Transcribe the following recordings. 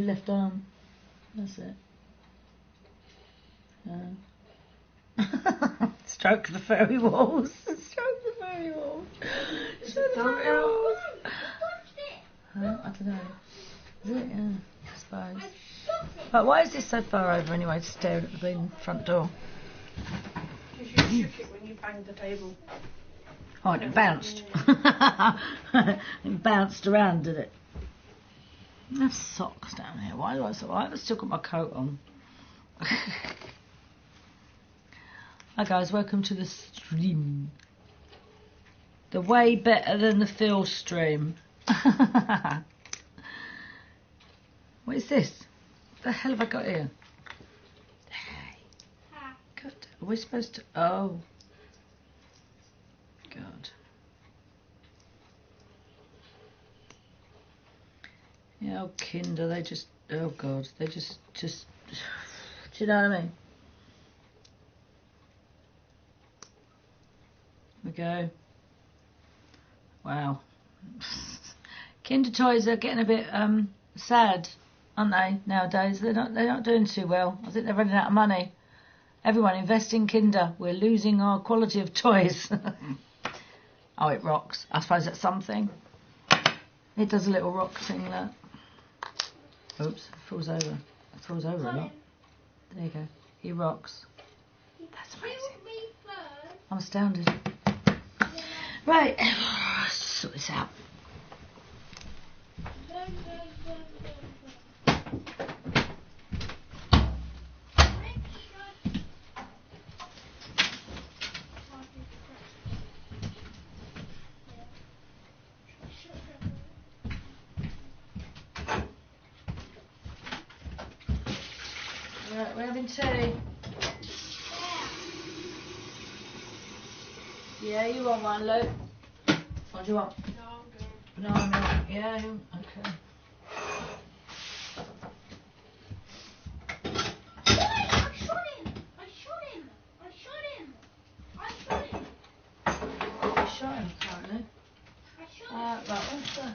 Left arm. That's it. Stroke the fairy walls. Stroke the fairy walls. Stroke the fairy walls. I don't know. Is it? Yeah, I suppose. But why is this so far over anyway, staring at the bleeding front door? Because you shook it when you banged the table. Oh, and it bounced. It bounced around, did it? There's socks down here. Why have I still got my coat on? Hi guys, welcome to the stream. The way better than the Phil stream. What is this? What the hell have I got here? Hey. God, are we supposed to... Oh. God. Yeah, oh, Kinder, they just... Oh, God, they just... Do you know what I mean? Here we go. Wow. Kinder toys are getting a bit sad, aren't they, nowadays? They're not doing too well. I think they're running out of money. Everyone invest in Kinder. We're losing our quality of toys. Oh, it rocks. I suppose that's something. It does a little rock thing, look. Oops, it falls over. It falls over a lot. There you go. He rocks. That's amazing. I'm astounded. Right, sort this out. Right, we're having tea. Yeah, you want one, Luke? What do you want? No, I'm good. No, yeah, okay. I shot him! You shot him, apparently. Right, what's that?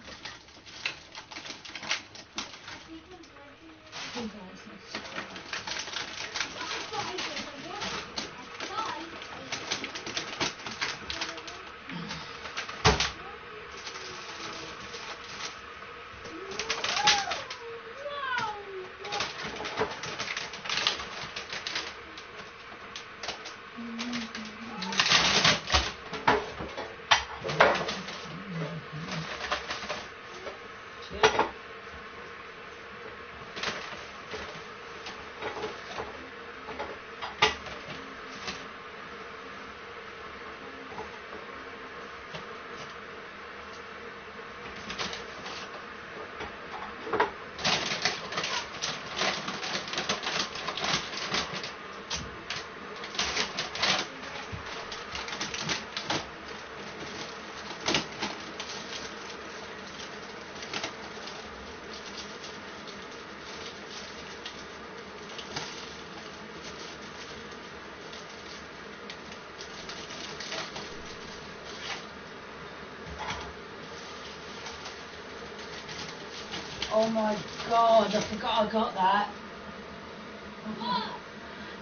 Oh my God, I forgot I got that.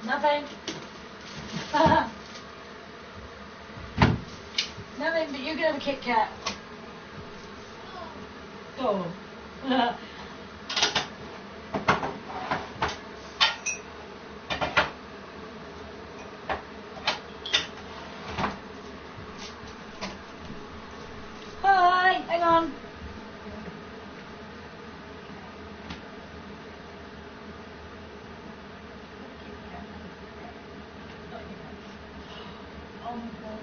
Nothing. Nothing, but you can have a Kit Kat. Go on. Hi, hang on. Oh my God,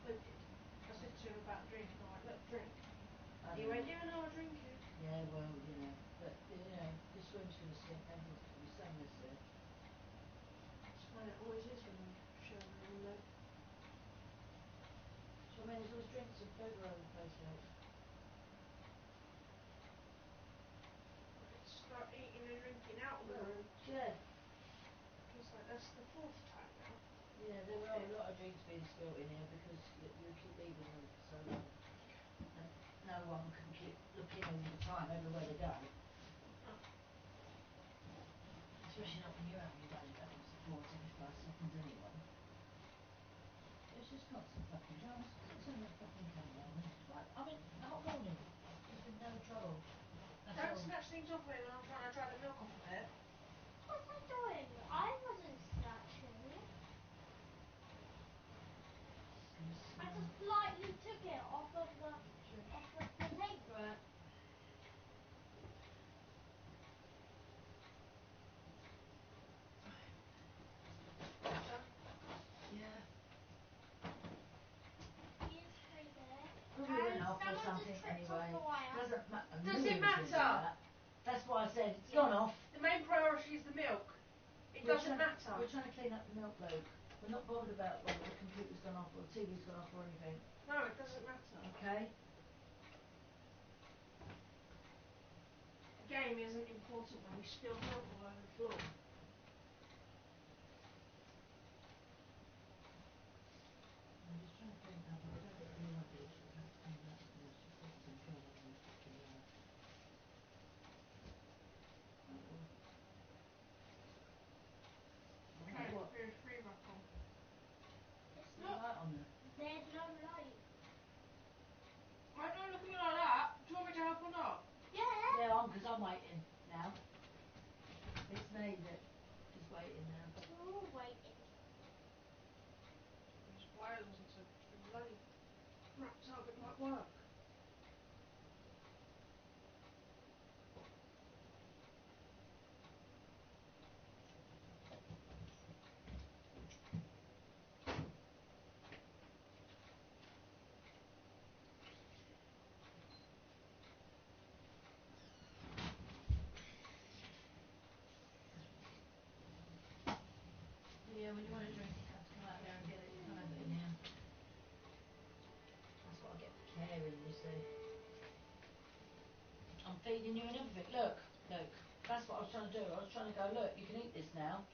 I said to him about drinking. I'm like, look, drink. I He know. went, yeah, no, I'll drink it. Yeah, well, you know, but this room's going to stink. Everything's going to be so messy. Well, it always is when I show the window. So I mean, there's always drinks and food all over the place, like. Let's start eating and drinking out of the room. Yeah. It's like, that's the fourth time now. Yeah, there are a lot of drinks being spilt in here because you keep leaving them for so long. And no one can keep looking all the time everywhere they go. Especially not when you're having your belly button support every 5 seconds anyway. It's just constant fucking drums. It's only a fucking cunt morning. Right, I mean, the whole morning. There's been no trouble. Don't snatch things off me when I'm trying to dry the milk off a bit. What was I doing? I wasn't snatching. I just lightly took it off of the table. Yeah. Here's three there. Probably went off or someone something just tripped anyway. off the wire. Doesn't matter. Does it matter? That's why I said it's gone off. The main priority is the milk. It doesn't matter. We're trying to clean up the milk, Luke. We're not bothered about whether the computer's gone off or the TV's gone off or anything. No, it doesn't matter. Okay? The game isn't important when we spill milk all over the floor. I'm just trying to clean it up. I don't think any rubbish that has to come out of this. Just let them go on the fucking yard. Okay, What? here's free buckle. It's No not. light on there. There's no light. Why don't look at me like that? Do you want me to help or not? Yeah. Yeah, because I'm waiting now. It's me that is waiting now. We're all waiting. These wires into the bloody wrapped up. It might work. Yeah, when you want a drink, you have to come out there and get it. You can't have it in here. That's what I get for caring, you see. I'm feeding you and everything. Look. That's what I was trying to do. I was trying to go, look, you can eat this now.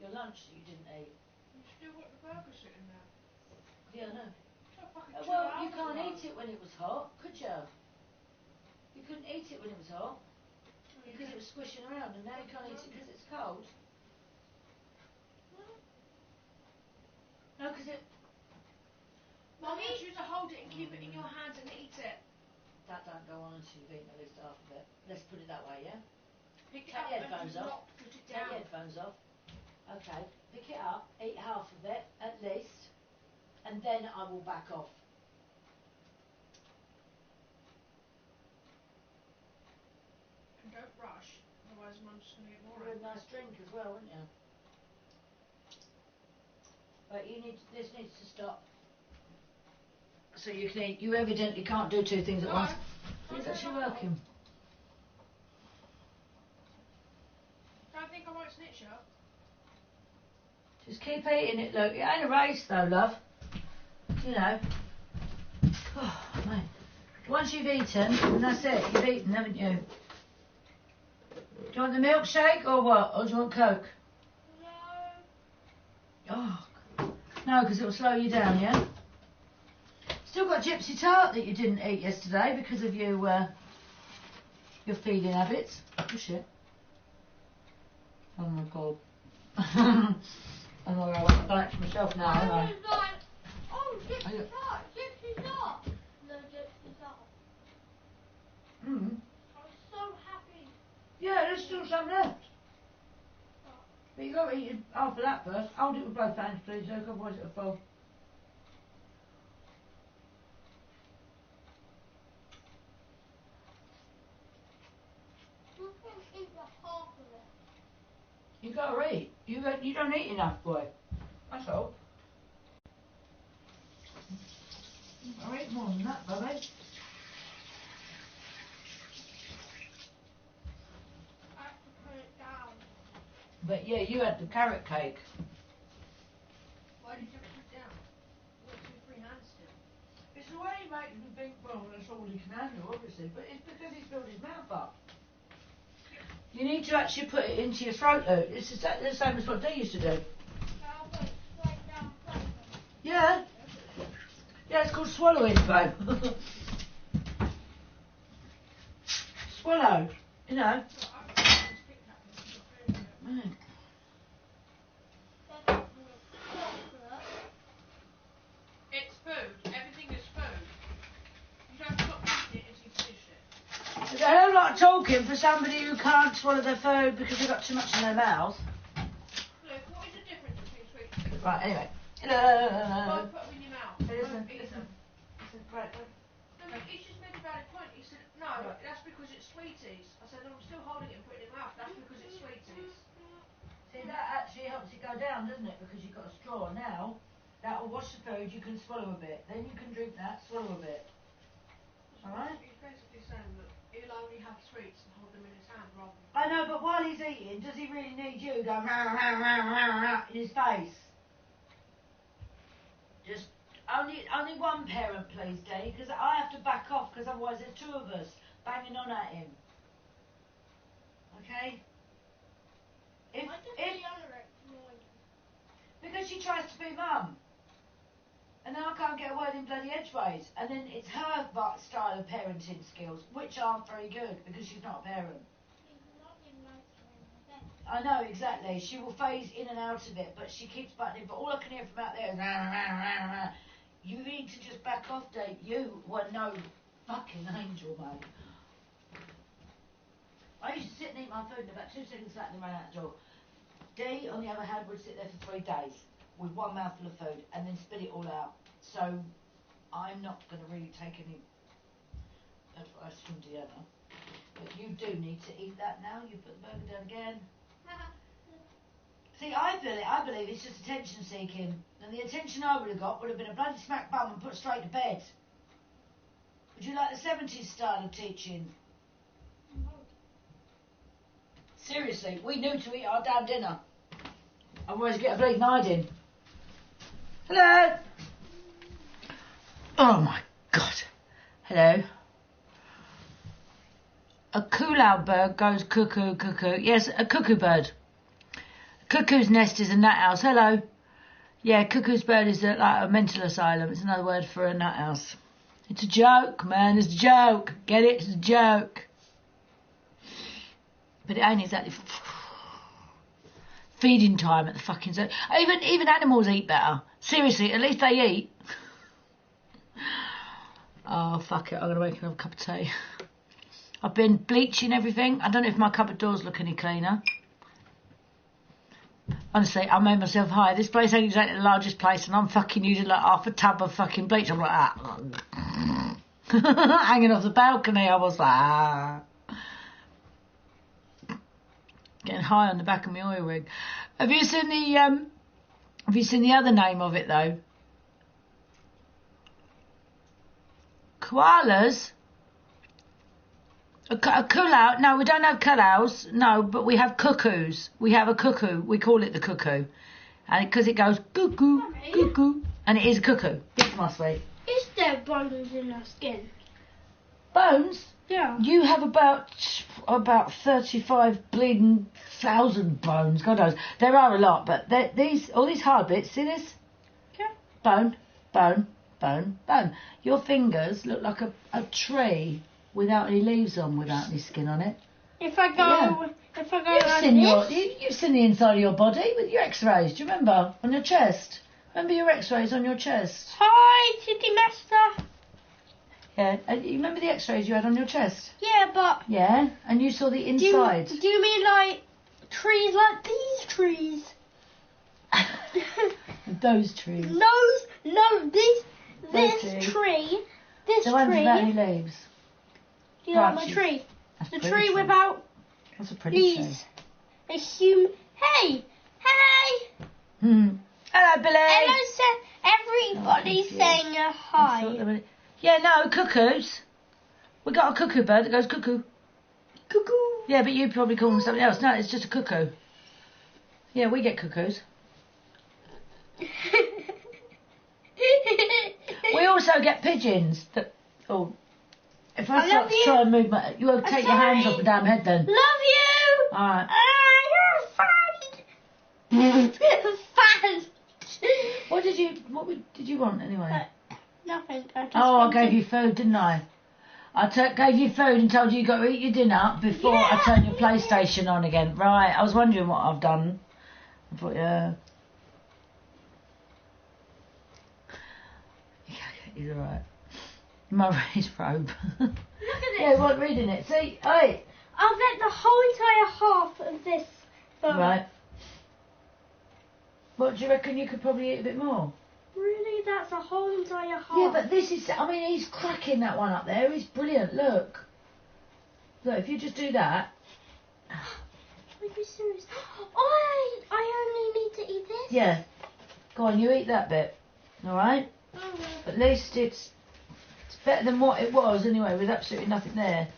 Your lunch that you didn't eat. You still got the burger sitting there. Yeah, I know. So fucking Well, you can't eat it when it was hot, could you? You couldn't eat it when it was hot. Because it was squishing around, and now you can't eat it because it's cold. No, because it... Mummy, I want you to hold it and keep it in your hands and eat it. That don't go on until you've eaten at least half of it. Let's put it that way, yeah? Pick it Take up the and headphones do off. not put it Take the down. headphones off. Okay, pick it up, eat half of it, at least, and then I will back off. And don't rush, otherwise Mum's just going to get more You had a angry. nice drink as well, wouldn't you? But this needs to stop. So you can eat. You evidently can't do two things at once. It's actually working. Don't think I won't snitch you. Just keep eating it, look. It ain't a race though, love. You know. Oh, man. Once you've eaten, and that's it. You've eaten, haven't you? Do you want the milkshake or what? Or do you want Coke? No. Oh, no, because it will slow you down, yeah? Still got gypsy tart that you didn't eat yesterday because of your feeding habits. Oh shit. Oh my god. I'm not going to back to myself now, am I? I was like, oh, gypsy tart, gypsy tart. No gypsy tart. Mm. I was so happy. Yeah, there's still some left. Oh. But you got to eat half of that first. Hold it with both hands, please, Luke, otherwise it'll fall. You can eat the half of it. You got to eat. You don't eat enough, boy. That's all. bit more than that, baby. I have to put it down. But yeah, you had the carrot cake. Why did you put it down? You've got 2 free hands still. It's the way he makes me think, well, that's all he can handle, obviously, but it's because he's filled his mouth up. You need to actually put it into your throat, though. It's exactly the same as what they used to do. I'll put it straight down further. Yeah. Yeah, it's called swallowing, babe. Swallow, you know. So I just picked that because you've got food in it. Mm. Then I'll put chocolate. It's food. Everything is food. You don't stop eating it until you finish it. There's a hell lot of talking for somebody who can't swallow their food because they've got too much in their mouth. Look, what is the difference between sweet and bitter? Right, anyway. Both put them in your mouth. Listen, Both eat them. Right. No, but he's just made a valid point. He said, no, that's because it's sweeties. I said, no, I'm still holding it and putting it in my mouth. That's because it's sweeties. See, that actually helps it go down, doesn't it? Because you've got a straw. Now, that will wash the food, you can swallow a bit. Then you can drink that, swallow a bit. Alright? He's basically saying that he'll only have sweets and hold them in his hand rather than... I know, but while he's eating, does he really need you going rah, rah, rah, rah, rah, in his face? Just only one parent, please, Dee, because I have to back off, because otherwise there's 2 of us banging on at him. Okay? If, I just if, the other annoying. because she tries to be mum. And then I can't get a word in bloody edgeways. And then it's her style of parenting skills, which aren't very good, because she's not a parent. It's not in my time. I know, exactly. She will phase in and out of it, but she keeps buttoning. But all I can hear from out there is rah, rah, rah, rah. You need to just back off, Dave. You were no fucking angel, mate. I used to sit and eat my food in about 2 seconds flat and ran out the door. Dee, on the other hand, would sit there for 3 days with one mouthful of food and then spit it all out. So I'm not going to really take any advice from Deanna. But you do need to eat that now. You put the burger down again. See, I believe it's just attention seeking. And the attention I would have got would have been a bloody smack bum and put straight to bed. Would you like the 70s style of teaching? Seriously, we knew to eat our damn dinner. Otherwise you get a bleeding hiding. Hello? Oh my God. Hello? A cuckoos bird goes cuckoo, cuckoo. Yes, a cuckoo bird. Cuckoo's nest is a nut house. Hello. Yeah, cuckoo's bird is like a mental asylum. It's another word for a nut house. It's a joke, man. It's a joke. Get it? It's a joke. But it ain't exactly feeding time at the fucking zoo. Even animals eat better. Seriously, at least they eat. Oh, fuck it. I'm going to make another cup of tea. I've been bleaching everything. I don't know if my cupboard doors look any cleaner. Honestly, I made myself high. This place ain't exactly the largest place, and I'm fucking using like half a tub of fucking bleach. I'm like, hanging off the balcony. I was like, getting high on the back of my oil rig. Have you seen the other name of it though? Koalas. A cuckoos? No, we don't have cuckoos. No, but we have cuckoos. We have a cuckoo. We call it the cuckoo, and because it goes cuckoo, cuckoo, and it is a cuckoo. Yes, my sweet. Is there bones in our skin? Bones? Yeah. You have about 35 bleeding thousand bones. God knows there are a lot, but all these hard bits. See this? Yeah. Bone, bone, bone, bone. Your fingers look like a tree without any leaves on, without any skin on it. If I go You've seen the inside of your body with your X-rays. Do you remember on your chest? Remember your X-rays on your chest? Hi, City Master. Yeah. You remember the X-rays you had on your chest? Yeah, but Yeah. And you saw the inside. do you mean like trees like these trees? Those trees. No, this trees. tree, this The ones tree. without any leaves. You know my branches. tree. That's The a pretty tree without That's a pretty tree. leaves. Hey. Hello, Billy. Hello, everybody Oh, saying a hi. I thought Yeah, no, cuckoos. We got a cuckoo bird that goes cuckoo. Cuckoo. Yeah, but you probably call them something else. No, it's just a cuckoo. Yeah, we get cuckoos. We also get pigeons. That, oh, if I start to try and move my... You will take your hands off the damn head then. Love you. Alright. You're fat. What did you want anyway? Nothing. I gave you food, didn't I? Gave you food and told you got to eat your dinner before I turned your PlayStation on again. Right, I was wondering what I've done. I thought, yeah. He's alright. Murray's robe. Look at this. Yeah, we weren't reading it. See, hey. I've read the whole entire half of this book. Right. What, do you reckon you could probably eat a bit more? Really? That's a whole entire half. Yeah, but this is, I mean, he's cracking that one up there. He's brilliant, look. Look, if you just do that. Are you serious? Oh, I only need to eat this? Yeah. Go on, you eat that bit. Alright? At least it's better than what it was anyway, with absolutely nothing there.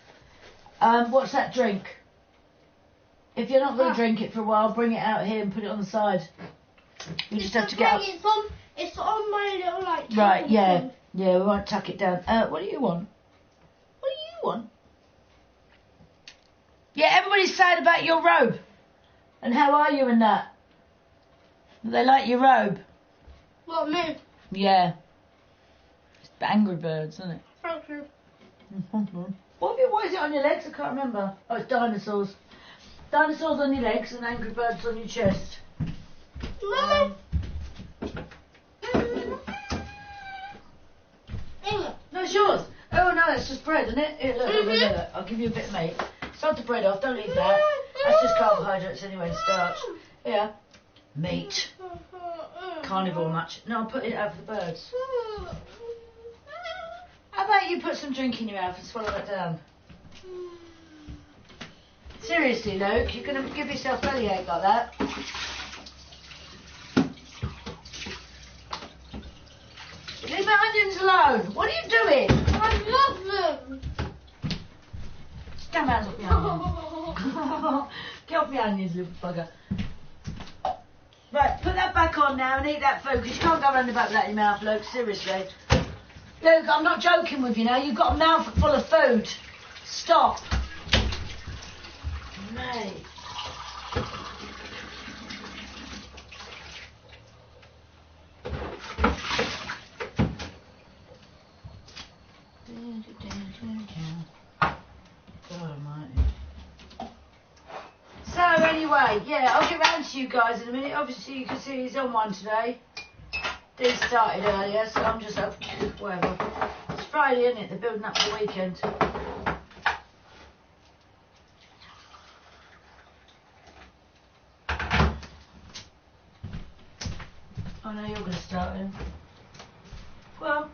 What's that drink? If you're not going to drink it for a while, bring it out here and put it on the side. You just have to get up. It's on my little, like, Right, yeah. thing. Yeah, we won't tuck it down. What do you want? What do you want? Yeah, everybody's saying about your robe. And how are you in that? They like your robe. What, me? Yeah. It's Angry Birds, isn't it? Thank you. What is it on your legs? I can't remember. Oh, it's dinosaurs. Dinosaurs on your legs and Angry Birds on your chest. Mama. No, it's yours. Oh, no, it's just bread, isn't it? Here, look. I'll give you a bit of meat. Start the bread off. Don't eat that. That's just carbohydrates anyway and starch. Here. Meat. Carnivore much. No, I'll put it out for the birds. How about you put some drink in your mouth and swallow that down? Seriously, Luke, you're going to give yourself bellyache like that? Leave my onions alone. What are you doing? I love them. Get hands off your onions. Get off your onions, little bugger. Right, put that back on now and eat that food, because you can't go around the back with that in your mouth, Luke, seriously. Luke, I'm not joking with you now. You've got a mouth full of food. Stop. Mate. So anyway, yeah, I'll get round to you guys in a minute. Obviously you can see he's on one today. These started earlier, so I'm just up, whatever. It's Friday, isn't it? They're building up for the weekend. I know you're going to start him. Well.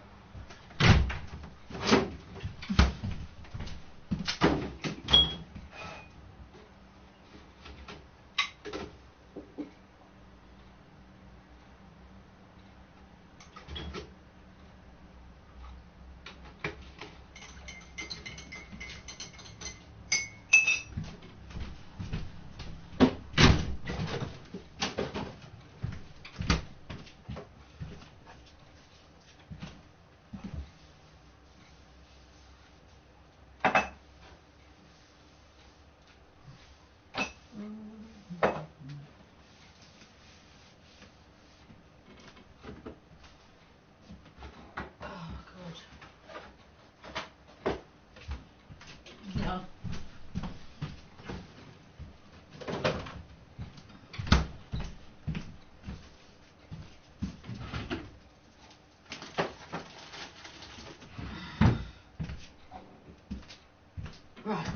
Right.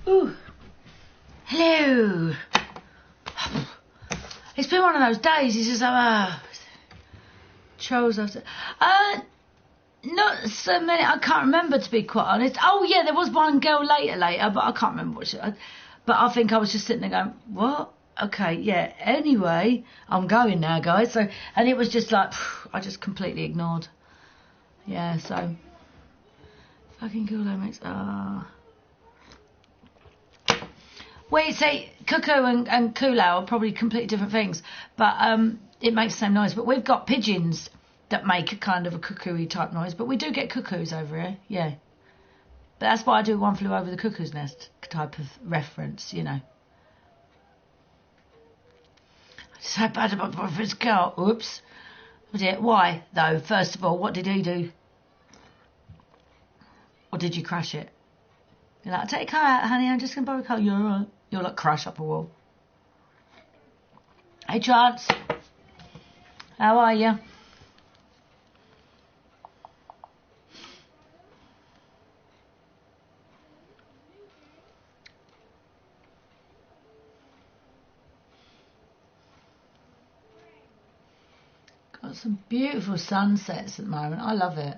Ooh. Hello. It's been one of those days. It's just like, chose after. Not so many. I can't remember, to be quite honest. Oh yeah, there was one girl later, but I can't remember what she. But I think I was just sitting there going, what? Okay, yeah. Anyway, I'm going now, guys. So, and it was just like, I just completely ignored. Yeah, so fucking cool makes Well, see, cuckoo and cuckoo are probably completely different things, but it makes the same noise. But we've got pigeons that make a kind of a cuckoo-y type noise, but we do get cuckoos over here, yeah. But that's why I do One Flew Over the Cuckoo's Nest type of reference, you know. So bad about my boyfriend's car. Oops. Why, though? First of all, what did he do? Or did you crash it? You're like, take your car out, honey, I'm just going to borrow a car. You're all right. You'll like crash up a wall. Hey, Chance. How are you? Got some beautiful sunsets at the moment. I love it.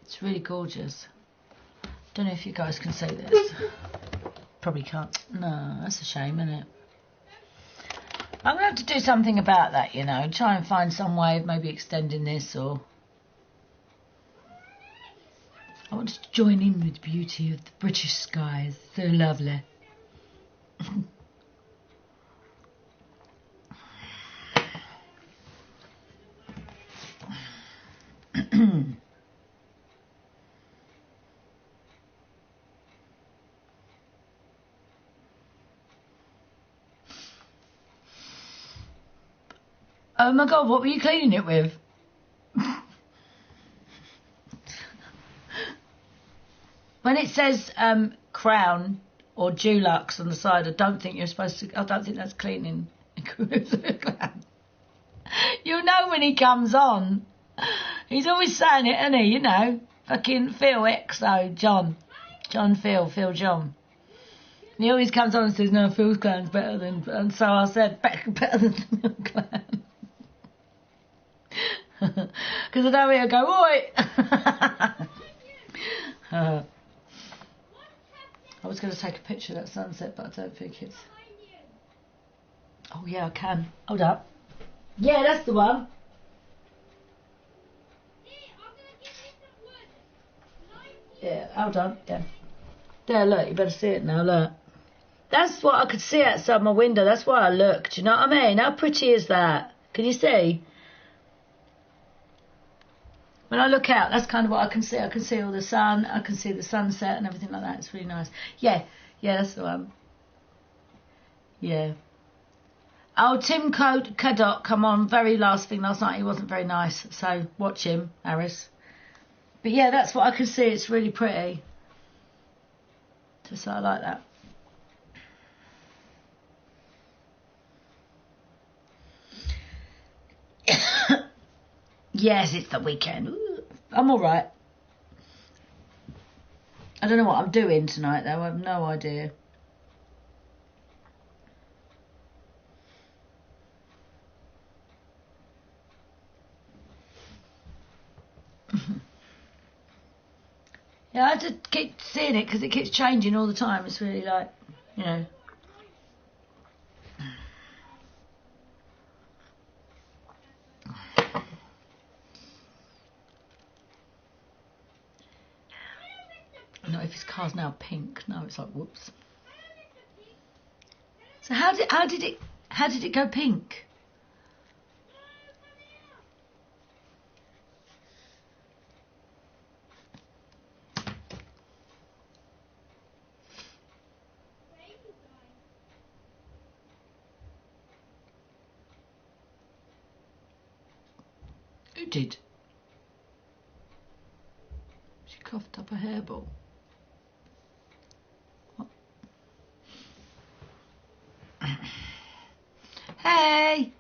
It's really gorgeous. Don't know if you guys can see this. Probably can't. No, that's a shame, isn't it? I'm going to have to do something about that, you know. Try and find some way of maybe extending this, or... I want to join in with the beauty of the British skies. So lovely. Oh my God, what were you cleaning it with? When it says Crown or Dulux on the side, I don't think you're supposed to. I don't think that's cleaning. You'll know when he comes on. He's always saying it, isn't he? You know, fucking Phil XO, John, Phil John. And he always comes on and says, "No, Phil's clan's better than," and so I said, "Better than Phil clan." Because I know he'll go, oi! I was going to take a picture of that sunset, but I don't think it's... Oh, yeah, I can. Hold up. Yeah, that's the one. Yeah, hold on. Yeah. There, look, you better see it now, look. That's what I could see outside my window. That's why I looked. Do you know what I mean? How pretty is that? Can you see? When I look out, that's kind of what I can see. I can see all the sun. I can see the sunset and everything like that. It's really nice. Yeah, that's the one. Yeah. Oh, Tim Caddock come on very last thing last night. He wasn't very nice, so watch him, Harris. But yeah, that's what I can see. It's really pretty. Just I like that. Yes, it's the weekend. Ooh, I'm all right. I don't know what I'm doing tonight, though. I have no idea. Yeah, I just keep seeing it because it keeps changing all the time. It's really like, you know. Not if his car's now pink. No, it's like whoops. So how did it go pink? Who did? She coughed up a hairball. What? Hey!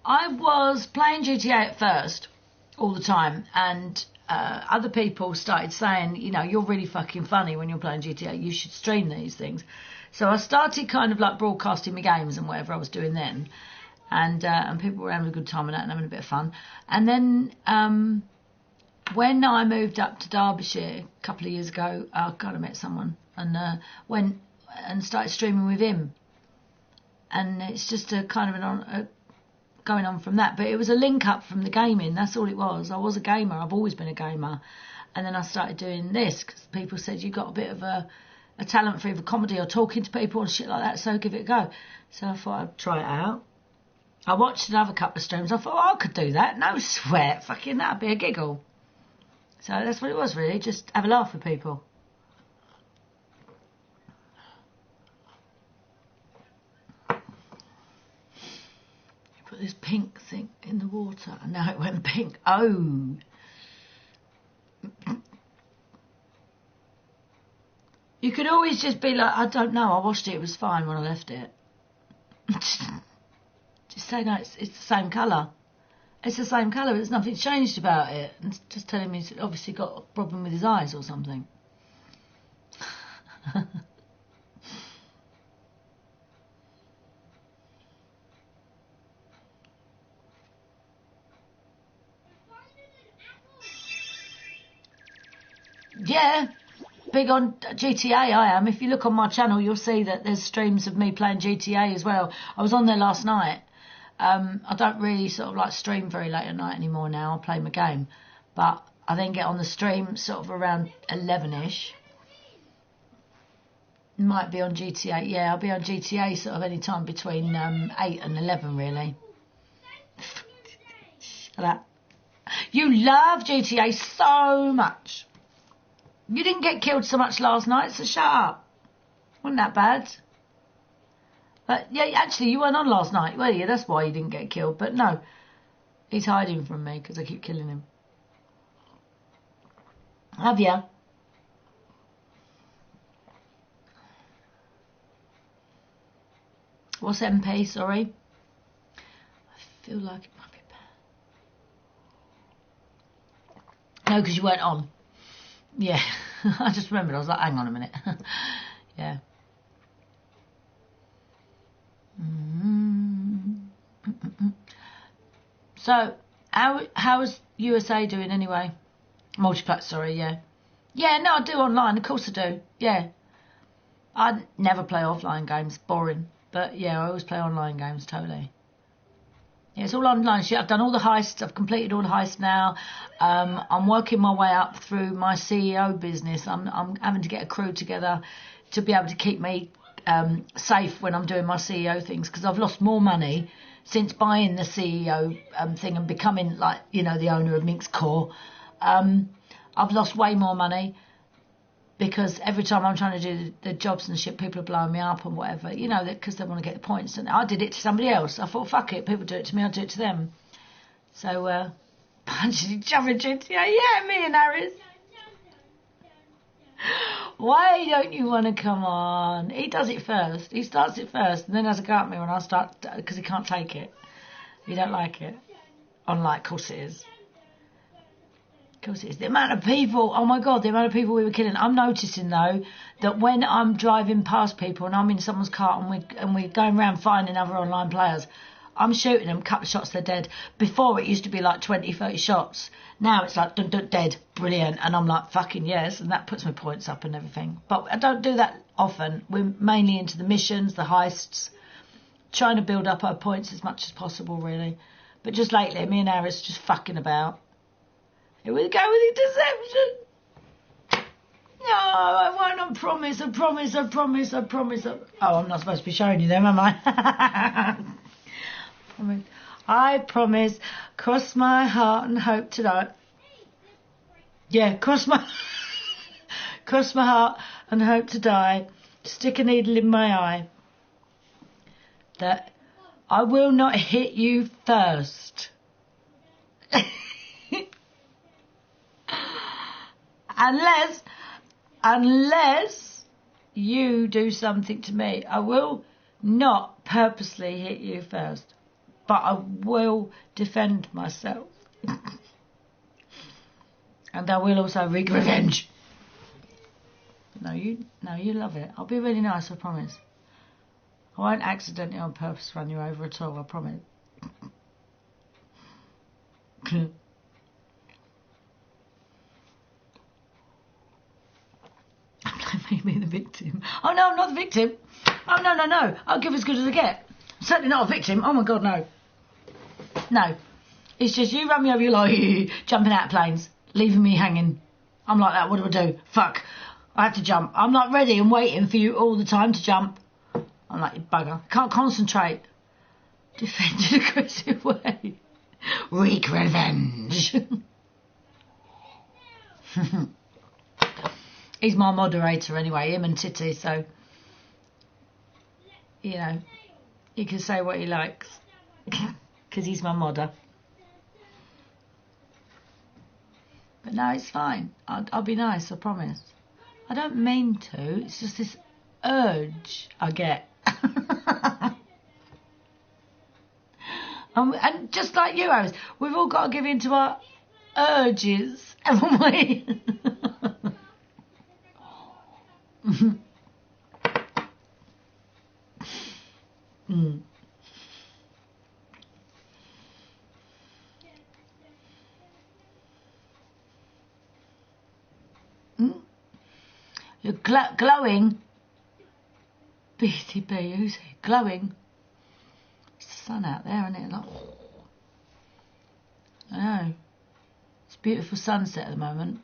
I was playing GTA at first, all the time, and other people started saying, you know, you're really fucking funny when you're playing GTA, you should stream these things. So I started kind of like broadcasting my games and whatever I was doing then, and people were having a good time and that and having a bit of fun. And then when I moved up to Derbyshire a couple of years ago, I kind of met someone and went and started streaming with him. And it's just a kind of going on from that. But it was a link up from the gaming. That's all it was. I was a gamer. I've always been a gamer. And then I started doing this because people said you've got a bit of a talent for either comedy or talking to people and shit like that. So give it a go. So I thought I'd try it out. I watched another couple of streams. I thought, oh, I could do that. No sweat. Fucking that'd be a giggle. So that's what it was really. Just have a laugh with people. Put this pink thing in the water and now it went pink. Oh. You could always just be like, I don't know, I washed it, it was fine when I left it. Just say no, it's the same colour. It's the same colour, there's nothing changed about it. And just telling me he's obviously got a problem with his eyes or something. Yeah, big on GTA I am. If you look on my channel, you'll see that there's streams of me playing GTA as well. I was on there last night. I don't really sort of like stream very late at night anymore now. I play my game. But I then get on the stream sort of around 11ish. Might be on GTA. Yeah, I'll be on GTA sort of any time between 8 and 11 really. That. You love GTA so much. You didn't get killed so much last night, so shut up. Wasn't that bad? But yeah, actually, you weren't on last night, were you? That's why you didn't get killed. But no, he's hiding from me because I keep killing him. Have ya? What's MP? Sorry. I feel like it might be bad. No, because you weren't on. Yeah, I just remembered. I was like, hang on a minute. Yeah. So, how's USA doing anyway? Multiplex, sorry, yeah. Yeah, no, I do online. Of course I do. Yeah. I never play offline games. Boring. But yeah, I always play online games, totally. Yeah, it's all online shit. I've done all the heists. I've completed all the heists now. I'm working my way up through my CEO business. I'm having to get a crew together to be able to keep me safe when I'm doing my CEO things because I've lost more money since buying the CEO thing and becoming like, you know, the owner of Minx Core. I've lost way more money because every time I'm trying to do the jobs and shit, people are blowing me up and whatever, you know, because they want to get the points. And I did it to somebody else. I thought, fuck it, people do it to me, I'll do it to them. So, punching each other, yeah, me and Harris. Why don't you want to come on? He does it first. He starts it first and then has a go at me when I start, because he can't take it. He don't like it. Unlike, of course it is. The amount of people, oh my God, the amount of people we were killing. I'm noticing though that when I'm driving past people and I'm in someone's car and we're going around finding other online players, I'm shooting them, couple of shots, they're dead. Before it used to be like 20, 30 shots. Now it's like dun, dun, dead, brilliant, and I'm like fucking yes, and that puts my points up and everything. But I don't do that often. We're mainly into the missions, the heists, trying to build up our points as much as possible really. But just lately, me and Harris just fucking about. Here we go with the deception. No, I won't. I promise. Oh, I'm not supposed to be showing you them, am I? I promise. Cross my heart and hope tonight. Yeah, cross my heart and hope to die. Stick a needle in my eye. That I will not hit you first. Unless you do something to me, I will not purposely hit you first. but I will defend myself. And I will also wreak revenge. No, you love it. I'll be really nice, I promise. I won't accidentally on purpose run you over at all, I promise. Maybe the victim. Oh no, I'm not the victim. Oh no. I'll give as good as I get. I'm certainly not a victim. Oh my god, no. No. It's just you run me over, you're like jumping out of planes, leaving me hanging. I'm like that, what do I do? Fuck. I have to jump. I'm not ready and waiting for you all the time to jump. I'm like, you bugger. Can't concentrate. Defend in an aggressive way. Wreak revenge. He's my moderator anyway, him and Titty, so, you know, he can say what he likes. Because he's my modder. But no, it's fine. I'll be nice, I promise. I don't mean to. It's just this urge I get. And just like you, Harris, we've all got to give in to our urges, haven't we? Mm. Mm. You're glowing. BTB, who's he? Glowing. It's the sun out there, isn't it? Like, I know. It's a beautiful sunset at the moment.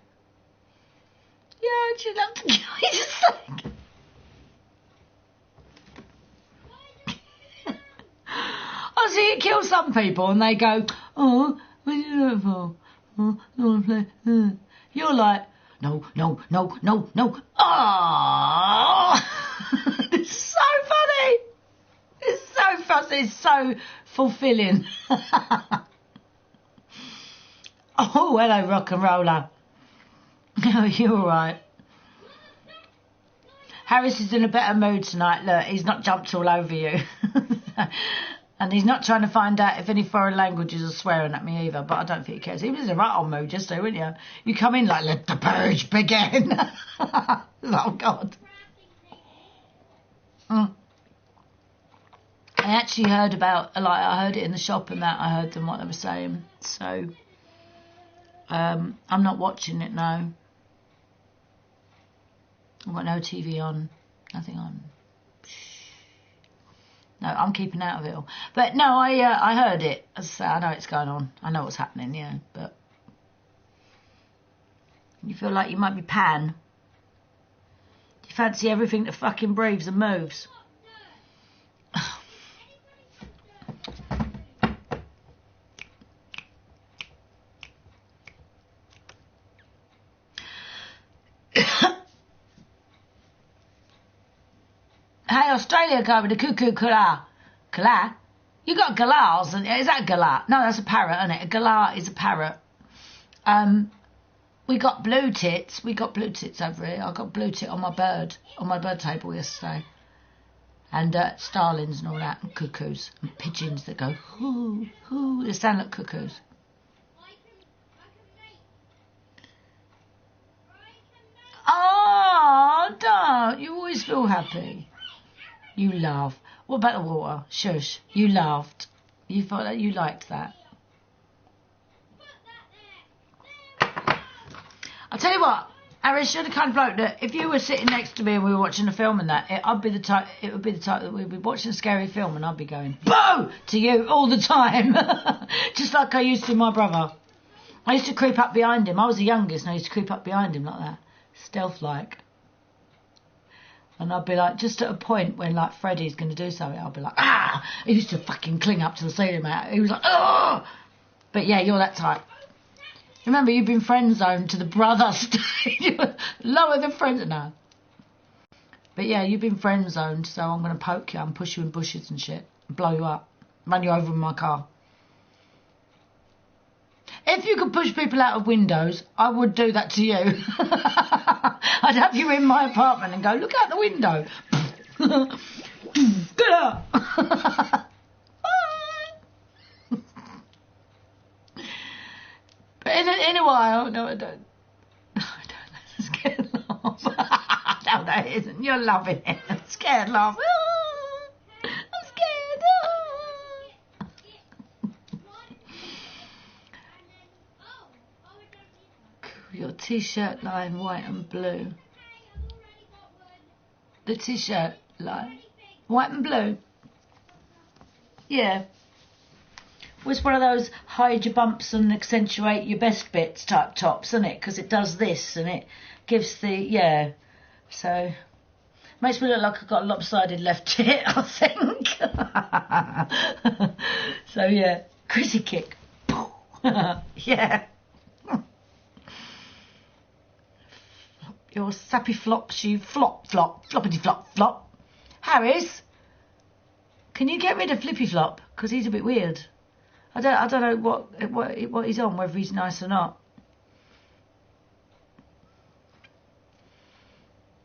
Yeah, I'd you love to go? He's just like... I see it kill some people and they go, oh, what are you doing for? Oh, I want to play. You're like, no. Oh! It's so funny. It's so funny. It's so fulfilling. Oh, hello, rock and roller. Oh, you're all right. Harris is in a better mood tonight. Look, he's not jumped all over you. And he's not trying to find out if any foreign languages are swearing at me either, but I don't think he cares. He was in a right on mood yesterday, weren't you? You come in like, let the purge begin. Oh, God. I actually heard about, like, I heard it in the shop and that. I heard them, what they were saying. So, I'm not watching it now. I've got no TV on, nothing on. No, I'm keeping out of it all. But no, I heard it. As I say, I know it's going on. I know what's happening, yeah. But you feel like you might be Pan. You fancy everything that fucking breathes and moves. Hey, Australia guy with the cuckoo galah. Galah? You got galahs, and is that a galah? No, that's a parrot, isn't it? A galah is a parrot. We got blue tits. We got blue tits over here. I got blue tit on my bird table yesterday. And starlings and all that, and cuckoos, and pigeons that go hoo, hoo. They sound like cuckoos. Oh, don't. You always feel happy. You laugh. What about the water? Shush. You laughed. You thought that you liked that. I'll tell you what, Aris, you're the kind of bloke that if you were sitting next to me and we were watching a film and that, it would be the type that we'd be watching a scary film and I'd be going, boo! To you all the time. Just like I used to with my brother. I used to creep up behind him. I was the youngest and I used to creep up behind him like that. Stealth-like. And I'd be like, just at a point when like Freddie's going to do something, I'll be like, ah! He used to fucking cling up to the ceiling, mate. He was like, oh! But yeah, you're that type. Remember, you've been friend zoned to the brother stage. Lower than friend now. But yeah, you've been friend zoned, so I'm going to poke you and push you in bushes and shit. And blow you up. Run you over in my car. If you could push people out of windows, I would do that to you. I'd have you in my apartment and go, look out the window. Get out. You're loving it. I'm scared, love. I'm scared. Your t-shirt line white and blue. The t-shirt line white and blue. Yeah. Well, it's one of those hide your bumps and accentuate your best bits type tops, isn't it? Because it does this and it gives the, yeah. So, makes me look like I've got a lopsided left tit, I think. So, yeah. Chrissy kick. Yeah. Your sappy flops, you flop, floppity flop, flop. Harris, can you get rid of Flippy Flop? Because he's a bit weird. I don't know what he's on, whether he's nice or not.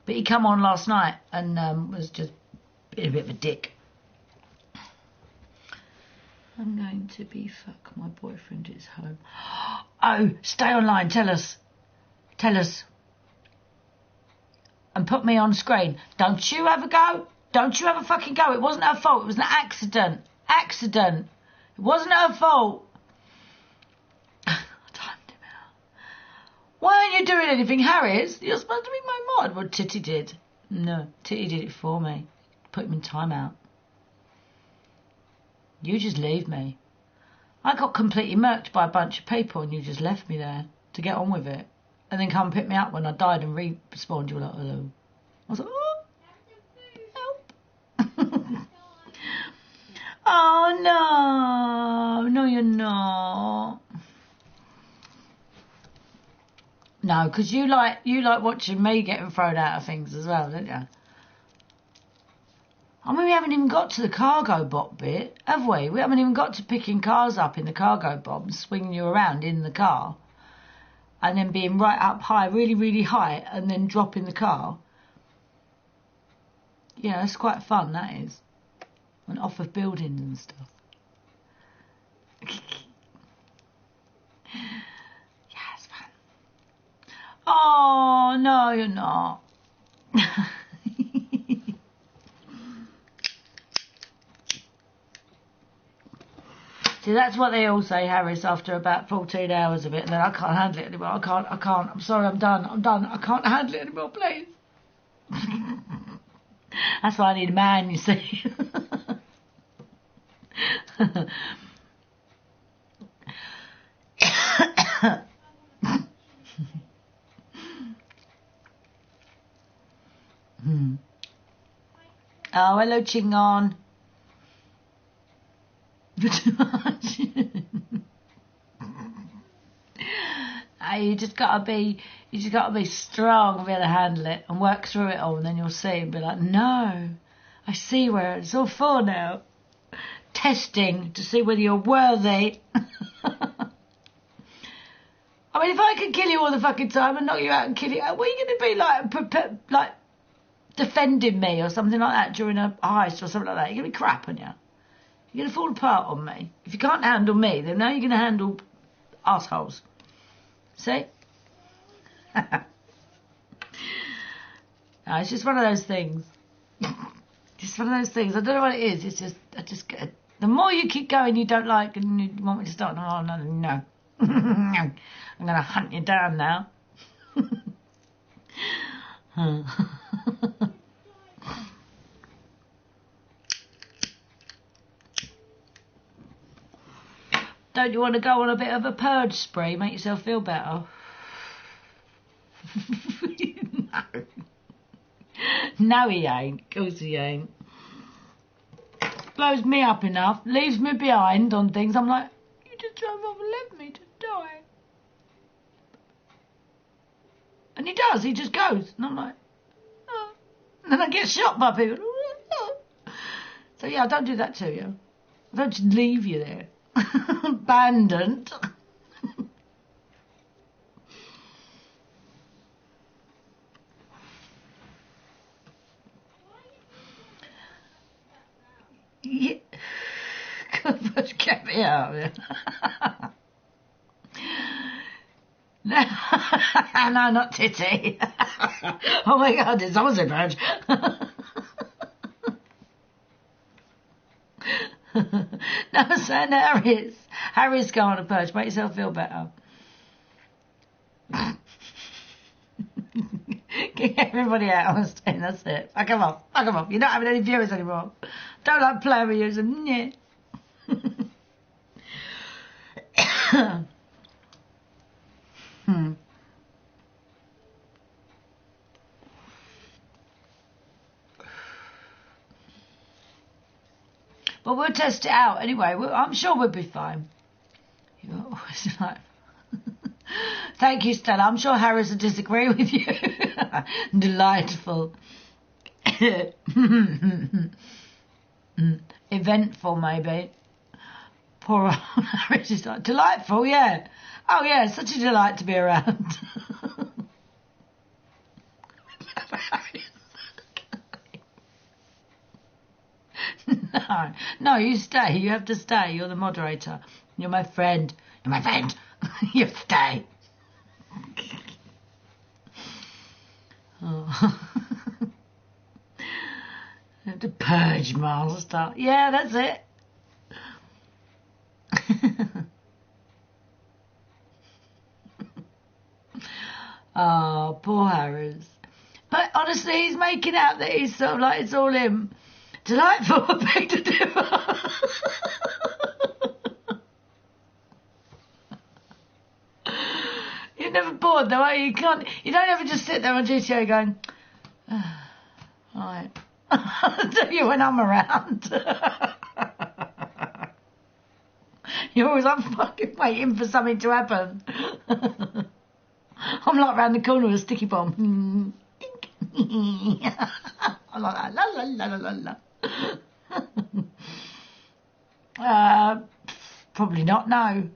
But he come on last night and was just being a bit of a dick. I'm going to be fuck. My boyfriend is home. Oh, stay online. Tell us. And put me on screen. Don't you have a go. Don't you have a fucking go. It wasn't her fault. It was an accident. It wasn't her fault. I timed him out. Why aren't you doing anything, Harris? You're supposed to be my mod. Well, Titty did. No, Titty did it for me. Put him in timeout. You just leave me. I got completely murked by a bunch of people and you just left me there to get on with it. And then come pick me up when I died and respawned. You were like, hello. I was like, oh, help. Oh, no. No, you're not. No, because you like watching me getting thrown out of things as well, don't you? I mean, we haven't even got to the cargo bot bit, have we? We haven't even got to picking cars up in the cargo bot and swinging you around in the car. And then being right up high, really, really high, and then dropping the car. Yeah, it's quite fun, that is. And off of buildings and stuff. Yeah, it's fun. Oh, no, you're not. See, that's what they all say, Harris, after about 14 hours of it. And then I can't handle it anymore. I can't. I'm sorry, I'm done. I can't handle it anymore, please. That's why I need a man, you see. Oh, hello, Chingon. You just gotta be strong and be able to handle it and work through it all, and then you'll see and be like, no, I see where it's all for now. Testing to see whether you're worthy. I mean, if I could kill you all the fucking time and knock you out and kill you, what are you going to be like defending me or something like that during a heist or something like that? You're going to be crap, aren't you? You're going to fall apart on me. If you can't handle me, then now you're going to handle assholes. See? No, it's just one of those things. Just one of those things. I don't know what it is. It's just, the more you keep going, you don't like, and you want me to start. Oh, no. No. I'm going to hunt you down now. Don't you want to go on a bit of a purge spree, make yourself feel better? No. No, he ain't. Of course he ain't. Blows me up enough, leaves me behind on things. I'm like, you just drove off and left me to die. And he does, he just goes. And I'm like, oh. And then I get shot by people. Oh. So yeah, I don't do that to you. I don't just leave you there. Abandoned. Yeah. God, get me out of here. No, not titty. Oh my God, it's almost a purge. No, I'm saying Harry's. Harry's go on a purge. Make yourself feel better. Get everybody out on the stage, that's it. Fuck them off. Fuck them off. You're not having any viewers anymore. Don't like playing with you. Yeah. Well, we'll test it out anyway. I'm sure we'll be fine. Thank you, Stella. I'm sure Harris will disagree with you. Delightful. Eventful, maybe. Poor Harris is like, delightful, yeah. Oh, yeah, such a delight to be around. No, you stay. You have to stay. You're the moderator. You're my friend. You're my friend. You stay. Oh. You have to purge master. Yeah, that's it. Oh, poor Harris. But honestly, he's making out that he's sort of like it's all him. Delightful, I beg to differ. You're never bored though, are you? You don't ever just sit there on GTA going, alright. I'll tell you when I'm around. You're always like fucking waiting for something to happen. I'm like round the corner with a sticky bomb. I'm like that. La la la la la la. Probably not, no.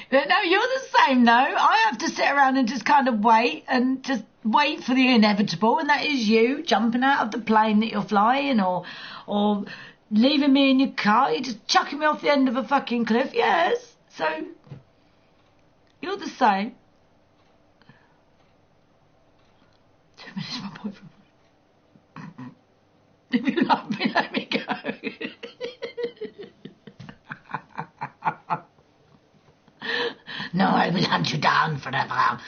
No, you're the same, though. I have to sit around and just kind of wait and just wait for the inevitable, and that is you jumping out of the plane that you're flying or leaving me in your car. You're just chucking me off the end of a fucking cliff. Yes. So, you're the same. 2 minutes, my boyfriend. If you love me, let me go. No, I will hunt you down forever.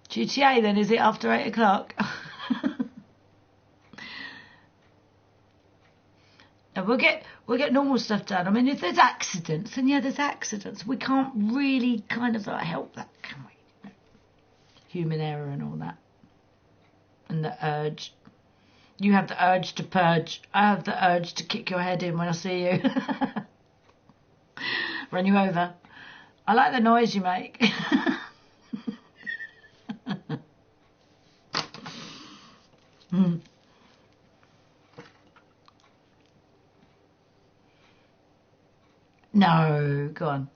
GTA then, is it after 8 o'clock? No, we'll get normal stuff done. I mean, if there's accidents, then yeah, there's accidents. We can't really kind of help that, can we? Human error and all that. And the urge. You have the urge to purge. I have the urge to kick your head in when I see you. Run you over. I like the noise you make. No, go on.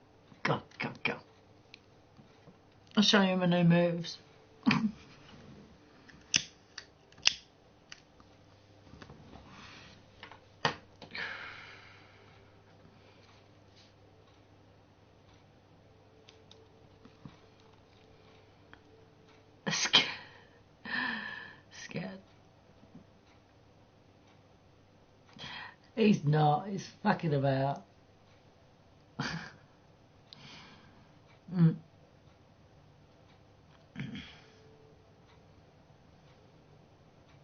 Go. I'll show you my new moves. Scared. He's not. He's fucking about.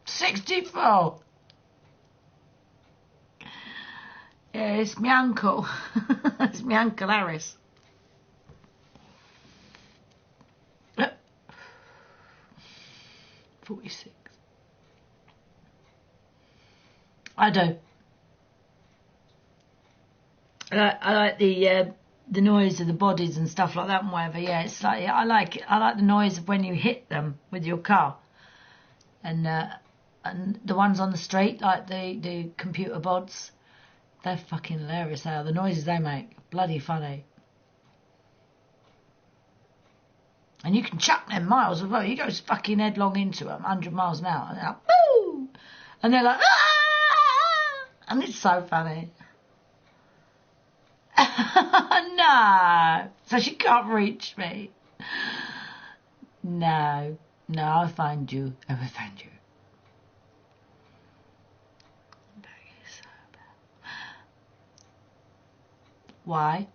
64. Yeah, it's my uncle. It's my Uncle Harris. $46. I do. I like the noise of the bodies and stuff like that and whatever. Yeah, it's like I like the noise of when you hit them with your car, and the ones on the street, like the computer bots, they're fucking hilarious. They are. The noises they make, bloody funny. And you can chuck them miles as well. You go fucking headlong into them, 100 miles an hour, and they're like, woo! And they're like, ah! And it's so funny. No. So she can't reach me. No. No, I'll find you. I will find you. Why?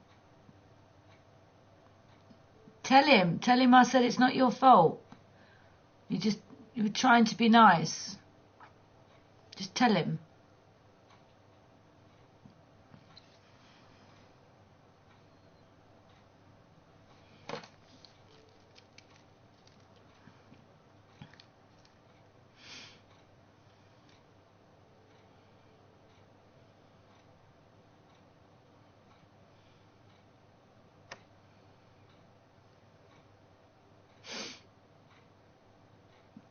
Tell him I said it's not your fault. You were trying to be nice. Just tell him.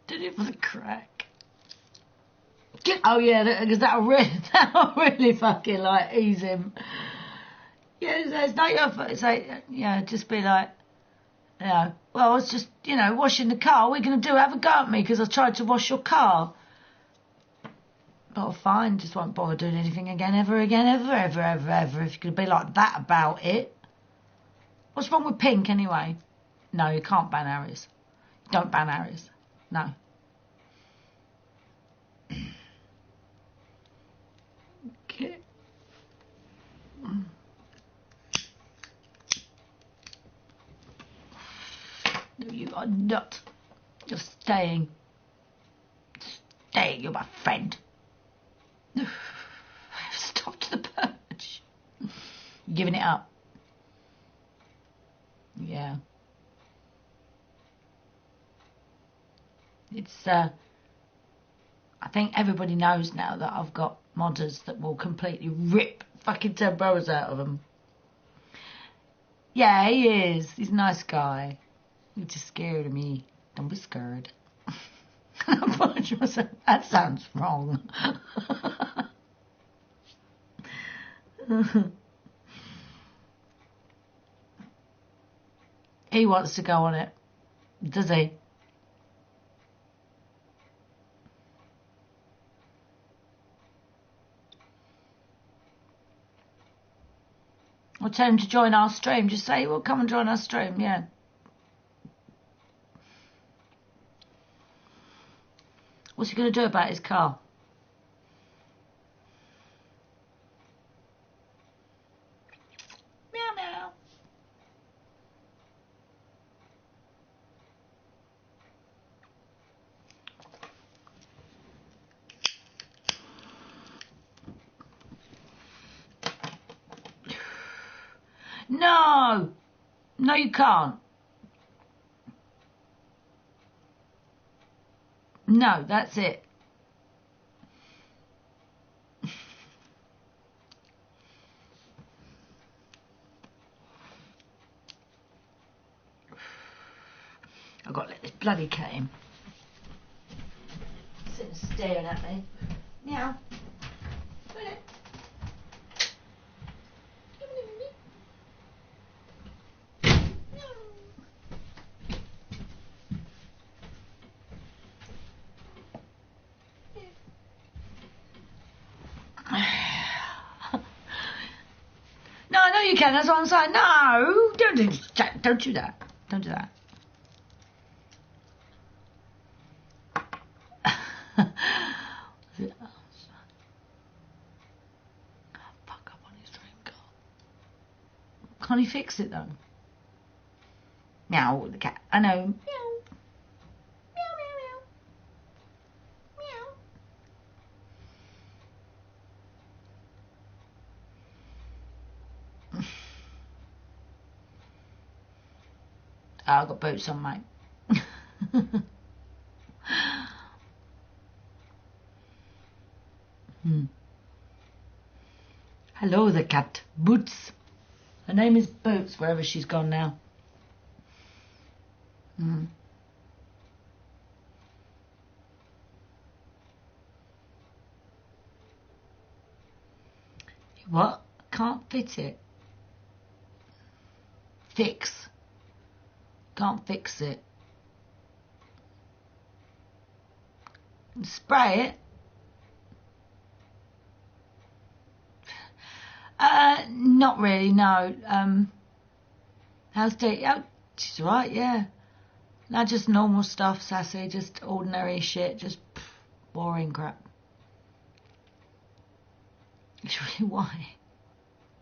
Did it for the crack. Oh yeah, because that'll really fucking like ease him. Yeah, it's not your fault. It's like, yeah, just be like, you know, well, I was just, you know, washing the car. What are you going to do? Have a go at me because I tried to wash your car. Oh, fine, just won't bother doing anything again, ever again, ever. If you could be like that about it. What's wrong with pink anyway? No, you can't ban Aries. Don't ban Aries. No. Okay. No, you are not. You're staying. Staying, you're my friend. I've stopped the purge. You're giving it up. Yeah. It's, I think everybody knows now that I've got modders that will completely rip fucking temperos out of them. Yeah, he is. He's a nice guy. He's just scared of me. Don't be scared. That sounds wrong. He wants to go on it. Does he? Or tell him to join our stream. Just say, well, come and join our stream. Yeah. What's he going to do about his car? Meow, meow. No. No, you can't. No, that's it. I've got to let this bloody cat in. Sitting staring at me. Meow. Come on. No, you can. That's what I'm saying. No, don't do that. Don't do that. Don't do that. Fuck up on his dream car. Can't he fix it though? Meow, the cat. I know. Meow. Meow, meow, meow. Meow. Oh, I've got boots on, mate. Hello, the cat. Boots. Her name is Boots, wherever she's gone now. What? Can't fit it. Fix. Can't fix it. Spray it. Not really, no. How's Dee? Oh, she's right, yeah. No, just normal stuff, sassy, just ordinary shit, just boring crap. It's really why.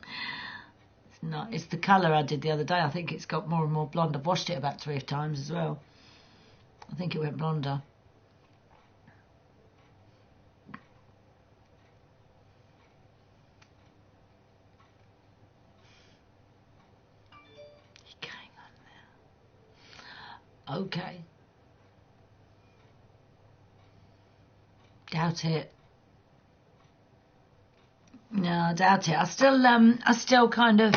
It's not. It's the colour I did the other day. I think it's got more and more blonde. I've washed it about 3 times as well. I think it went blonder. Okay. Doubt it. No, I doubt it. I still kind of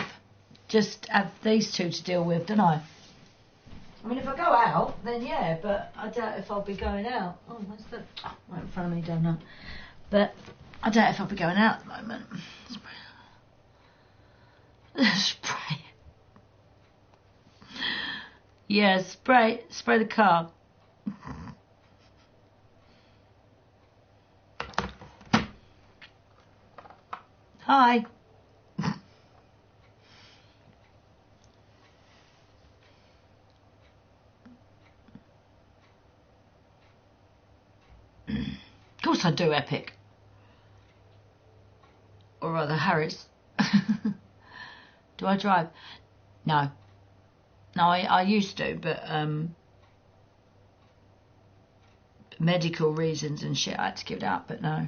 just have these two to deal with, don't I? I mean, if I go out, then yeah, but I doubt if I'll be going out. Oh, what's that? Oh, right in front of me, donut. But I doubt if I'll be going out at the moment. Spray. Yeah, spray the car. Hi. Of course I do, Epic. Or rather, Harris. Do I drive? No. No, I used to, but medical reasons and shit, I had to give it up, but no.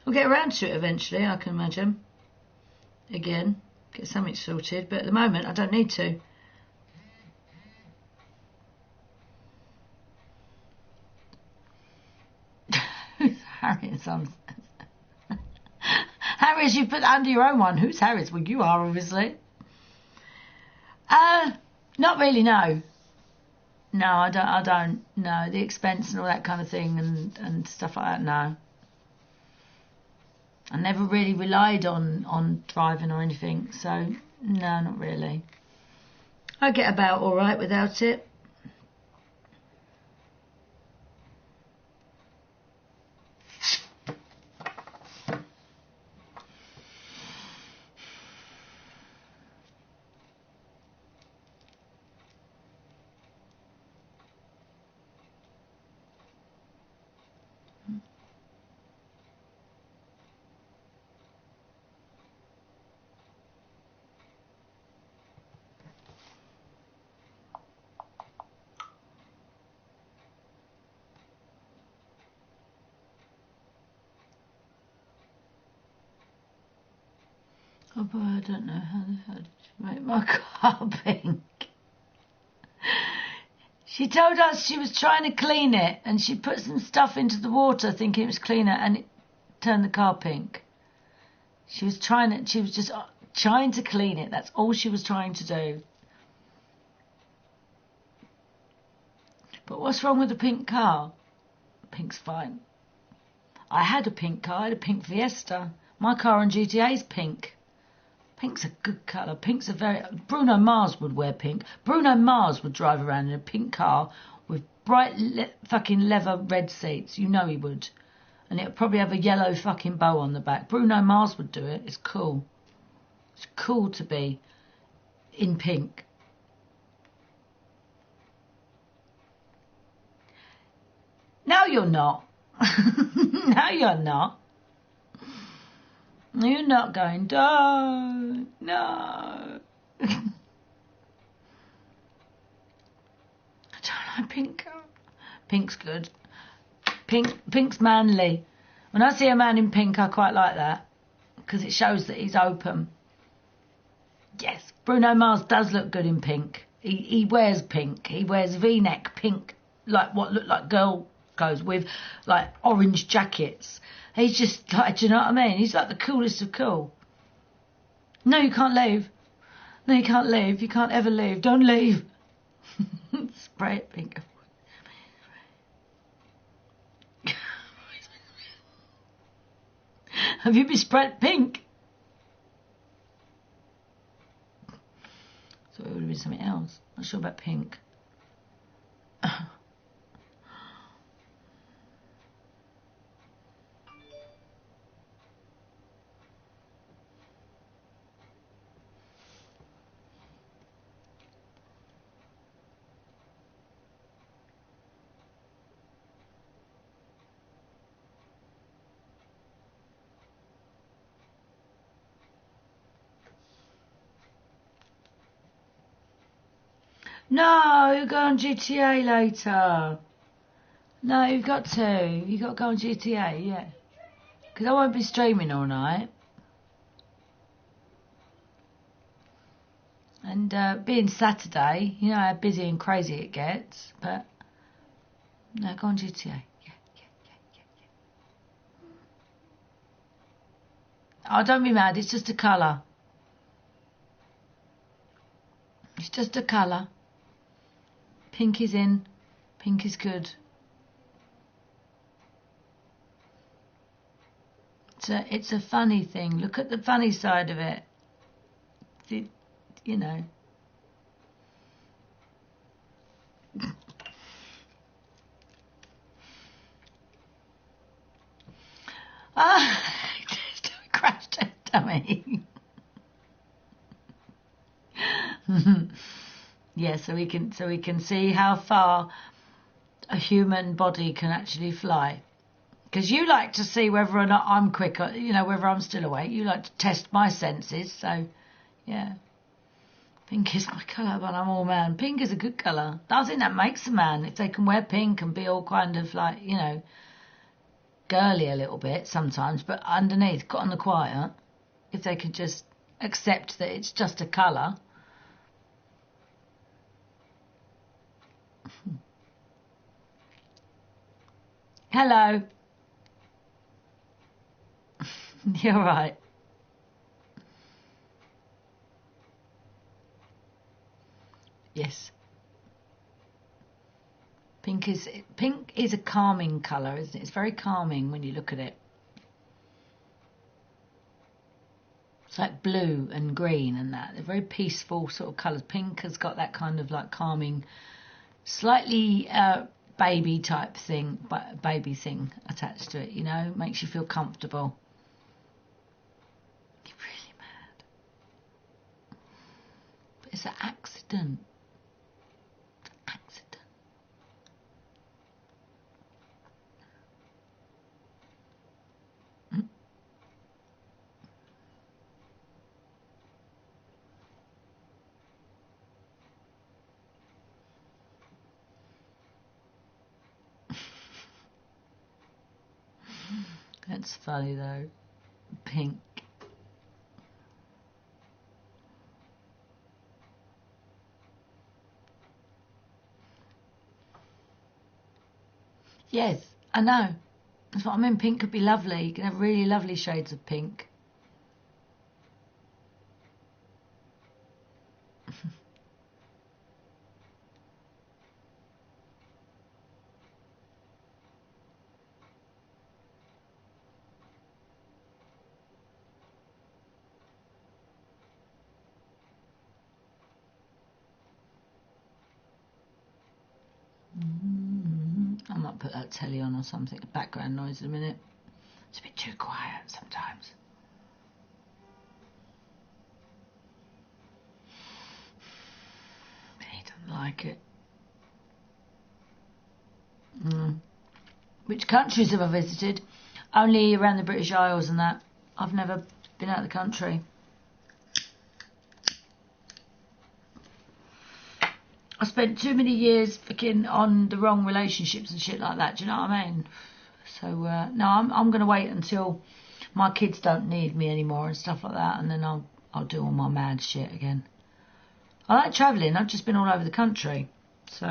I'll get around to it eventually, I can imagine. Again, get something sorted, but at the moment I don't need to. Who's Harris? Harris, you put that under your own one. Who's Harris? Well, you are, obviously. Not really, no. No, I don't. No, the expense and all that kind of thing and stuff like that, no. I never really relied on driving or anything, so no, not really. I get about all right without it. Oh boy, I don't know how the hell did you make my car pink. She told us she was trying to clean it and she put some stuff into the water thinking it was cleaner and it turned the car pink. She was just trying to clean it. That's all she was trying to do. But what's wrong with the pink car? Pink's fine. I had a pink car. I had a pink Fiesta. My car on GTA is pink. Pink's a good colour. Pink's a very... Bruno Mars would wear pink. Bruno Mars would drive around in a pink car with bright fucking leather red seats. You know he would. And it would probably have a yellow fucking bow on the back. Bruno Mars would do it. It's cool. It's cool to be in pink. No, you're not. No, you're not. You're not going, don't, no. I don't like pink. Pink's good. Pink's manly. When I see a man in pink, I quite like that. Because it shows that he's open. Yes, Bruno Mars does look good in pink. He wears pink. He wears V-neck pink, like what look like girl goes with, like orange jackets. He's just like, do you know what I mean? He's like the coolest of cool. No, you can't leave. No, you can't leave. You can't ever leave. Don't leave. Spray it pink. Have you been sprayed pink? So it would have been something else. Not sure about pink. No, you'll go on GTA later. No, you've got to. You've got to go on GTA, yeah. Because I won't be streaming all night. And being Saturday, you know how busy and crazy it gets. But, no, go on GTA. Yeah. Oh, don't be mad. It's just a colour. It's just a colour. Pink is in. Pink is good. It's a funny thing. Look at the funny side of it. You know. Crash test dummy. Yeah, so we can see how far a human body can actually fly. Because you like to see whether or not I'm quicker, you know, whether I'm still awake. You like to test my senses, so yeah. Pink is my colour, but I'm all man. Pink is a good colour. I think that makes a man. If they can wear pink and be all kind of like, you know, girly a little bit sometimes, but underneath, got on the quiet, if they could just accept that it's just a colour. Hello. You're right. Yes. Pink is a calming colour, isn't it? It's very calming when you look at it. It's like blue and green and that. They're very peaceful sort of colours. Pink has got that kind of like calming, slightly baby type thing, baby thing attached to it, you know, makes you feel comfortable. You're really mad. But it's an accident. That's funny though. Pink. Yes, I know. That's what I mean. Pink could be lovely. You can have really lovely shades of pink. I might put that telly on or something, background noise in a minute. It's a bit too quiet sometimes. He doesn't like it. Which countries have I visited? Only around the British Isles and that. I've never been out of the country. I spent too many years fucking on the wrong relationships and shit like that. Do you know what I mean? So no, I'm going to wait until my kids don't need me anymore and stuff like that, and then I'll do all my mad shit again. I like travelling. I've just been all over the country, so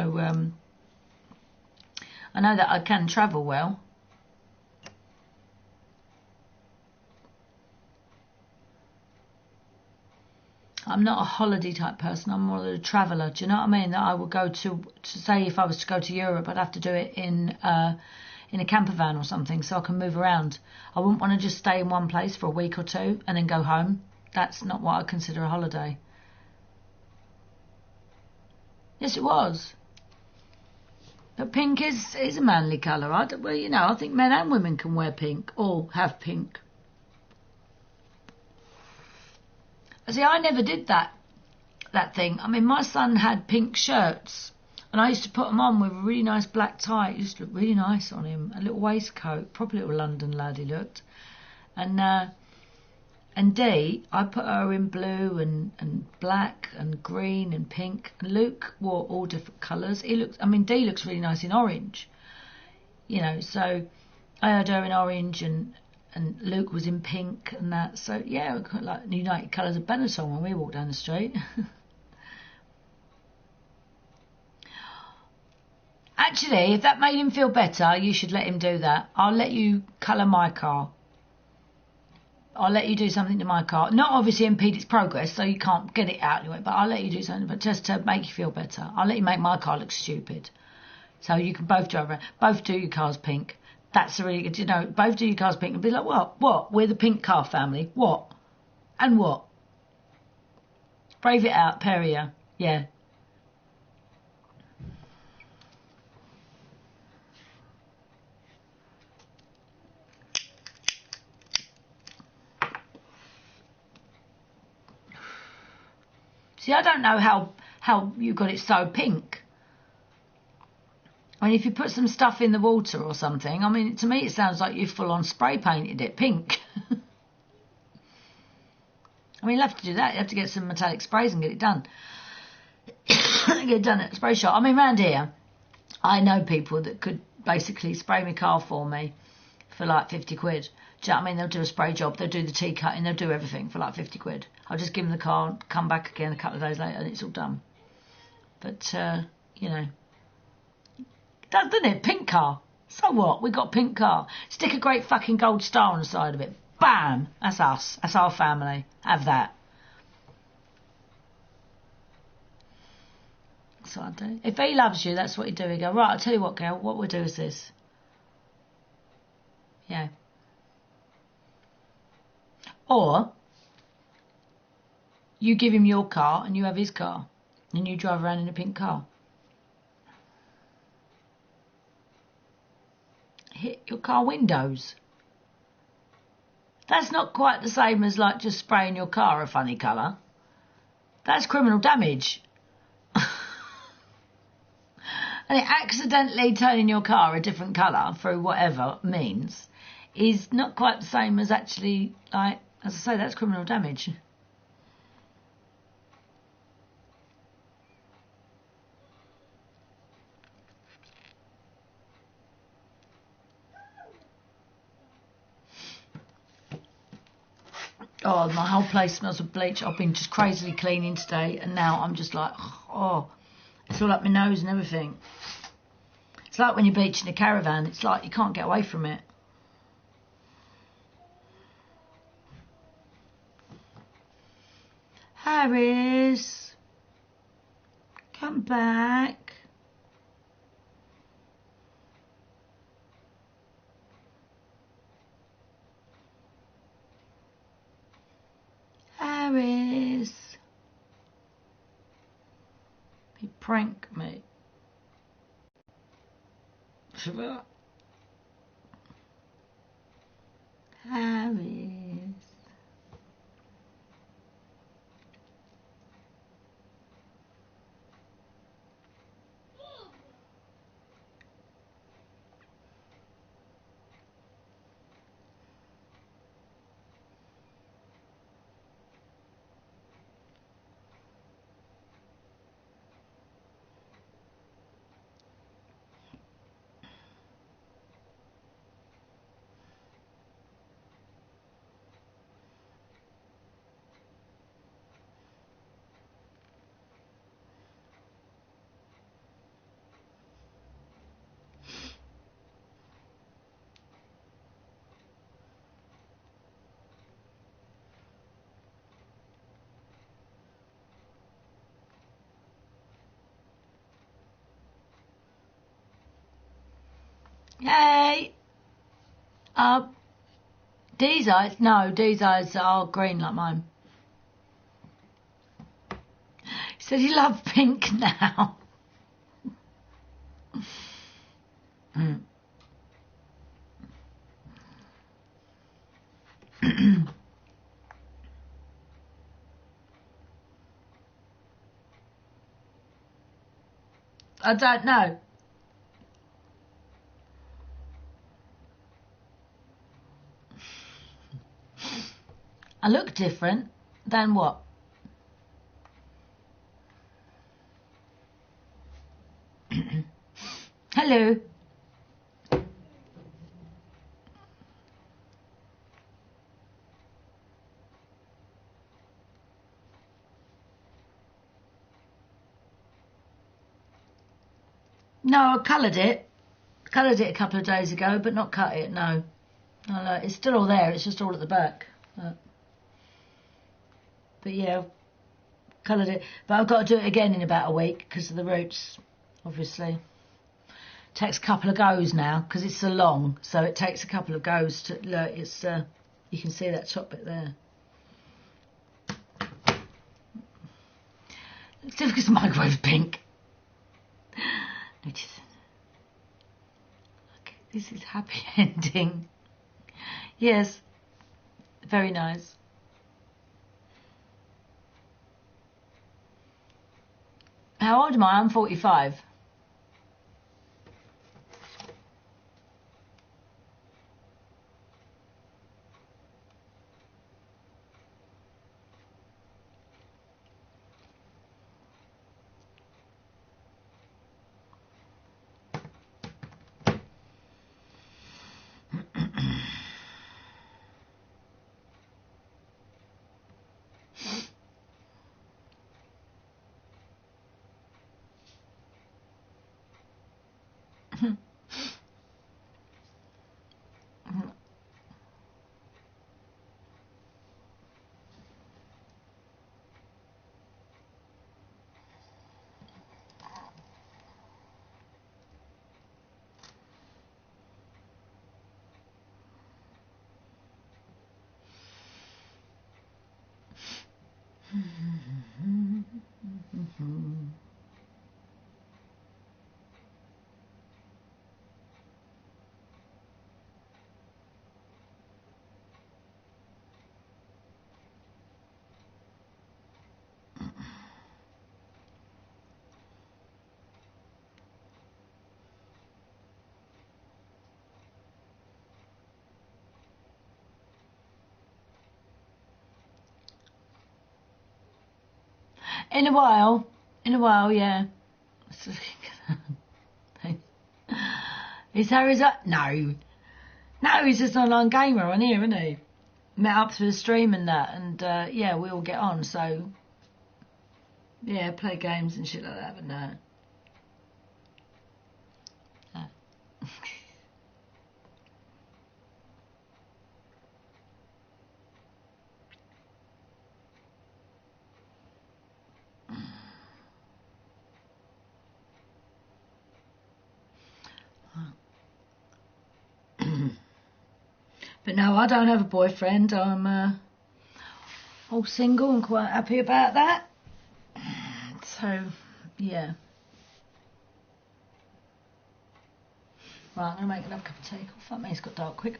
I know that I can travel well. I'm not a holiday type person. I'm more of a traveller. Do you know what I mean? That I would go to say if I was to go to Europe, I'd have to do it in a camper van or something, so I can move around. I wouldn't want to just stay in one place for a week or two and then go home. That's not what I consider a holiday. Yes, it was. But pink is a manly colour. Well, you know, I think men and women can wear pink or have pink. See, I never did that thing. I mean, my son had pink shirts, and I used to put them on with a really nice black tie. It used to look really nice on him. A little waistcoat, proper little London lad he looked. And And Dee, I put her in blue and black and green and pink. And Luke wore all different colours. Dee looks really nice in orange. You know, so I had her in orange and Luke was in pink and that. So yeah, we got like United Colours of Benetton when we walk down the street. Actually, if that made him feel better, you should let him do that. I'll let you colour my car. I'll let you do something to my car. Not obviously impede its progress, so you can't get it out anyway, but I'll let you do something, but just to make you feel better. I'll let you make my car look stupid. So you can both drive around, both do your cars pink. That's a really good, you know, both do your cars pink and be like, what? We're the pink car family. What? And what? Brave it out, Perrier. Yeah. See, I don't know how you got it so pink. I mean, if you put some stuff in the water or something, I mean, to me it sounds like you full on spray painted it pink. I mean, you'll have to do that. You have to get some metallic sprays and get it done. Get it done at a spray shop. I mean, round here, I know people that could basically spray my car for me for like 50 quid. Do you know what I mean? They'll do a spray job, they'll do the tea cutting, they'll do everything for like 50 quid. I'll just give them the car, come back again a couple of days later and it's all done. But, you know, doesn't it? Pink car. So what? We got a pink car. Stick a great fucking gold star on the side of it. Bam! That's us. That's our family. Have that. That's what I do. If he loves you, that's what you do. You go, right, I'll tell you what, girl, what we'll do is this. Yeah. Or you give him your car and you have his car and you drive around in a pink car. Hit your car windows. That's not quite the same as like just spraying your car a funny colour. That's criminal damage. And it accidentally turning your car a different colour through whatever means is not quite the same as actually, like, as I say, that's criminal damage. Oh, my whole place smells of bleach. I've been just crazily cleaning today, and now I'm just like, oh, it's all up my nose and everything. It's like when you're beaching a caravan. It's like you can't get away from it. Harris, come back. Harris. He pranked me. Harris. Hey! Dee's eyes? No, Dee's eyes are green like mine. He said he loved pink now. I don't know. I look different than what? Hello. No, I coloured it. Coloured it a couple of days ago, but not cut it, no. No, it's still all there, it's just all at the back. But yeah, coloured it. But I've got to do it again in about a week because of the roots, obviously. Takes a couple of goes now because it's so long, so it takes a couple of goes to look. It's you can see that top bit there. It's difficult because the microwave's pink. Notice. Okay, this is happy ending. Yes, very nice. How old am I? I'm 45. In a while, yeah. Is Harry's up? No, he's just an online gamer on here, isn't he? Met up through the stream and that, and yeah, we all get on. So yeah, play games and shit like that, but no. But no, I don't have a boyfriend. I'm all single and quite happy about that. So, yeah. Right, I'm going to make another cup of tea. Oh, fuck me, it's got dark quick.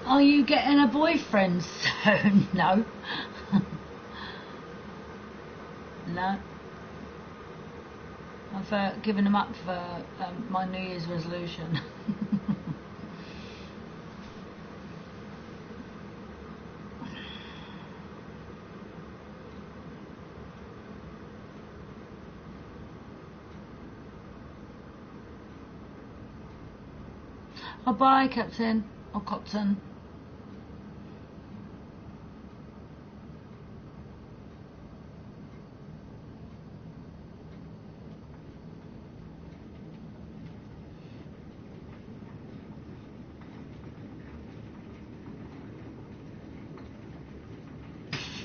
Are you getting a boyfriend soon? No. No. I've given him up for my New Year's resolution. Oh, bye, Captain. Or Copton.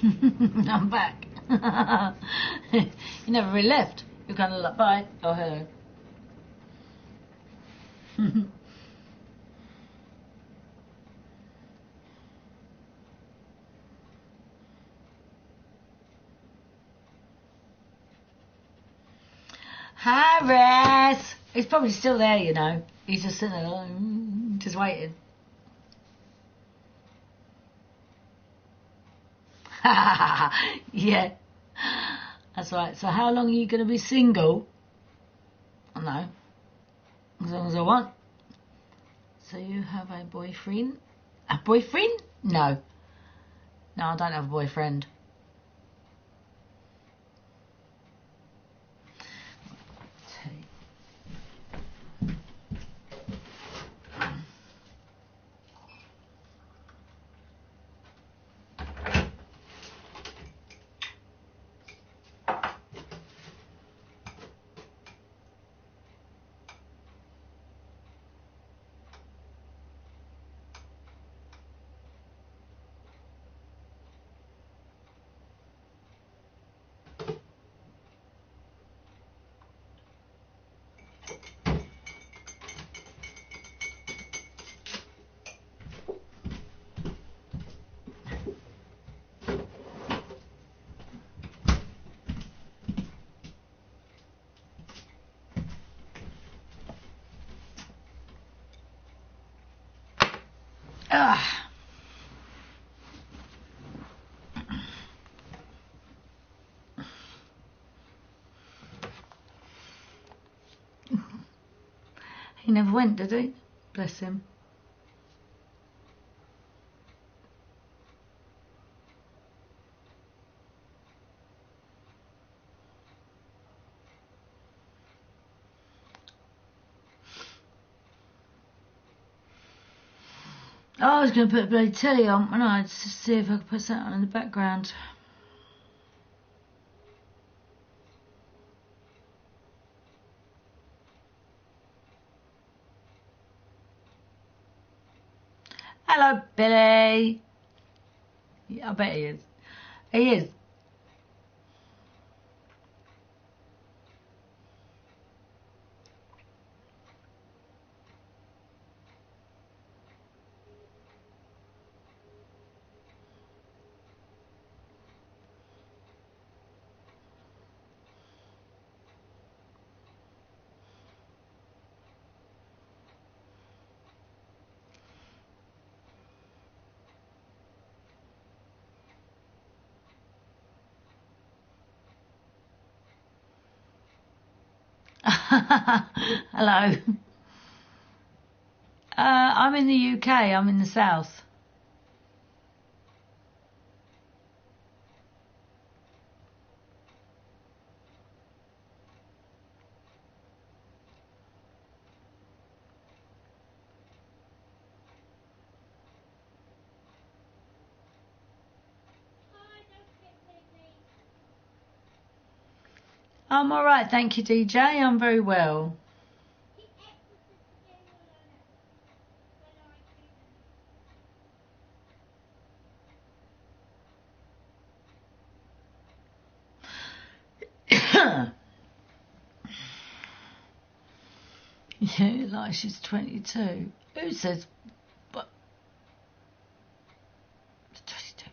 I'm back. You never really left. You're kind of like, bye. Oh, hello. Harris! He's probably still there, you know. He's just sitting there, just waiting. Yeah. That's right. So how long are you going to be single? I don't know. As long as I want. So you have a boyfriend? A boyfriend? No. No, I don't have a boyfriend. Ah. He never went, did he? Bless him. Oh, I was going to put a bloody telly on, and I'd just see if I could put something on in the background. Hello, Billy. Yeah, I bet he is. He is. Hello. I'm in the UK. I'm in the south. I'm all right, thank you, DJ. I'm very well. Yeah, like she's 22. Who says? What? 22.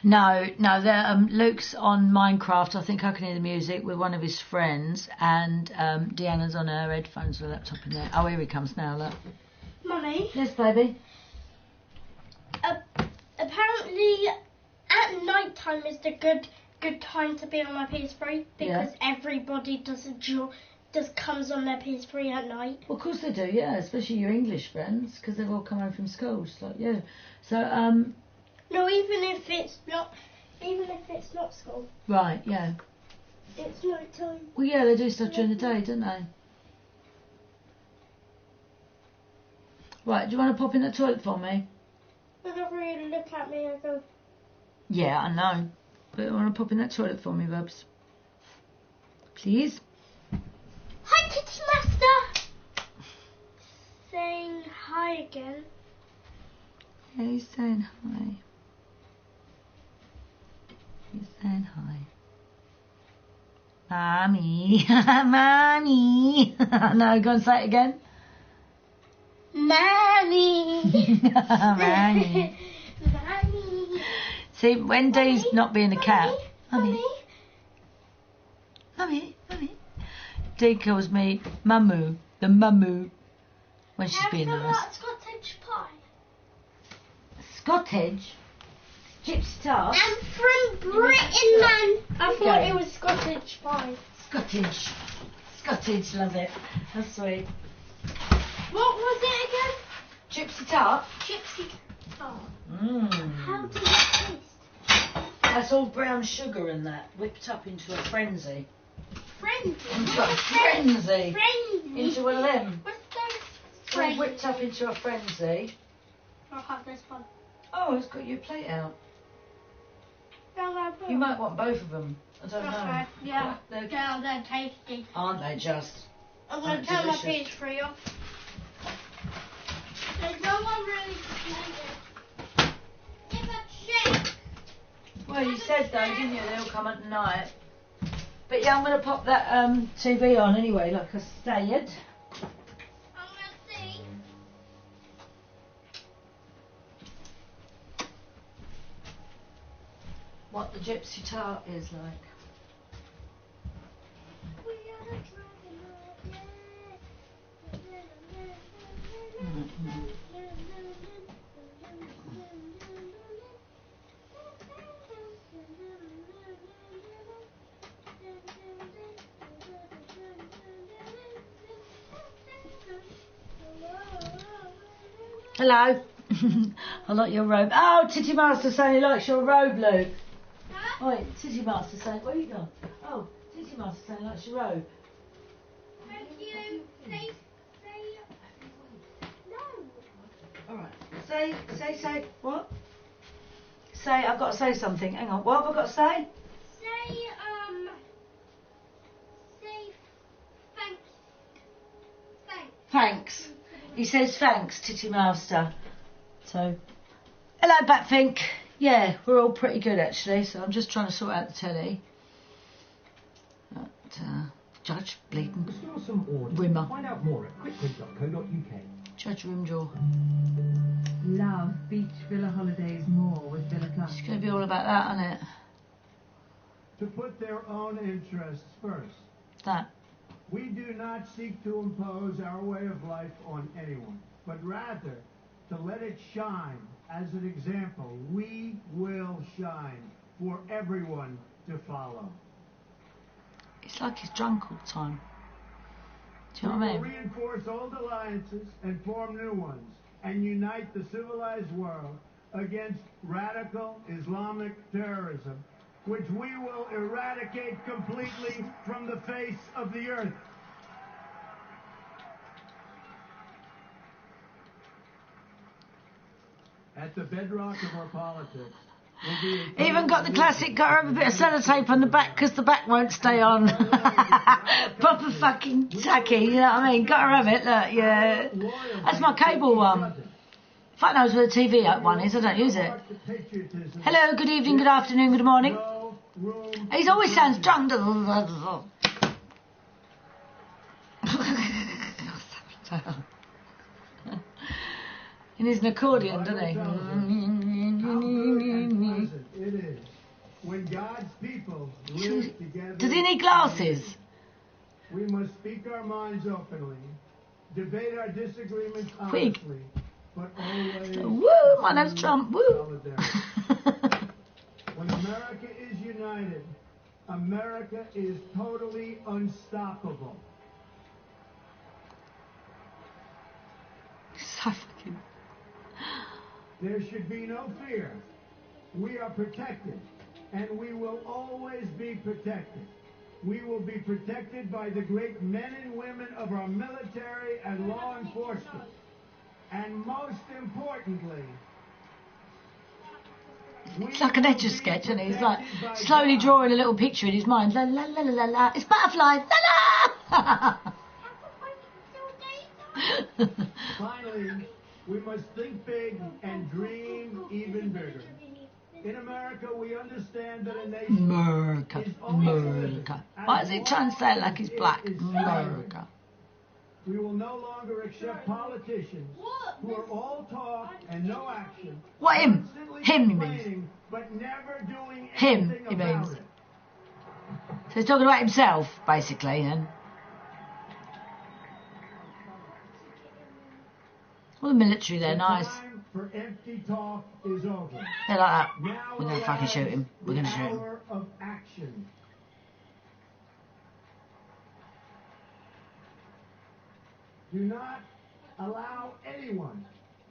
No, Luke's on Minecraft. I think I can hear the music with one of his friends, and Deanna's on her headphones with a laptop in there. Oh, here he comes now, look. Mummy? Yes, baby? Apparently, at night time is the good time to be on my PS3 because everybody comes on their PS3 at night. Well, of course they do, yeah, especially your English friends, because they've all come home from school. So, yeah. So, No, even if it's not school. Right, yeah. It's night time. Well, yeah, they do stuff during the day, don't they? Right, do you want to pop in the toilet for me? Whenever you look at me, I go, Yeah, I know. But I want to pop in that toilet for me, Bubs. Please? "Hi, Kitty Master!" Saying hi again. Yeah, he's saying hi. He's saying hi. Mommy. Mommy. No, go and say it again. Mommy! Mommy. Mommy! See, when Dee's not being a cat. Mommy! Mummy, Mummy. Dee calls me Mummoo, the Mummoo, when she's being Have you nice. got Scottish pie? Cottage? Gypsy tart? I'm from Britain, man! I thought it was Scottish pie. Scottage, love it. That's sweet. What was it again? Gypsy tart? Gypsy tart. Mmm. How does it taste? That's all brown sugar and that, whipped up into a frenzy. Frenzy. Into a frenzy. Frenzy. Into one of them. What's that? It's all whipped up into a frenzy. I'll have this one. Oh, it's got your plate out. You might want both of them. I don't know. Okay, yeah. They're, Yeah, they're tasty. aren't they just? I'm going to turn my PS3 off. There's no one really playing it. Give a check. Well, you said though, didn't you? They'll come at night. But yeah, I'm going to pop that TV on anyway, like I said. I'm going to see. What the gypsy tart is like. We are the dragon Hello. I like your robe. Oh, Titty Master saying he likes your robe, Luke. Huh? Oi, Titty Master saying, where you gone? Oh, Titty Master saying he likes your robe. Thank you. Say no. Alright. Say, what? Say, I've got to say something. Hang on, what have I got to say? Say thanks. Thanks. He says thanks, Titty Master. So, hello, Batfink. Yeah, we're all pretty good actually. So I'm just trying to sort out the telly. But, Judge bleeding. Restore some order. Rimmer. Find out more at quickprint.co.uk. Judge Rimjaw. Love beach villa holidays more with Villa Plus. It's going to be all about that, isn't it? To put their own interests first. That. We do not seek to impose our way of life on anyone, but rather to let it shine as an example. We will shine for everyone to follow. It's like he's drunk all the time. Do you know We what I will mean? reinforce old alliances and form new ones, and unite the civilized world against radical Islamic terrorism, which we will eradicate completely from the face of the earth. At the bedrock of our politics will be a Even got the classic, got to have a bit of sellotape on the back because the back won't stay on. Proper fucking tacky, you know what I mean? Got to have it, look, yeah. That's my cable one. Fuck knows where the TV one is, I don't use it. Hello, good evening, good afternoon, good morning. He always sounds drunk. In his accordion, doesn't he? How good and pleasant it is when God's people live together. Does he need glasses? We must speak our minds openly, debate our disagreements Quick. honestly, but always Woo, my name's Trump, woo. solidarity. When America is united, America is totally unstoppable. So fucking... There should be no fear, We are protected, and we will always be protected. We will be protected by the great men and women of our military and law enforcement. And most importantly, It's like an Etch-a-Sketch, isn't it? He's like slowly drawing a little picture in his mind. La la la la la. It's butterfly. La la. finally, we must think big and dream even bigger. In America, we understand that a nation America. is only America. Why is he trying to say it like he's black? America. We will no longer accept politicians who are all talk and no action. What, him? Constantly Him, he means. complaining, but never doing Him, anything he about means. it. So he's talking about himself, basically, then. Well, the military, they're nice. Time for empty talk is over. They're like that. Now We're going to fucking shoot him. We're going to shoot him. hour of action. Do not allow anyone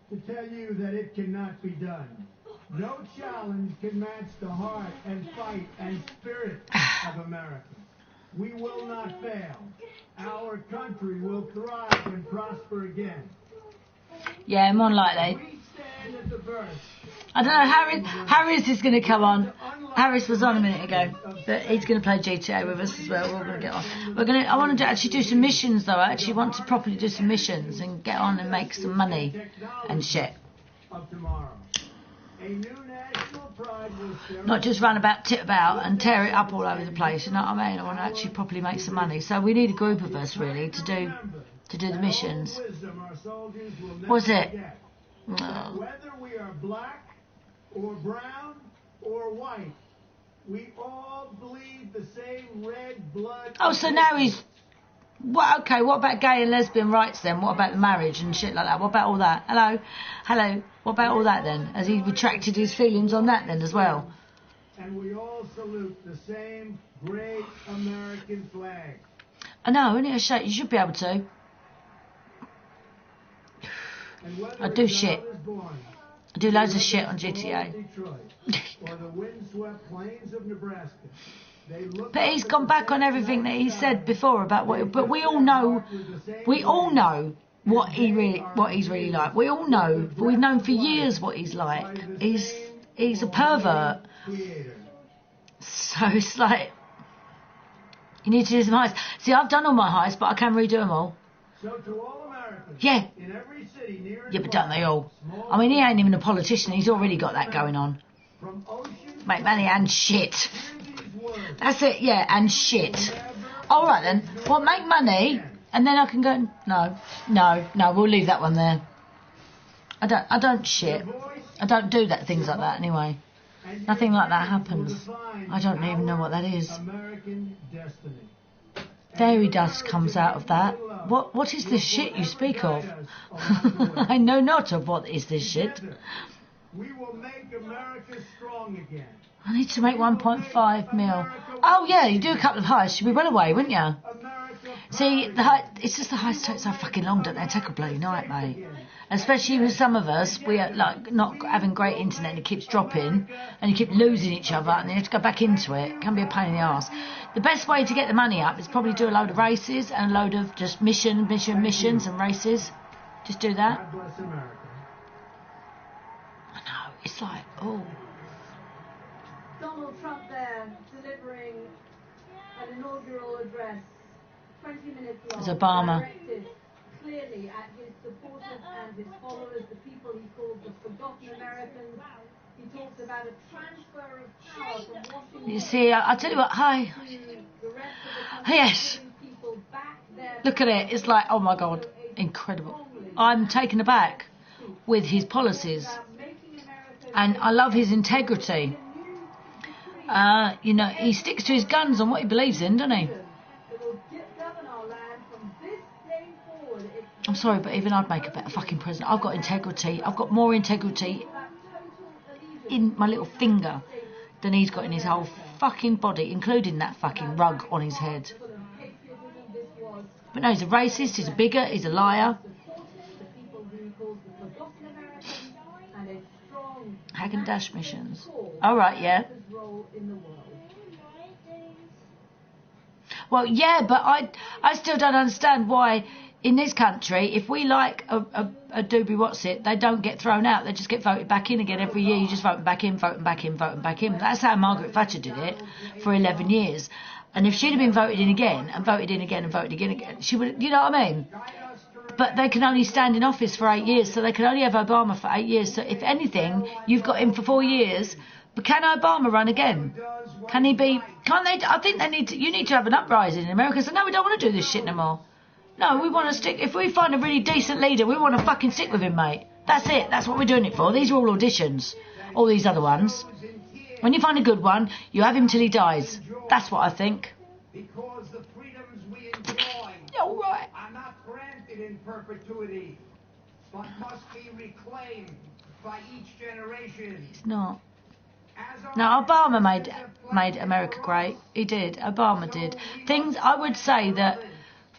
to tell you that it cannot be done. No challenge can match the heart and fight and spirit of America. We will not fail. Our country will thrive and prosper again. Yeah, more than likely. We stand at the birth. I don't know, Harris is going to come on. Harris was on a minute ago, but he's going to play GTA with us as well. We're going to get on. I want to actually do some missions though. I actually want to properly do some missions and get on and make some money and shit. Of tomorrow. A new national pride will Not just run about, tit about and tear it up all over the place, you know what I mean? I want to actually properly make some money. So we need a group of us really to do the missions. What's it? Oh. Whether we are black or brown or white, we all bleed the same red blood. Oh, so now he's... Well, okay, what about gay and lesbian rights then? What about the marriage and shit like that? What about all that? Hello? What about all that then? Has he retracted his feelings on that then as well? And we all salute the same great American flag. I know, isn't it a shame? You should be able to. I do shit. I do loads of shit on GTA. But he's gone back on everything that he said before about what. But we all know what he's really like. We all know. We've known for years what he's like. He's a pervert. So it's like you need to do some heists. See, I've done all my heists, but I can redo them all. So to all Americans, yeah. In every city near Yeah, but don't they all? I mean, he ain't even a politician. He's already got that going on. Make money and shit. That's it, yeah, and shit. All right then. Well, make money, and then I can go. No, we'll leave that one there. I don't shit. I don't do that things like that anyway. Nothing like that happens. I don't even know what that is. Fairy dust comes out of that. What is this shit you speak of? I know not of what is this shit. We will make America strong again. I need to make 1.5 mil. Oh yeah, you do a couple of heists, you'd be well away, wouldn't you? See, it's just the heists take so fucking long, don't they? Take a bloody night, mate. Especially with some of us, we are like not having great internet and it keeps dropping and you keep losing each other and you have to go back into it. It can be a pain in the arse. The best way to get the money up is probably do a load of races and a load of just missions and races. Just do that. God bless America. I know, it's like, oh. Donald Trump there delivering an inaugural address, 20 minutes long. It's Obama. Directed clearly at his supporters and his followers, the people he called the forgotten Americans. He talked about a transfer of power from Washington. You see, I'll tell you what, hi. To the rest of the country, Yes. people back there. Look at it, it's like, oh my God, incredible. I'm taken aback with his policies. And I love his integrity. You know, he sticks to his guns on what he believes in, doesn't he? I'm sorry, but even I'd make a better fucking president. I've got integrity. I've got more integrity in my little finger than he's got in his whole fucking body, including that fucking rug on his head. But no, he's a racist, he's a bigot, he's a liar. Haagen-Dazs missions. All right, yeah. America's role in the world. Well, yeah, but I still don't understand why in this country, if we like a doobie what's it, they don't get thrown out. They just get voted back in again every year. You just vote them back in, vote them back in, vote them back in. That's how Margaret Thatcher did it for 11 years. And if she'd have been voted in again and voted in again and voted again, she would, you know what I mean? But they can only stand in office for 8 years, so they can only have Obama for 8 years. So if anything, you've got him for 4 years. But can Obama run again? Can he be? Can't they? I think they need to. You need to have an uprising in America. So no, we don't want to do this shit no more. No, we want to stick. If we find a really decent leader, we want to fucking stick with him, mate. That's it. That's what we're doing it for. These are all auditions. All these other ones. When you find a good one, you have him till he dies. That's what I think. Because the freedoms we enjoy All right. are not granted in perpetuity, but must be reclaimed by each generation. It's not. No, Obama made America great. He did. Obama did. Things, I would say that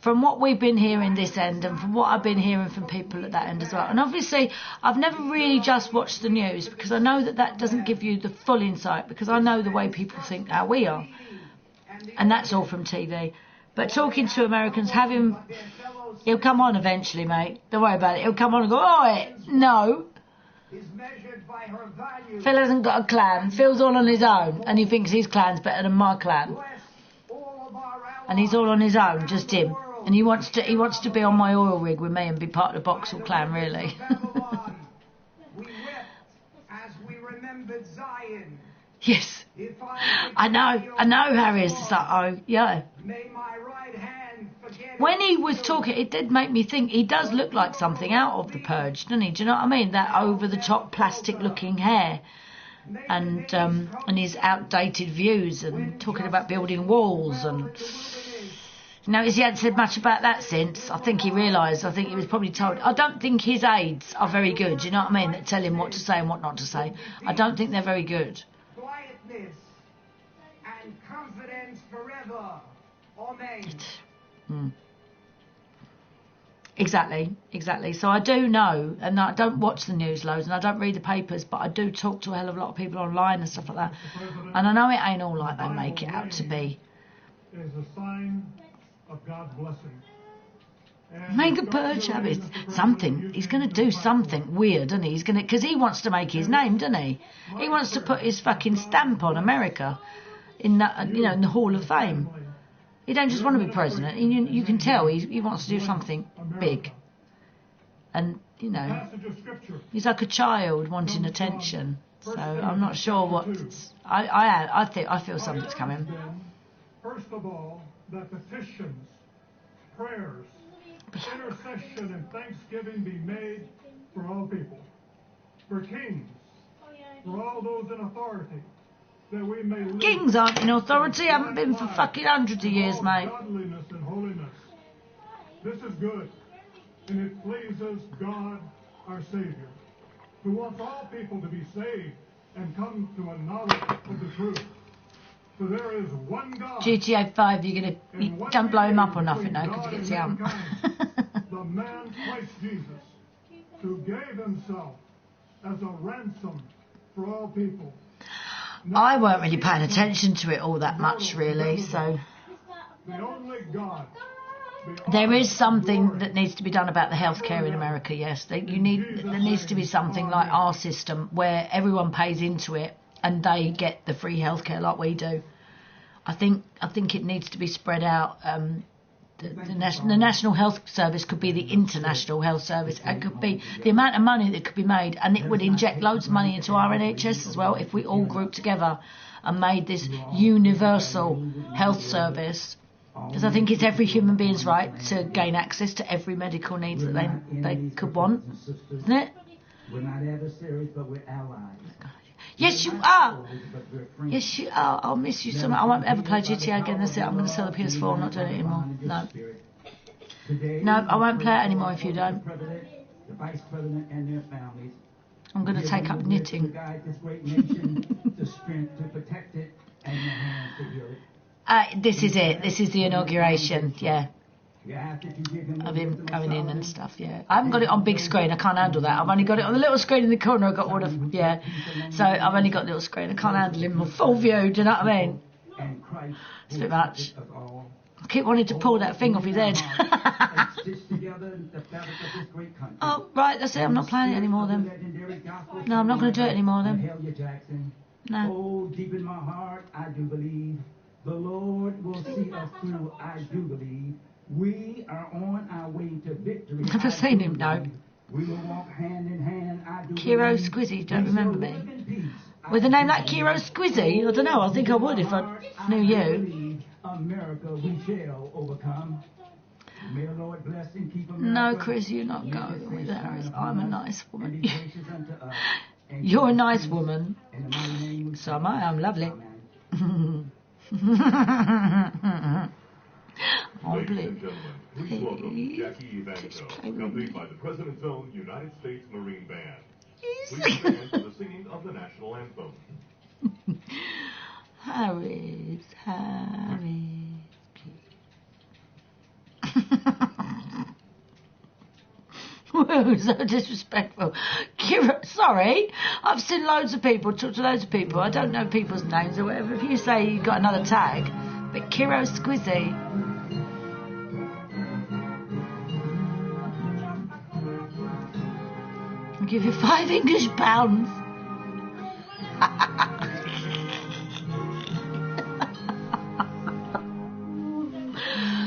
from what we've been hearing this end and from what I've been hearing from people at that end as well. And obviously, I've never really just watched the news because I know that that doesn't give you the full insight because I know the way people think how we are. And that's all from TV. But talking to Americans, he'll come on eventually, mate. Don't worry about it. He'll come on and go, oh, no. Phil hasn't got a clan. Phil's all on his own. And he thinks his clan's better than my clan. And he's all on his own, just him. And he wants to be on my oil rig with me and be part of the Boxall clan, really. Yes. I know, Harris. It's like, oh, yeah. When he was talking, it did make me think he does look like something out of The Purge, doesn't he? Do you know what I mean? That over-the-top plastic-looking hair. And his outdated views and talking about building walls and... Notice he hadn't said much about that since. I think he realised. I think he was probably told. I don't think his aides are very good. You know what I mean? That tell him what to say and what not to say. I don't think they're very good. Quietness and confidence forever. Amen. Exactly. So I do know, and I don't watch the news loads, and I don't read the papers, but I do talk to a hell of a lot of people online and stuff like that. And I know it ain't all like they make it out to be. Is a sign of God's blessing. Make a purge habit. Something. He's going to do something weird, isn't he? He's going to, because he wants to make his name, doesn't he? He wants to put his fucking stamp on America in that, you know, in the Hall of Fame. He don't just want to be president. You can tell he wants to do something big. And, you know, he's like a child wanting attention. So I'm not sure what... I feel something's coming. First of all, that petitions, prayers, intercession, and thanksgiving be made for all people, for kings, for all those in authority, that we may live. Kings aren't in authority, haven't been for fucking hundreds of years, mate. Godliness and holiness. This is good, and it pleases God, our Savior, who wants all people to be saved and come to a knowledge of the truth. For there is one God. GTA 5, you don't blow him up or nothing, no, because he gets out. The man Christ Jesus, who gave himself as a ransom for all people. I weren't really paying attention to it all that much, really, so... The only God. There is something that needs to be done about the healthcare in America, yes. There needs to be something like our system, where everyone pays into it, and they get the free healthcare like we do. I think it needs to be spread out. The National Health Service could be the International Health Service. It could be the amount of money that could be made, and it would inject loads of money into our NHS as well if we all grouped together and made this universal health service. Because I think it's every human being's right to gain access to every medical needs that they could want, isn't it? We're not adversaries, but we're allies. Yes, you are. Yes, you are. I'll miss you so much. I won't ever play GTA again. That's it. I'm going to sell the PS4. I'm not doing it anymore. No, I won't play it anymore if you don't. The Vice President and their families. I'm going to take up knitting. To guide this great nation, the strength to protect it, and the hands to heal it. This is it. This is the inauguration. Yeah. You ask that you give him the of him wisdom of going in and Solomon. stuff, yeah. I haven't got it on big screen, I can't handle that. I've only got it on the little screen in the corner, I've got all the, yeah. So I've only got little screen, I can't handle him on full view, do you know what I mean? And Christ, It's a bit much. us all. I keep wanting to pull that thing off his head. And stitch together the fabric of this great country. Oh, right, that's it, I'm not playing it anymore then. No, I'm not going to do it anymore then. Hallelujah, Jackson. No. Oh, deep in my heart, I do believe the Lord will see us through. I do believe we are on our way to victory. Never seen him, no. We will walk hand in hand. I do Kiro believe. Squizzy, don't We remember shall me. live in peace. With a name like Kiro Squizzy? I don't know, I think I would if I knew you. America, we shall overcome. May the Lord bless and keep America. No, Chris, you're not going with ours. I'm a nice woman. And be gracious unto us. And You're a nice woman. in the mighty name of So am I, I'm lovely. Amen. Oh, Ladies blue. and gentlemen, please welcome Jackie Just Evancho, play with accompanied me. by the President's Own United States Marine Band. Please stand for the singing of the national anthem. Harry's. Whoa, so disrespectful. Kira, sorry, I've seen loads of people, talked to loads of people. I don't know people's names or whatever. If you say you've got another tag, but Kiro Squizzy. I'll give you £5 English.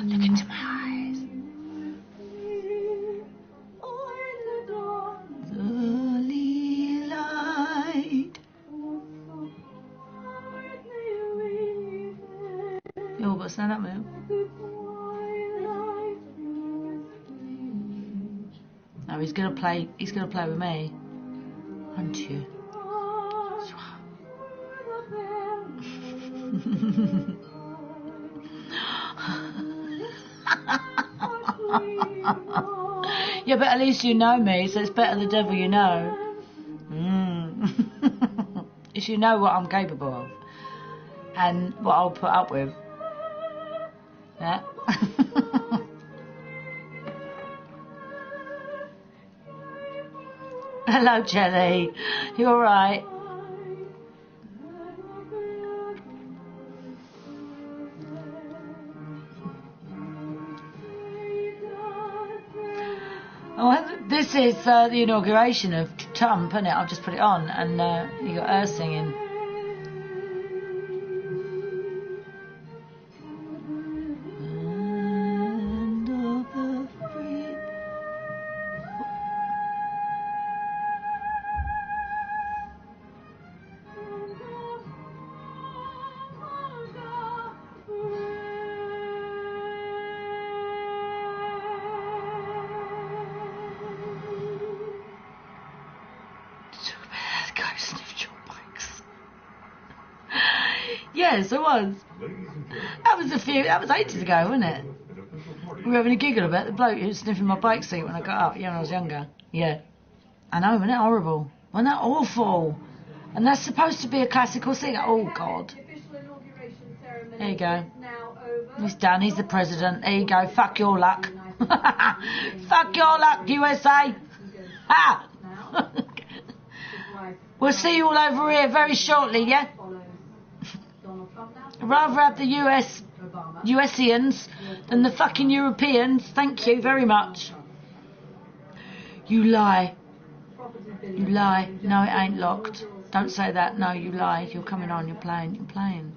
Look into my eyes. Early light. You all got to stand up, man. No, he's gonna play. He's gonna play with me, aren't you? Yeah, but at least you know me, so it's better the devil you know. If you know what I'm capable of and what I'll put up with. Yeah. Hello, Jelly. You alright? Oh, this is the inauguration of Trump, isn't it? I'll just put it on, and you got her singing. Land of the free. Go sniff your bikes. Yes, it was. That was ages ago, wasn't it? We were having a giggle about the bloke who was sniffing my bike seat when I got up, yeah, when I was younger. Yeah. I know, wasn't it horrible? Wasn't that awful? And that's supposed to be a classical singer. Oh, God. The official inauguration ceremony There you go. is now over. He's done, he's the president. There you go. Fuck your luck. Fuck your luck, USA. Ha! We'll see you all over here very shortly, yeah? I'd rather have the USians than the fucking Europeans. Thank you very much. You lie. You lie. No, it ain't locked. Don't say that. No, you lie. You're coming on. You're playing. You're playing.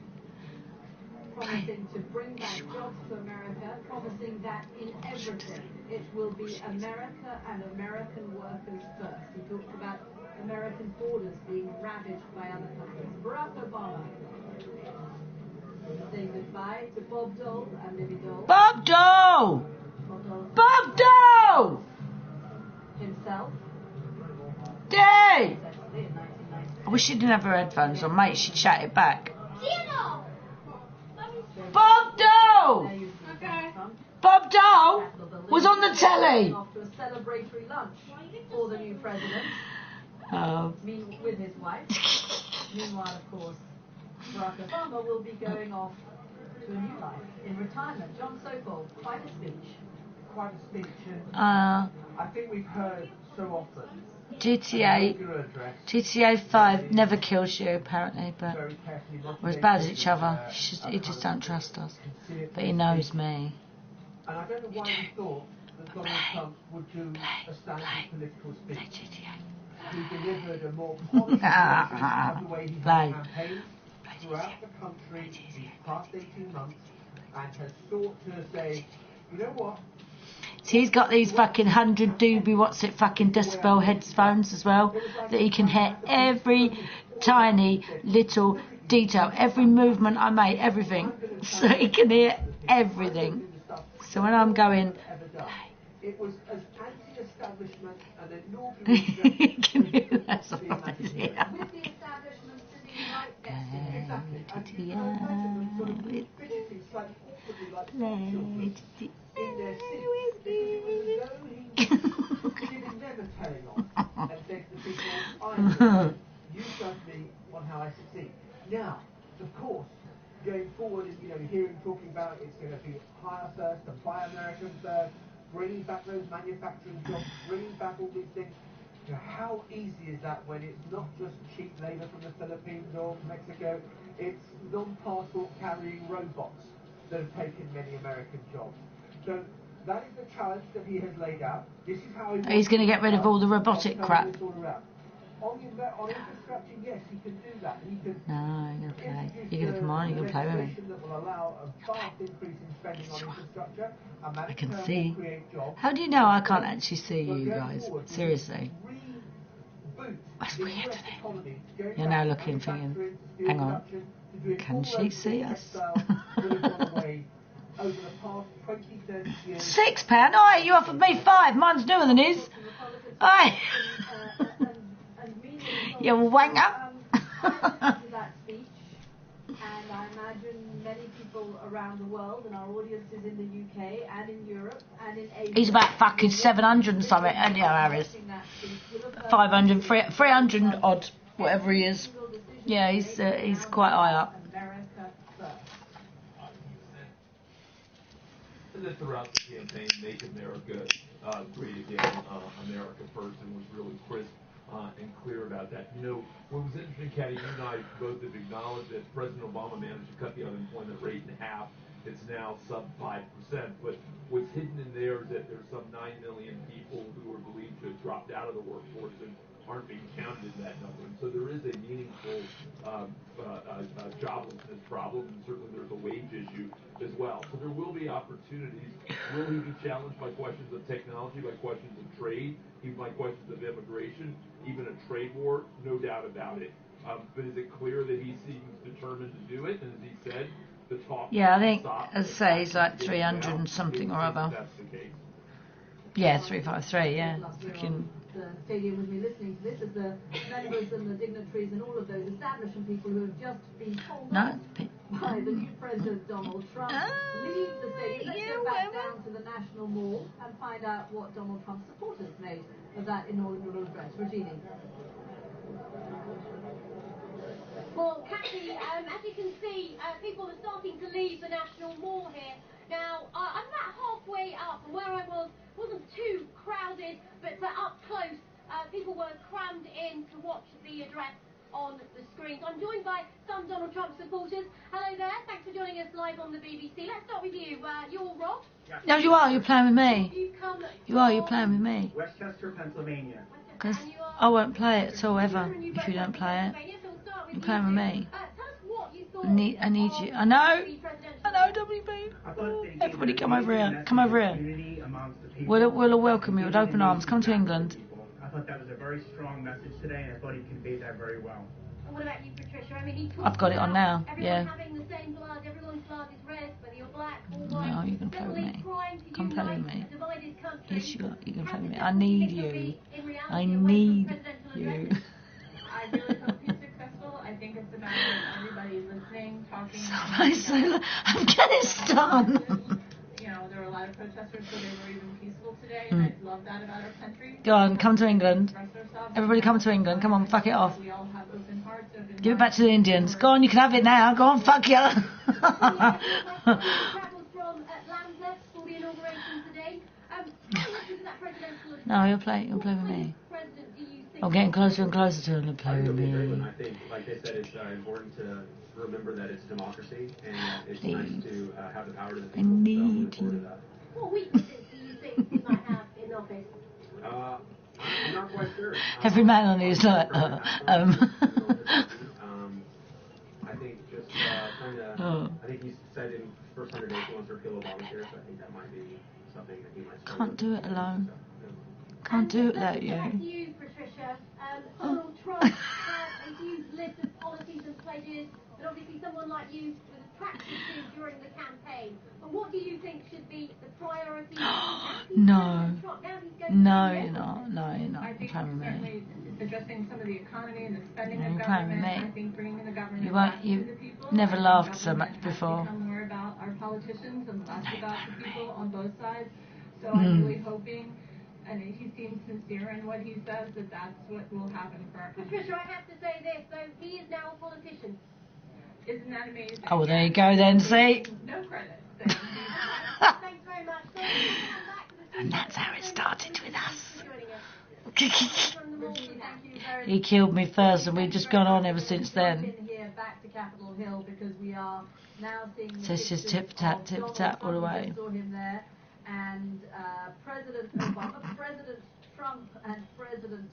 Promising to bring back jobs to America, promising that in everything it will be America and American workers first. He talked about American borders being ravaged by other countries. Barack Obama saying goodbye to Bob Dole and Libby Dole. Bob Dole! Bob Dole! Himself. Day! I wish she didn't have her headphones on, mate. She'd shout it back. Bob Dole! Okay. Bob Dole was on the telly. Off to a celebratory lunch for the new president. With his wife. Meanwhile, of course, Barack Obama will be going off to a new life in retirement. John Sokol, quite a speech. quite a speech, and Uh, I think we've heard so often. GTA 5 never kills you apparently, but we're as bad as each other. He just don't trust us, but he knows me. And I don't know why we thought that Donald Trump would do a standard political speech. He delivered a more polished version of the way he has campaigned throughout the country these past 18 months and has sought to say, you know what? So he's got these fucking 100 dB, fucking decibel headphones as well, that he can hear every tiny little detail, every movement I make, everything. So he can hear everything. So when I'm going, it was as anti-establishment and inaugural he can hear that sort of thing. With the establishment sitting right next to him. Exactly. And you can imagine them sort of fidgeting slightly awkwardly like small children in their seats. Because it was as though he was giving them a telling on and said to the people, you judge me on how I succeed. Now, of course, going forward, you know, hearing talking about it's going to be hire first and buy American first, bringing back those manufacturing jobs, bringing back all these things. You know, how easy is that when it's not just cheap labour from the Philippines or Mexico, it's non-passport carrying robots that have taken many American jobs. So that is the challenge that he has laid out. This is how he's going to get rid of all the robotic crap. On infrastructure, yes, he can do that. He can No, you're going to play. You're going to come on, you're going to play with me. that will allow a vast increase in spending on infrastructure. I can see. How do you know I can't actually see you guys? Seriously. That's weird, isn't it? You're now looking, thinking, hang on, can she see us? £6? Oh, you offered me £5. Mine's newer than his. Aye. You wanger. That speech, and I imagine many people around the world, and our audiences in the UK and in Europe and in Asia. He's about fucking 700 and something, and yeah, Harris. 500, 300 odd, whatever he is. Yeah, he's quite high up. And then throughout the campaign, Make America Great Again, America First, and was really crisp and clear about that. You know, what was interesting, Caddy, you and I both have acknowledged that President Obama managed to cut the unemployment rate in half. It's now sub 5%. But what's hidden in there is that there's some 9 million people who are believed to have dropped out of the workforce and aren't being counted in that number. And so there is a meaningful joblessness problem, and certainly there's a wage issue as well. So there will be opportunities. Will he be challenged by questions of technology, by questions of trade, even by questions of immigration, even a trade war? No doubt about it. But is it clear that he seems determined to do it? And as he said, the talk. Yeah, I think, as I say, he's like 300 and something or other. That's the case. Yeah, 353. Yeah, freaking. The stadium with me listening to this as the members and the dignitaries and all of those establishment people who have just been told off by the new President Donald Trump leave the stadium. Let's go back down to the National Mall and find out what Donald Trump's supporters made of that inaugural address. Regina. Well, Cathy, as you can see, people are starting to leave the National Mall here. Now, I'm about halfway up, and where I wasn't too crowded, but up close, people were crammed in to watch the address on the screens. I'm joined by some Donald Trump supporters. Hello there, thanks for joining us live on the BBC. Let's start with you. You're Rob? No, you are. You're playing with me. You're playing with me. Westchester, Pennsylvania. Because I won't play it at all, ever, if you don't play it. You're playing with me. I need you. I know, WB. Everybody come over here. Come over here. We'll welcome you with open arms. Come to England. I thought that was a very strong message today, and I thought he conveyed that very well. And what about you, Patricia? I mean, I've got it on now. Yeah. Having the same blood, everyone's blood is red, whether you're black or white. No, you can play with me. Come play with me. Yes, you can play with me. I need you. I need you. I really hope he's successful. I think it's a matter of everybody listening, talking. Somebody say, Afghanistan. You know, there were a lot of protesters, so they were even peaceful today, and I love that about our country. Go on, come to England. Everybody come to England. Come on, fuck it off. We all have open hearts, Give it back to the Indians. Go on, you can have it now. Go on, fuck you. Travelled from Atlanta for the inauguration today. Isn't that presidential? No, he'll play with me. President, do you think? I'm getting closer and closer to him to play I think with it'll be a great one. me. I think, like they said, it's important to remember that it's democracy and that it's nice to have the power to the people. I need I'm looking forward to that. What weaknesses do you think he might have in office? I'm not quite sure. Every man on his like, I think just kind of. I think he's said in his first 100 days he wants to repeal Obamacare, so I think that might be something that he might. Can't do it alone. Can't do it without you. Back to you, Patricia. Donald Trump had a huge list of policies and pledges that obviously someone like you was attracted to during the campaign. But what do you think should be the priority? No. No, you're not. No, you're not. I think You're playing with me. certainly addressing some of the economy and the spending You're of playing with government. me. I think bringing the government You back won't. to You the people. never I think laughed so government much has before. become more about our politicians and less about the people on both sides. So I'm really hoping, and he seems sincere in what he says, that that's what will happen for our country. Patricia, I have to say this, though, he is now a politician. Isn't that amazing? Oh, well, there you go then, see? No credit. Thanks very much. So, And that's how it started with us. Thank you very He killed me first, and we've just gone on ever since then. in here back to Capitol Hill because we are now seeing the So it's just pictures tip-tap, of tip-tap all the Donald way. Trump. We just saw him there, and President Obama, President Trump, and President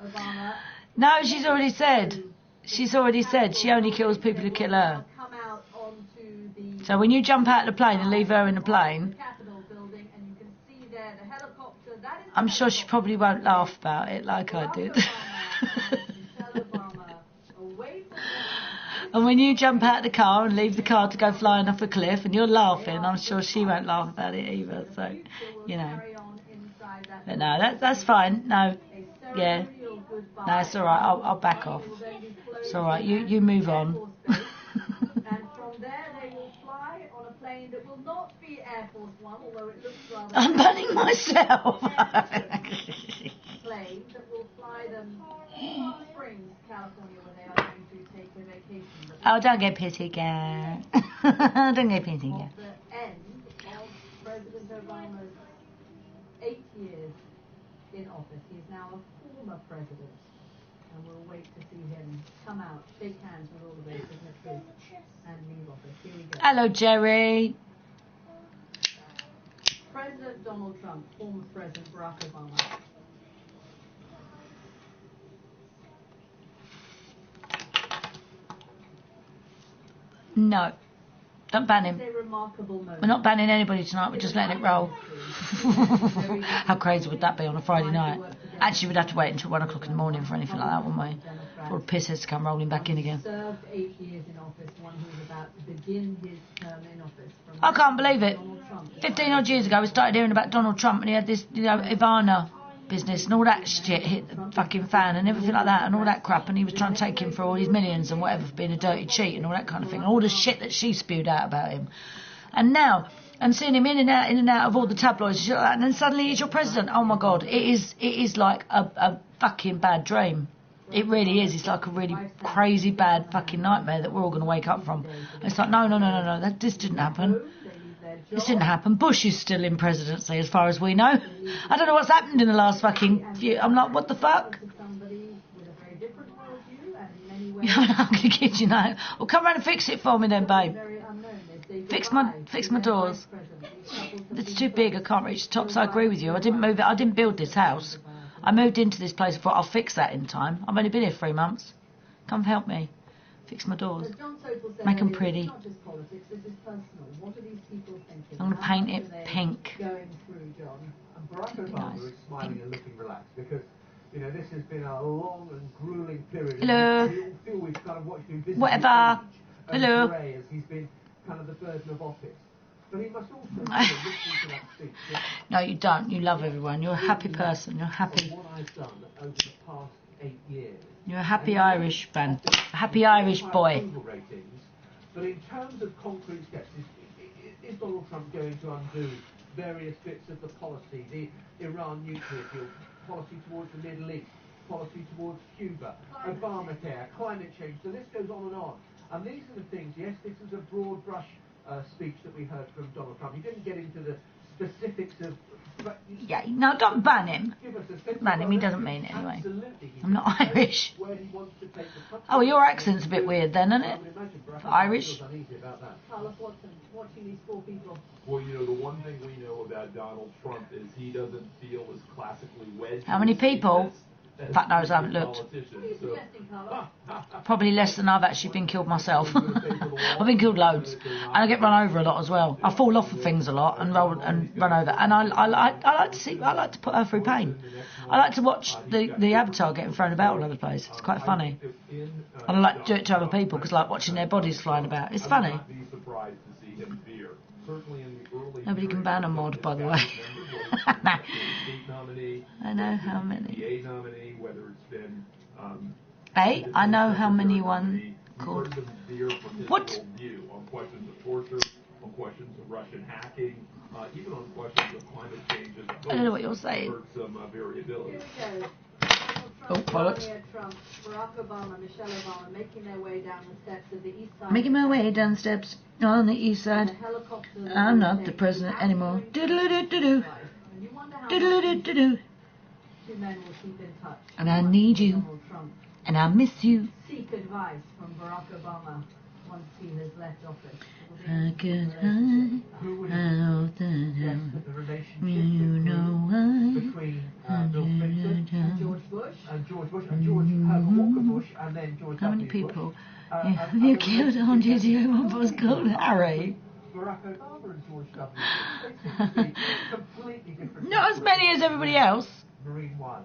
Obama. No, she's already said. She's already said she only kills people who kill her. Come out onto the So when you jump out of the plane and leave her in the plane, Capitol building, and you can see there the helicopter. That is I'm sure she probably won't laugh about it like I did. And when you jump out of the car and leave the car to go flying off a cliff and you're laughing, I'm sure she won't laugh about it either. So, you know. But no, that's fine. No, yeah. No, it's all right. I'll back off. It's all right. You move on. And from there they will fly on a plane that will not be Air Force One, although it looks rather. I'm banning myself. Plane that will fly them to Springs, California, where they are going to take a vacation. Oh, don't get pity, girl. Don't get pity, girl. The end of President Obama's 8 years in office. He is now a former president. And we'll wait to see him come out, shake hands with all of those signatories, and leave office. Here we go. Hello, Jerry. President Donald Trump, former President Barack Obama. No. Don't ban him. It's a remarkable moment. We're not banning anybody tonight, we're just letting it roll. How crazy would that be on a Friday night? Actually, we'd have to wait until 1 o'clock in the morning for anything like that, wouldn't we? For the pissheads to come rolling back in again. Served 8 years in office, one who was about to begin his term in office. I can't believe it. 15 odd years ago, we started hearing about Donald Trump and he had this, Ivana business and all that shit hit the fucking fan and everything like that and all that crap, and he was trying to take him for all his millions and whatever for being a dirty cheat and all that kind of thing, and all the shit that she spewed out about him. And now, and seeing him in and out of all the tabloids and shit like that, and then suddenly he's your president. Oh my God, it is like a fucking bad dream. It really is. It's like a really crazy bad fucking nightmare that we're all going to wake up from. And it's like, no, this didn't happen. This didn't happen. Bush is still in presidency as far as we know. I don't know what's happened in the last fucking few... I'm like, what the fuck? Yeah, I'm going to kid you now. Well, come round and fix it for me then, babe. Fix my doors. It's too big. I can't reach the top, so I agree with you. I didn't move it. I didn't build this house. I moved into this place and thought I'll fix that in time. I've only been here 3 months. Come help me. Fix my doors. Make them pretty. I'm going to paint it pink. Going through, John. And Barack Obama is smiling and looking relaxed because, you know, this has been a long and grueling period. Hello. We all feel we've kind of watched him visit Whatever. Hello. Gray as he's been kind of the burden of office. But he must also listening to that speech. No, you don't. You love everyone. You're a happy person. You're happy. What I've done over the past 8 years. You're a happy Irish man. A happy Irish boy. But in terms of concrete steps, is Donald Trump going to undo various bits of the policy, the Iran nuclear deal, policy towards the Middle East, policy towards Cuba, Obamacare, climate change? So this goes on and on. And these are the things, yes, this is a broad brush speech that we heard from Donald Trump. He didn't get into the specifics of. But Yeah, no, don't ban him. give us a sense of Ban him, he whether doesn't mean it anyway. absolutely he I'm not knows Irish. where he wants to take the country. Oh, your accent's a bit weird then, isn't I it? would imagine Barack For Obama Irish? feels uneasy about that. Carlos Watson, watching these four people. Well, you know, the one thing we know about Donald Trump is he doesn't feel as classically wed. How many people? Fuck knows, I haven't looked. What are you suggesting, Carlos? Probably less than I've actually been killed myself. I've been killed loads, and I get run over a lot as well. I fall off of things a lot and roll and run over. And I like to put her through pain. I like to watch the avatar getting thrown about all over the place. It's quite funny. And I like to do it to other people because I like watching their bodies flying about. It's funny. Nobody can ban a mod, by the way. I know how many. Hey, I know how many one called. What? On questions of torture, on questions of Russian hacking, even on questions of climate change. I don't know what you're saying. Some variability. Here we go. Oh, bollocks. Trump, Barack Obama, Michelle Obama making their way down the steps of the east side. Making my way down the steps on the east side. I'm not the president anymore. Doodle-doo-doo-doo. Doodle-doo-doo-doo. Two men will keep in touch. And I need you. Donald Trump. And I miss you. Seek advice from Barack Obama once he has left office. I could hide out the hell. You know why. Between Bill Clinton and George Bush and George Herbert Walker Bush and then George How many W. Bush. people you killed on duty? One was called Harry. Barack Obama and George W. They seem to be completely different. Not as many as everybody else. Marine One.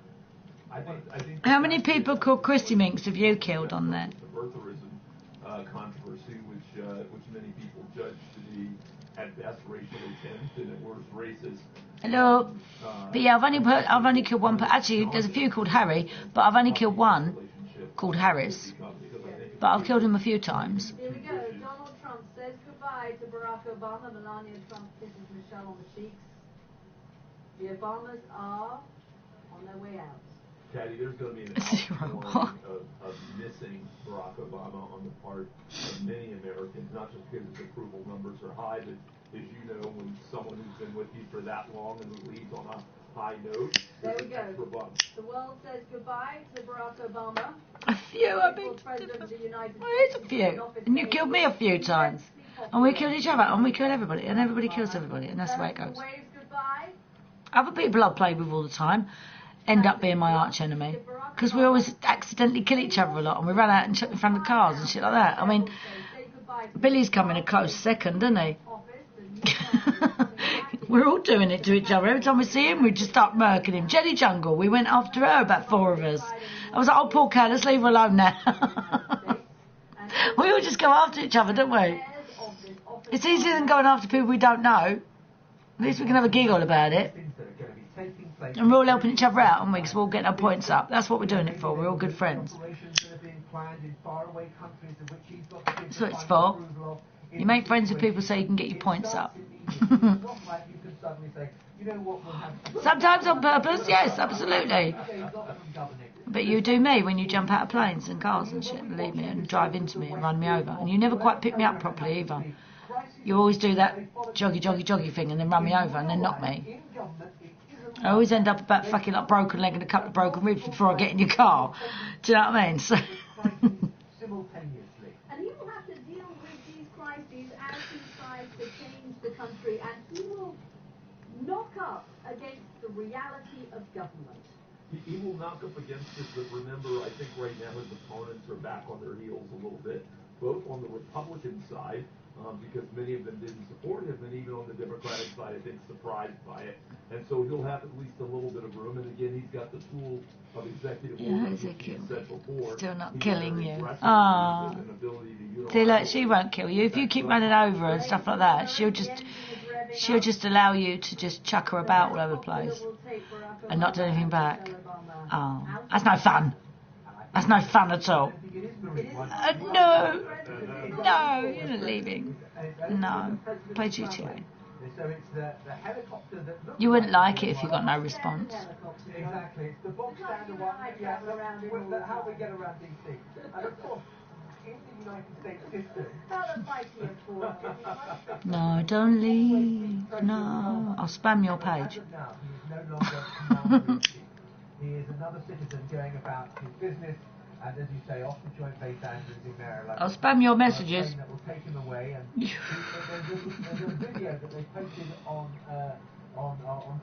I think How many people called Christy Minks have you killed on there? The birtherism controversy, which many people judge to be at best racially tinged and at worst racist. Hello. But yeah, I've only killed one. Actually, there's a few called Harry, but I've only killed one called Harris. But I've killed him a few times. Here we go. Donald Trump says goodbye to Barack Obama. Melania Trump kisses Michelle on the cheeks. The Obamas are on their way out. Caddy, there's going to be an outpouring of missing Barack Obama on the part of many Americans, not just because his approval numbers are high, but as you know, when someone who's been with you for that long and who leaves on a high note, there we go. The world says goodbye to Barack Obama. A few, I mean. It's a few. And you killed me a few times. And we killed each other, and we killed everybody, and everybody kills everybody, and that's the way it goes. Other people I've played with all the time end up being my arch enemy because we always accidentally kill each other a lot, and we run out and shut in front of cars and shit like that. I mean, Billy's coming a close second, isn't he? We're all doing it to each other. Every time we see him, we just start murking him. Jenny Jungle, we went after her, about 4 of us. I was like, oh, poor cat, let's leave her alone now. We all just go after each other, don't we? It's easier than going after people we don't know. At least we can have a giggle about it. And we're all helping each other out, aren't we? Because we're all getting our points up. That's what we're doing it for. We're all good friends. That's what it's for. You make friends with people so you can get your points up. Sometimes on purpose, yes, absolutely. But you do me when you jump out of planes and cars and shit, believe me, and drive into me and run me over. And you never quite pick me up properly either. You always do that joggy thing and then run me over and then knock me. I always end up about fucking like broken leg and a couple of broken ribs before I get in your car. Do you know what I mean? So And he will have to deal with these crises as he tries to change the country, and he will knock up against the reality of government. He will knock up against it, but remember, I think right now his opponents are back on their heels a little bit, both on the Republican side, because many of them didn't support him, and even on the Democratic side, I think, surprised by it. And so he'll have at least a little bit of room, and again, he's got the tool of executive order. Still not killing you. Ah. See, look, she won't kill you. If you keep running over and stuff like that, she'll just allow you to just chuck her about all over the place and not do anything back. Oh, that's no fun. That's no fun at all. No, you're not leaving. No, play GTA. You wouldn't like it if you got no response. Exactly, it's the box standard one. Yeah, how we get around DC. And of course, in the United States system, how the mighty have fallen. No, don't leave. No, I'll spam your page. As of now, he is no longer commander-in-chief. He is another citizen going about his business, and as you say, off to Joint Base Andrews in Maryland. I'll spam your messages. That will take him away, and there's a video that they posted on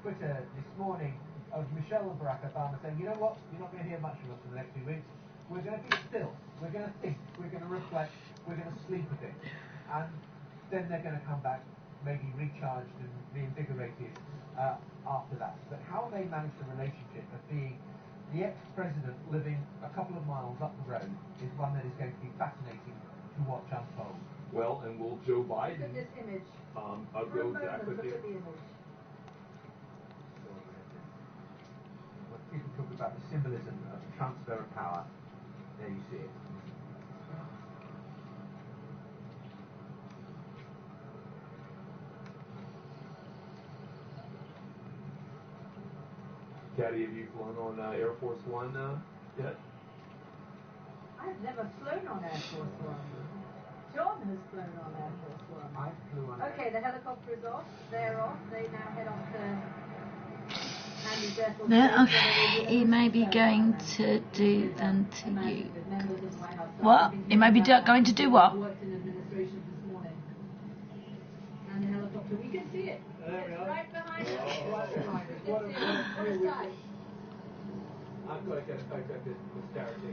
Twitter this morning of Michelle and Barack Obama saying, you know what, you're not going to hear much from us for the next few weeks. We're going to be still. We're going to think. We're going to reflect. We're going to sleep a bit, and then they're going to come back, maybe recharged and reinvigorated after that. But how they manage the relationship of being the ex-president living a couple of miles up the road is one that is going to be fascinating to watch unfold. Well, and will Joe Biden... Look at this image. I'll go back with Look you. at the image. When people talk about the symbolism of the transfer of power, there you see it. Caddy, have you flown on Air Force One yet? I've never flown on Air Force One. John has flown on Air Force One. I flew on Okay, the helicopter is off. They're off. They now head off to Andrews Air Force No, Base, okay. where they will He may be going to do them to you. with members of the White House staff. What? He may be going to do what? Worked in administration this morning. And the helicopter, we can see it. It's right behind us. Right behind us. We can see it. What a sight. I've got to get a photo of this posterity.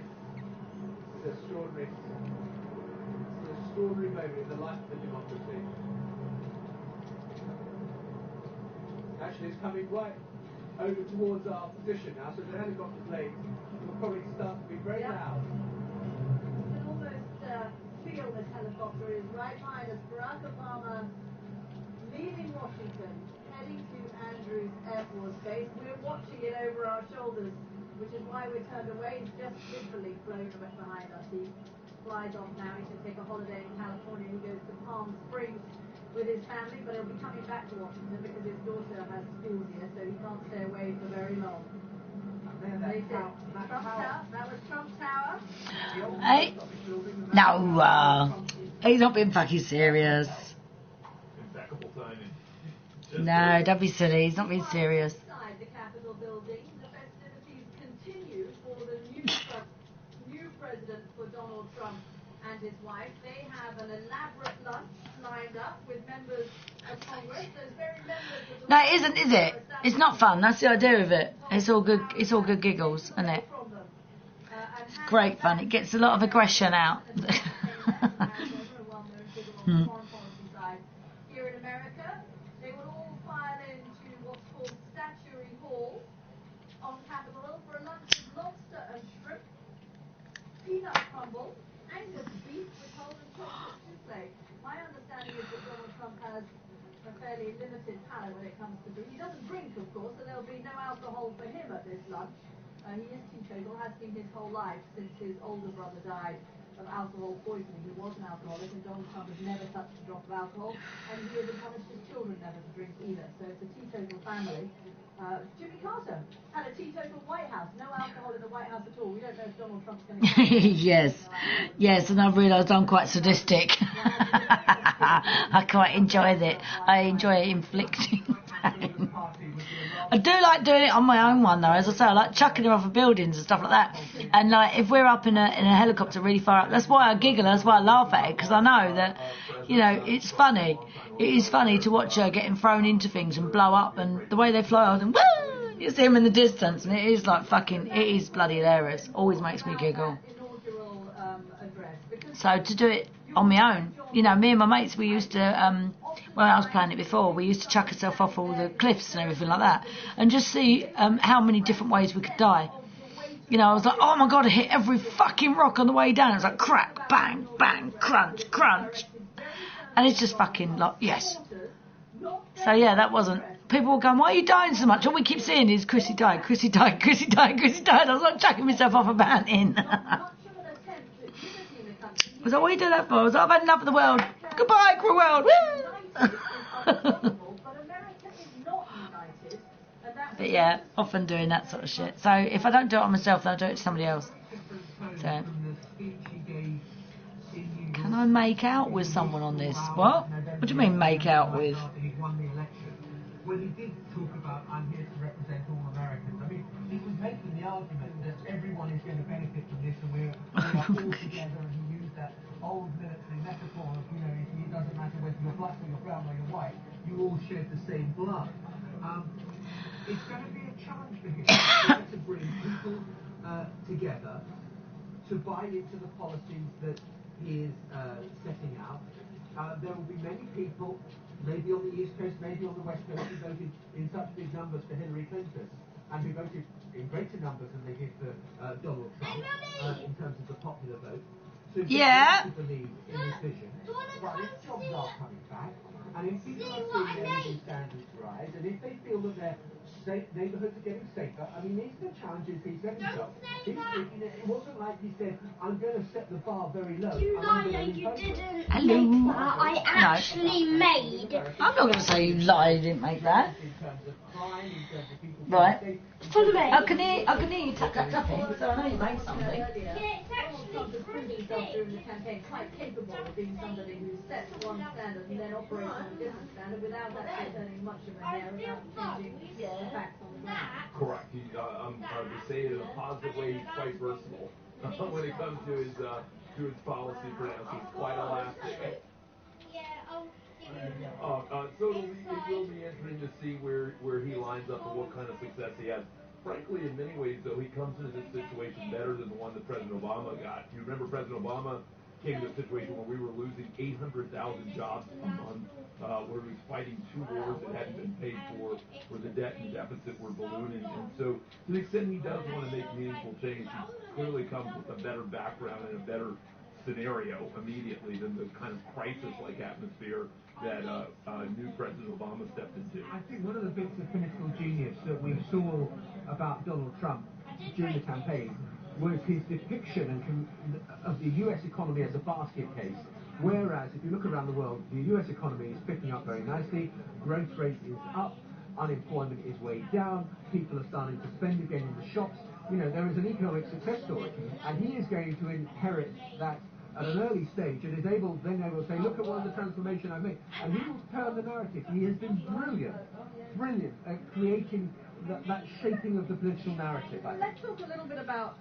It's extraordinary. It's an extraordinary moment in the life of the democracy. Actually, it's coming right over towards our position now, so the helicopter planes will probably start to be very loud. You can almost feel this helicopter is right behind us. Barack Obama leaving Washington, heading to Andrews Air Force Base. We're watching it over our shoulders, which is why we're turned away. He's just literally flown behind us. He flies off now. He should take a holiday in California. He goes to Palm Springs with his family, but he'll be coming back to Washington because his daughter has school here, so he can't stay away for very long. They said Trump Tower. That was Trump Tower. Hey? No, he's not being fucking serious. Impeccable timing. No, don't be silly. He's not being serious. Inside the Capitol building, the festivities continue for the new president, for Donald Trump and his wife. They have an elaborate lunch lined up with members of Congress. Those very members of the No, it isn't, is it? It's not fun. That's the idea of it. It's all good. It's all good giggles, isn't it? It's great fun. It gets a lot of aggression out. Here in America, they will all file into what's called Statuary Hall on Capitol Hill for a lunch of lobster and shrimp, peanut crumble, Angus beef with whole and chocolate souffle. My understanding is that Donald Trump has a fairly limited palate when it comes to food. He doesn't drink, of course, so there'll be no alcohol for him at this lunch. He is teetotal, has been his whole life since his older brother died of alcohol poisoning. He was an alcoholic, and Donald Trump has never touched a drop of alcohol, and he has admonished his children never to drink either. So it's a teetotal family. Jimmy Carter had a teetotal White House, no alcohol in the White House at all. We don't know if Donald Trump's going to Yes, yes, and I've realised I'm quite sadistic. I quite enjoy it. I enjoy inflicting pain. I do like doing it on my own one though, as I say, I like chucking them off of buildings and stuff like that. And like if we're up in a helicopter really far up, that's why I giggle, that's why I laugh at it, because I know that, you know, it's funny. It is funny to watch her getting thrown into things and blow up, and the way they fly out and woo, you see them in the distance, and it is like fucking, it is bloody hilarious. Always makes me giggle. So to do it on my own, you know, me and my mates, we used to, when I was playing it before, we used to chuck ourselves off all the cliffs and everything like that, and just see how many different ways we could die. You know, I was like, oh my god, I hit every fucking rock on the way down. It was like crack, bang, bang, crunch, crunch. And it's just fucking like, yes. So yeah, that wasn't, people were going, why are you dying so much? All we keep seeing is Chrissy died, Chrissy died, Chrissy died, Chrissy died. I was like chucking myself off a mountain. I was like, what are you doing that for? I was like, I've had enough of the world. Goodbye, cruel world. Woo! But yeah, often doing that sort of shit. So if I don't do it on myself, then I'll do it to somebody else. So. Can I make out with someone on this? What? What do you mean make out with? He won the election. When he did talk about, I'm here to represent all Americans, I mean, he was making the argument that everyone is going to benefit from this and we are all together, and he used that old military metaphor of, you know, it doesn't matter whether you're black or you're brown or you're white, you all shed the same blood. It's going to be a challenge for him to bring people together to buy into the policies that he is setting out. There will be many people, maybe on the East Coast, maybe on the West Coast, who voted in such big numbers for Hillary Clinton, and who voted in greater numbers than they did for Donald Trump in terms of the popular vote. So yeah. To believe in this vision, but if jobs are coming back, and if people are seeing their living standards rise, and if they feel that their neighbourhoods are getting safer, I mean, these are the challenges he set himself. It wasn't like he said, I'm going to set the bar very low. Hello. I actually made. I'm not going to say you lied, you didn't make that. Right. I can hear you tap, tap, tapping, so I know you made something. Donald Trump has proved himself during the campaign quite capable of being somebody who sets one standard and then operates on a different standard without actually turning much of a hair, without changing the facts on the ground. Correct. To say it in a positive way, he's quite versatile when it comes to his policy pronouncements. Quite elastic. So it will be interesting to see where he lines up and what kind of success he has. Frankly, in many ways, though, he comes into this situation better than the one that President Obama got. You remember President Obama came to a situation where we were losing 800,000 jobs a month, where he was fighting 2 wars that hadn't been paid for, where the debt and deficit were ballooning. And so, to the extent he does want to make meaningful change, he clearly comes with a better background and a better scenario immediately than the kind of crisis-like atmosphere that new President Obama stepped into. I think one of the bits of political genius that we saw about Donald Trump during the campaign was his depiction of the US economy as a basket case. Whereas, if you look around the world, the US economy is picking up very nicely, growth rate is up, unemployment is way down, people are starting to spend again in the shops. You know, there is an economic success story, and he is going to inherit that at an early stage, and is able to say, look at what the transformation I've made. And he will turn the narrative. He has been brilliant at creating that shaping of the political narrative. Let's talk a little bit about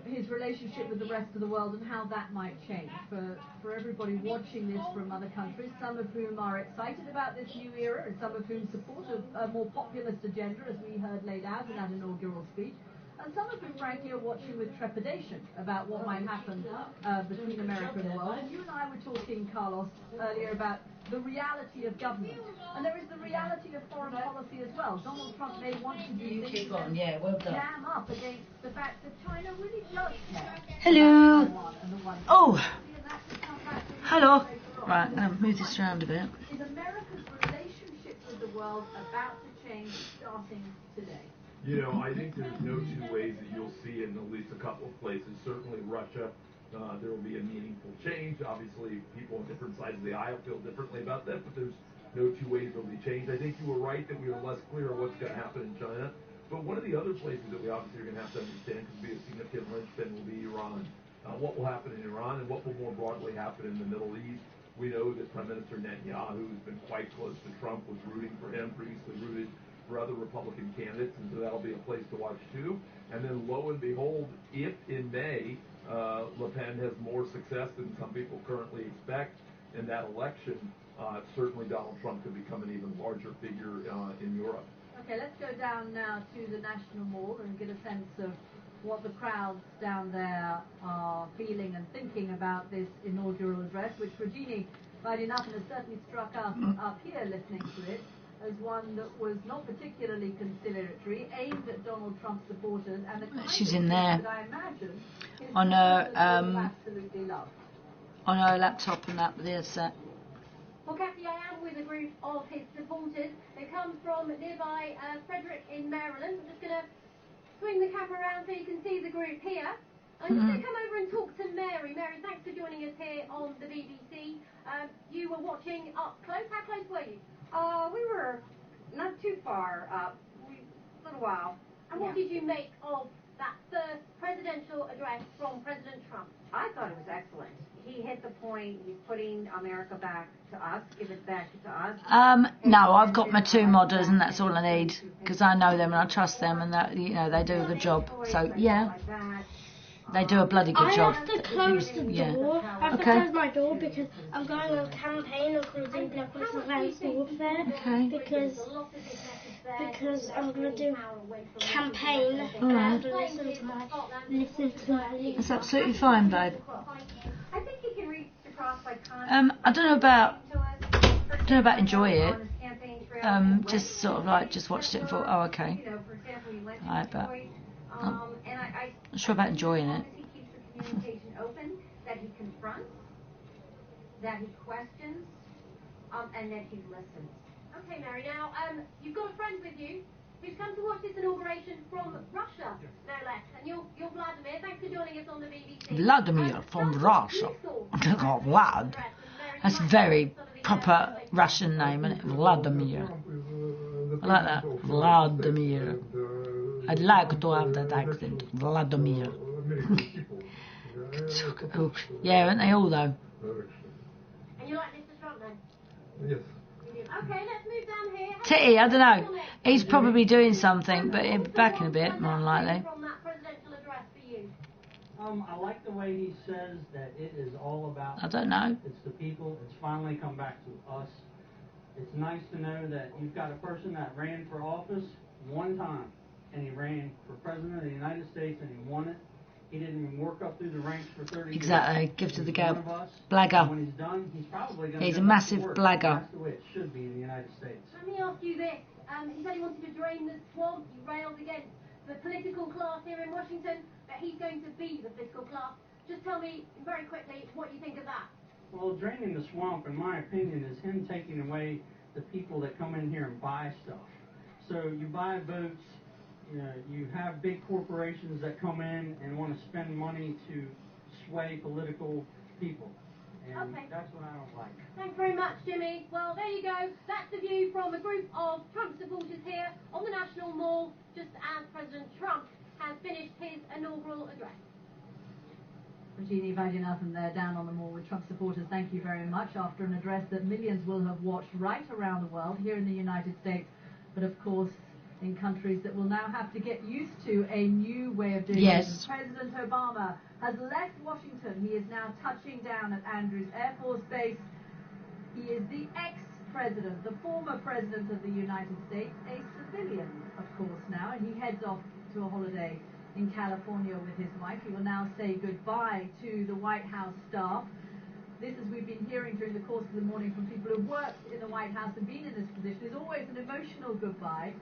his relationship with the rest of the world and how that might change for everybody watching this from other countries, some of whom are excited about this new era and some of whom support a more populist agenda, as we heard laid out in that inaugural speech. And some of whom, frankly, are watching with trepidation about what might happen between America and the world. And you and I were talking, Carlos, earlier about the reality of government. And there is the reality of foreign policy as well. Donald Trump may want to do things that jam up against the fact that China really does care. Hello. Oh. Hello. Right, I'm going to move this around a bit. Is America's relationship with the world about to change starting today? You know, I think there's no 2 ways that you'll see it in at least a couple of places. Certainly Russia, there will be a meaningful change. Obviously, people on different sides of the aisle feel differently about that, but there's no 2 ways there will be change. I think you were right that we are less clear on what's going to happen in China. But one of the other places that we obviously are going to have to understand, because will be a significant linchpin, will be Iran. What will happen in Iran and what will more broadly happen in the Middle East. We know that Prime Minister Netanyahu, who's been quite close to Trump, was rooting for him, previously rooted for other Republican candidates, and so that'll be a place to watch too. And then lo and behold, if in May Le Pen has more success than some people currently expect in that election, certainly Donald Trump could become an even larger figure in Europe. Okay, let's go down now to the National Mall and get a sense of what the crowds down there are feeling and thinking about this inaugural address, which Regini, right enough, and has certainly struck us up here listening to it, as one that was not particularly conciliatory, aimed at Donald Trump supporters, and the kind She's of in there that I imagine his on her absolutely love. on her laptop and that with the headset. Well, Kathy, I am with a group of his supporters. They come from nearby Frederick in Maryland. I'm just going to swing the camera around so you can see the group here. I'm just going to come over and talk to Mary. Mary, thanks for joining us here on the BBC. You were watching up close. How close were you? We were not too far up, a little while. And what did you make of that first presidential address from President Trump? I thought it was excellent. he hit the point. He's putting America back to us. Give it back to us. No, I've got my 2 modders and that's all I need, because I know them and I trust them, and that, you know, they do a good job. So yeah, they do a bloody good job. I have to close the door. I have to close my door because I'm going on campaign on closing Black Lives Against Warfare. Because I'm going to do campaign and I have to listen to my lead. That's absolutely fine, babe. I think he can reach across like I don't know about enjoy it. Just sort of like just watched it and thought, oh okay. Right, but I'm not sure about enjoying it. He keeps the communication open, that he confronts, that he questions, and that he listens. Okay, Mary, now, you've got a friend with you who's come to watch this inauguration from Russia, no less. And you're Vladimir. Thanks for joining us on the BBC. Vladimir from Russia. Oh, Vlad. That's very proper Russian name, isn't it? Vladimir. I like that. Vladimir. I'd like to have that accent. Vladimir. Yeah, aren't they all though? And you like Mr. Trump then? Yes. Okay, let's move down here. Titty, I don't know. He's probably doing something, but he'll be back in a bit, more than likely. From that presidential address for you. I like the way he says that it is all about. I don't know. It's the people. It's finally come back to us. It's nice to know that you've got a person that ran for office one time, and he ran for president of the United States, and he won it. He didn't even work up through the ranks for 30 years. Exactly. Give to the girl. And Blagger. when he's done, he's probably going to. He's a massive blagger. That's the way it should be in the United States. Let me ask you this. He said he wanted to drain the swamp. You railed against the political class here in Washington, but he's going to be the political class. Just tell me very quickly what you think of that. Well, draining the swamp, in my opinion, is him taking away the people that come in here and buy stuff. So you buy votes. You know, you have big corporations that come in and want to spend money to sway political people. And that's what I don't like. Thanks very much, Jimmy. Well, there you go. That's the view from a group of Trump supporters here on the National Mall, just as President Trump has finished his inaugural address. Jeannie Vaidyanathan there down on the mall with Trump supporters. Thank you very much. After an address that millions will have watched right around the world, here in the United States, but of course in countries that will now have to get used to a new way of doing business. President Obama has left Washington. He is now touching down at Andrews Air Force Base. He is the ex-president, the former president of the United States, a civilian, of course, now, and he heads off to a holiday in California with his wife. He will now say goodbye to the White House staff. This, as we've been hearing during the course of the morning from people who've worked in the White House and been in this position, is always an emotional goodbye.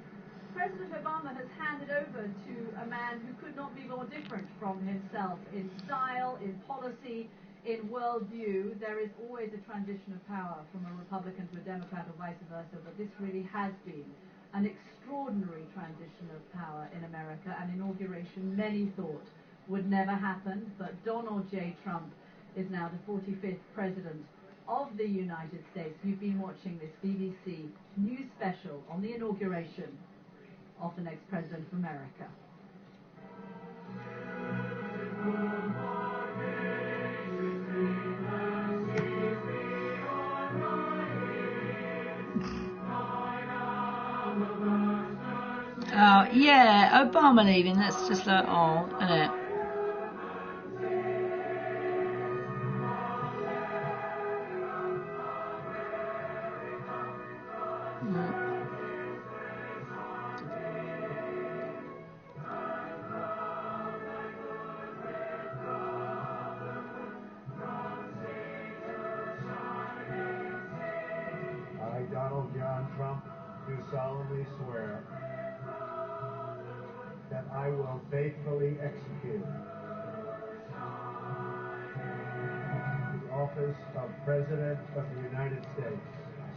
President Obama has handed over to a man who could not be more different from himself in style, in policy, in worldview. There is always a transition of power from a Republican to a Democrat or vice versa, but this really has been an extraordinary transition of power in America, an inauguration many thought would never happen, but Donald J. Trump is now the 45th president of the United States. You've been watching this BBC news special on the inauguration of the next president of America. Oh, yeah, Obama leaving, that's just like, oh, isn't it? I, Donald John Trump, do solemnly swear that I will faithfully execute the office of President of the United States.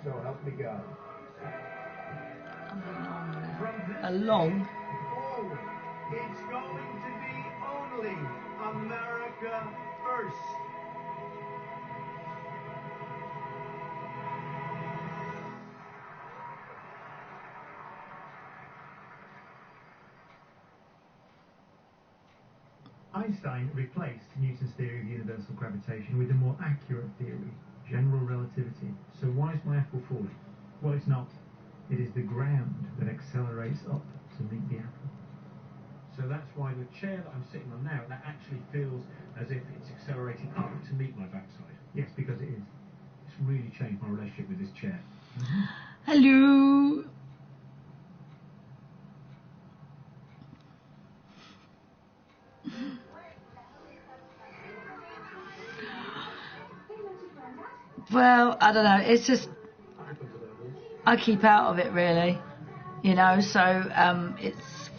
So help me God. Along. Forward, it's going to be only America first. Einstein replaced Newton's theory of universal gravitation with a more accurate theory, general relativity. So why is my apple falling? Well, it's not. It is the ground that accelerates up to meet the apple. So that's why the chair that I'm sitting on now, that actually feels as if it's accelerating up to meet my backside. Yes, because it is. It's really changed my relationship with this chair. Hello. Well, I don't know. It's just I keep out of it really, you know. So it's.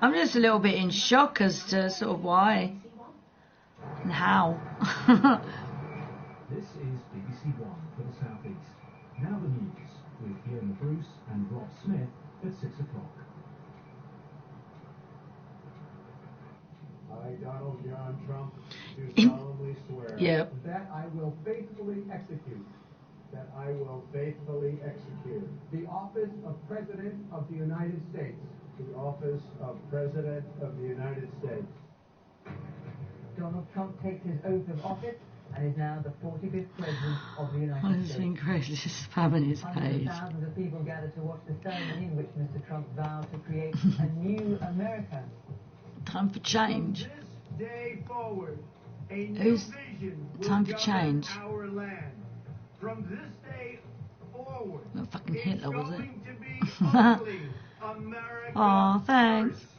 I'm just a little bit in shock as to sort of why and how. This is BBC One for the South East. Now the news with Ian Bruce and Rob Smith at 6 o'clock. I, Donald John Trump, do solemnly swear Yep. that I will faithfully execute the office of President of the United States. The office of President of the United States. Donald Trump takes his oath of office and is now the 45th President of the United I've States. seen crazy spamming his Hundreds of page. thousands of people gathered to watch the ceremony in which Mr. Trump vowed to create a new America. Time for change. From this day forward, a new Who's vision will time for govern change? our land. From this day forward, Not fucking it's Hitler, was it? going to be only America Oh, thanks. first.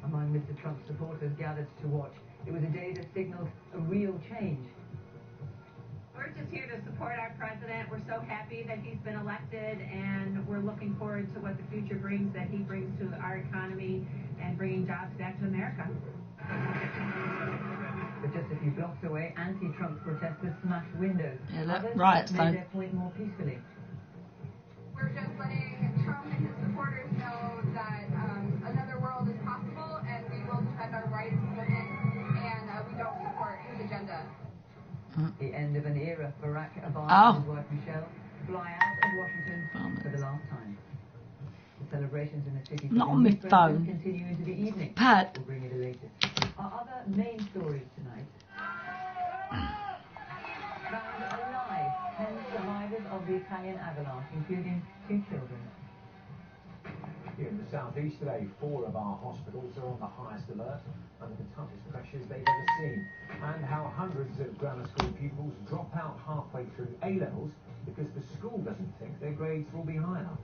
Among Mr. Trump's supporters gathered to watch, it was a day that signaled a real change. We're just here to support our president. We're so happy that he's been elected, and we're looking forward to what the future brings, that he brings to our economy and bringing jobs back to America. But just a few blocks away, anti-Trump protesters smashed windows. Yeah, look, Others riots made though. their point more peacefully. We're just letting Trump and his supporters know that another world is possible, and we will defend our rights as women, and we don't support his agenda. The end of an era. Barack Obama Oh. and his wife Michelle fly out of Washington for the last time. The celebrations in the city Not for on the my new president phone. continue into the evening. Pat. We'll bring you the latest. Our other main stories tonight. Found alive, 10 survivors of the Italian avalanche, including 2 children. Here in the southeast today, 4 of our hospitals are on the highest alert under the toughest pressures they've ever seen. And how hundreds of grammar school pupils drop out halfway through A-levels because the school doesn't think their grades will be high enough.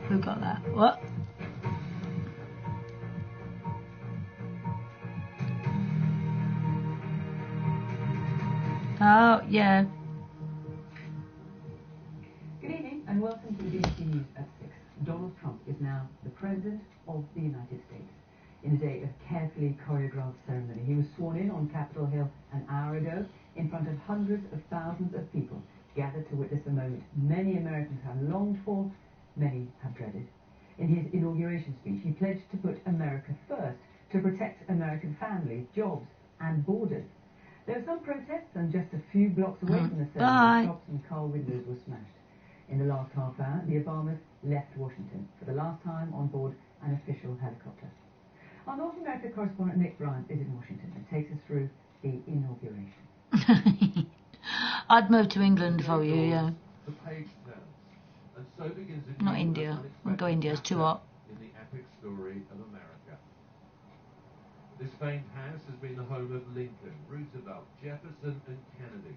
Who got that? What? Oh, yeah. Good evening and welcome to the BBC News at 6. Donald Trump is now the President of the United States. In a day of carefully choreographed ceremony, he was sworn in on Capitol Hill an hour ago in front of hundreds of thousands of people gathered to witness a moment many Americans have longed for, many have dreaded. In his inauguration speech, he pledged to put America first, to protect American families, jobs and borders. There were some protests, and just a few blocks away from the ceremony, shops and car windows were smashed. In the last half hour, the Obamas left Washington for the last time on board an official helicopter. Our North America correspondent Nick Bryant is in Washington and takes us through the inauguration. I'd move to England for you, yeah. The page turns, and so begins a Not new India. and I'll go unexpected India, it's too chapter hot. in the epic story of America. This famed house has been the home of Lincoln, Roosevelt, Jefferson and Kennedy,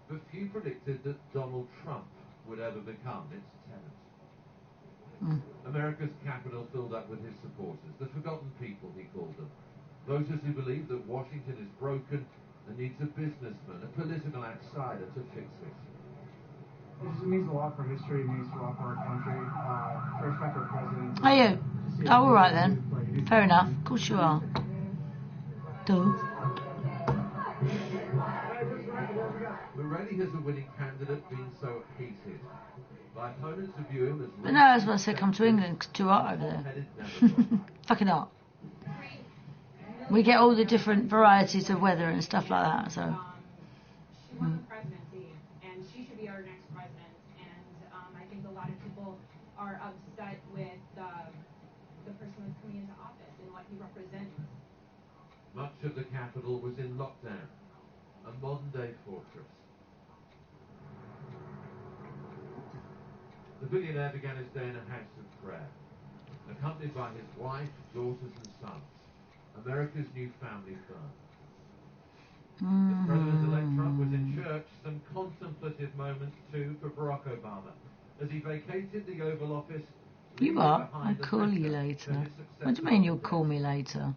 but few predicted that Donald Trump would ever become its tenant. America's capital filled up with his supporters, the forgotten people he called them, voters who believe that Washington is broken and needs a businessman, a political outsider to fix it. It means a lot for history, it means a lot for our country. First ever president. Are you? Oh, all right then. Fair enough. Of course you are. Duh. But rarely has a winning candidate been so hated. By opponents who view him as... But no, that's what I said, come to England, 'cause it's too hot over there. Fucking hot. We get all the different varieties of weather and stuff like that, so... She won the presidency, and she should be our next president. And I of the capital was in lockdown, a modern-day fortress. The billionaire began his day in a house of prayer, accompanied by his wife, daughters and sons, America's new family firm. As President-elect Trump was in church, some contemplative moments too for Barack Obama, as he vacated the Oval Office. You are? I'll call you later. What do you mean you'll call me later?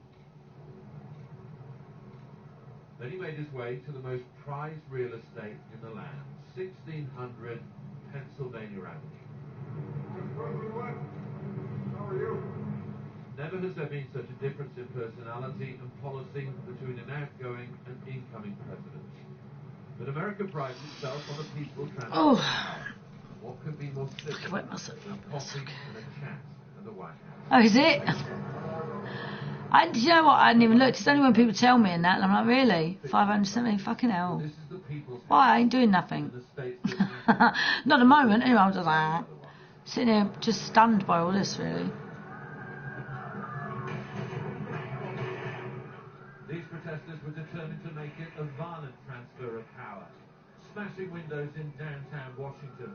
Then he made his way to the most prized real estate in the land, 1600 Pennsylvania Avenue. How are you? Never has there been such a difference in personality and policy between an outgoing and incoming president. But America prides itself on a peaceful transition. Oh. What could be more civil than coffee and a chat at the White House? Oh, is it? You know what? I hadn't even looked. It's only when people tell me and that, and I'm like, really? 570? Fucking hell. Why? I ain't doing nothing. Not at the moment. Anyway, I'm just like, sitting here just stunned by all this, really. These protesters were determined to make it a violent transfer of power, smashing windows in downtown Washington,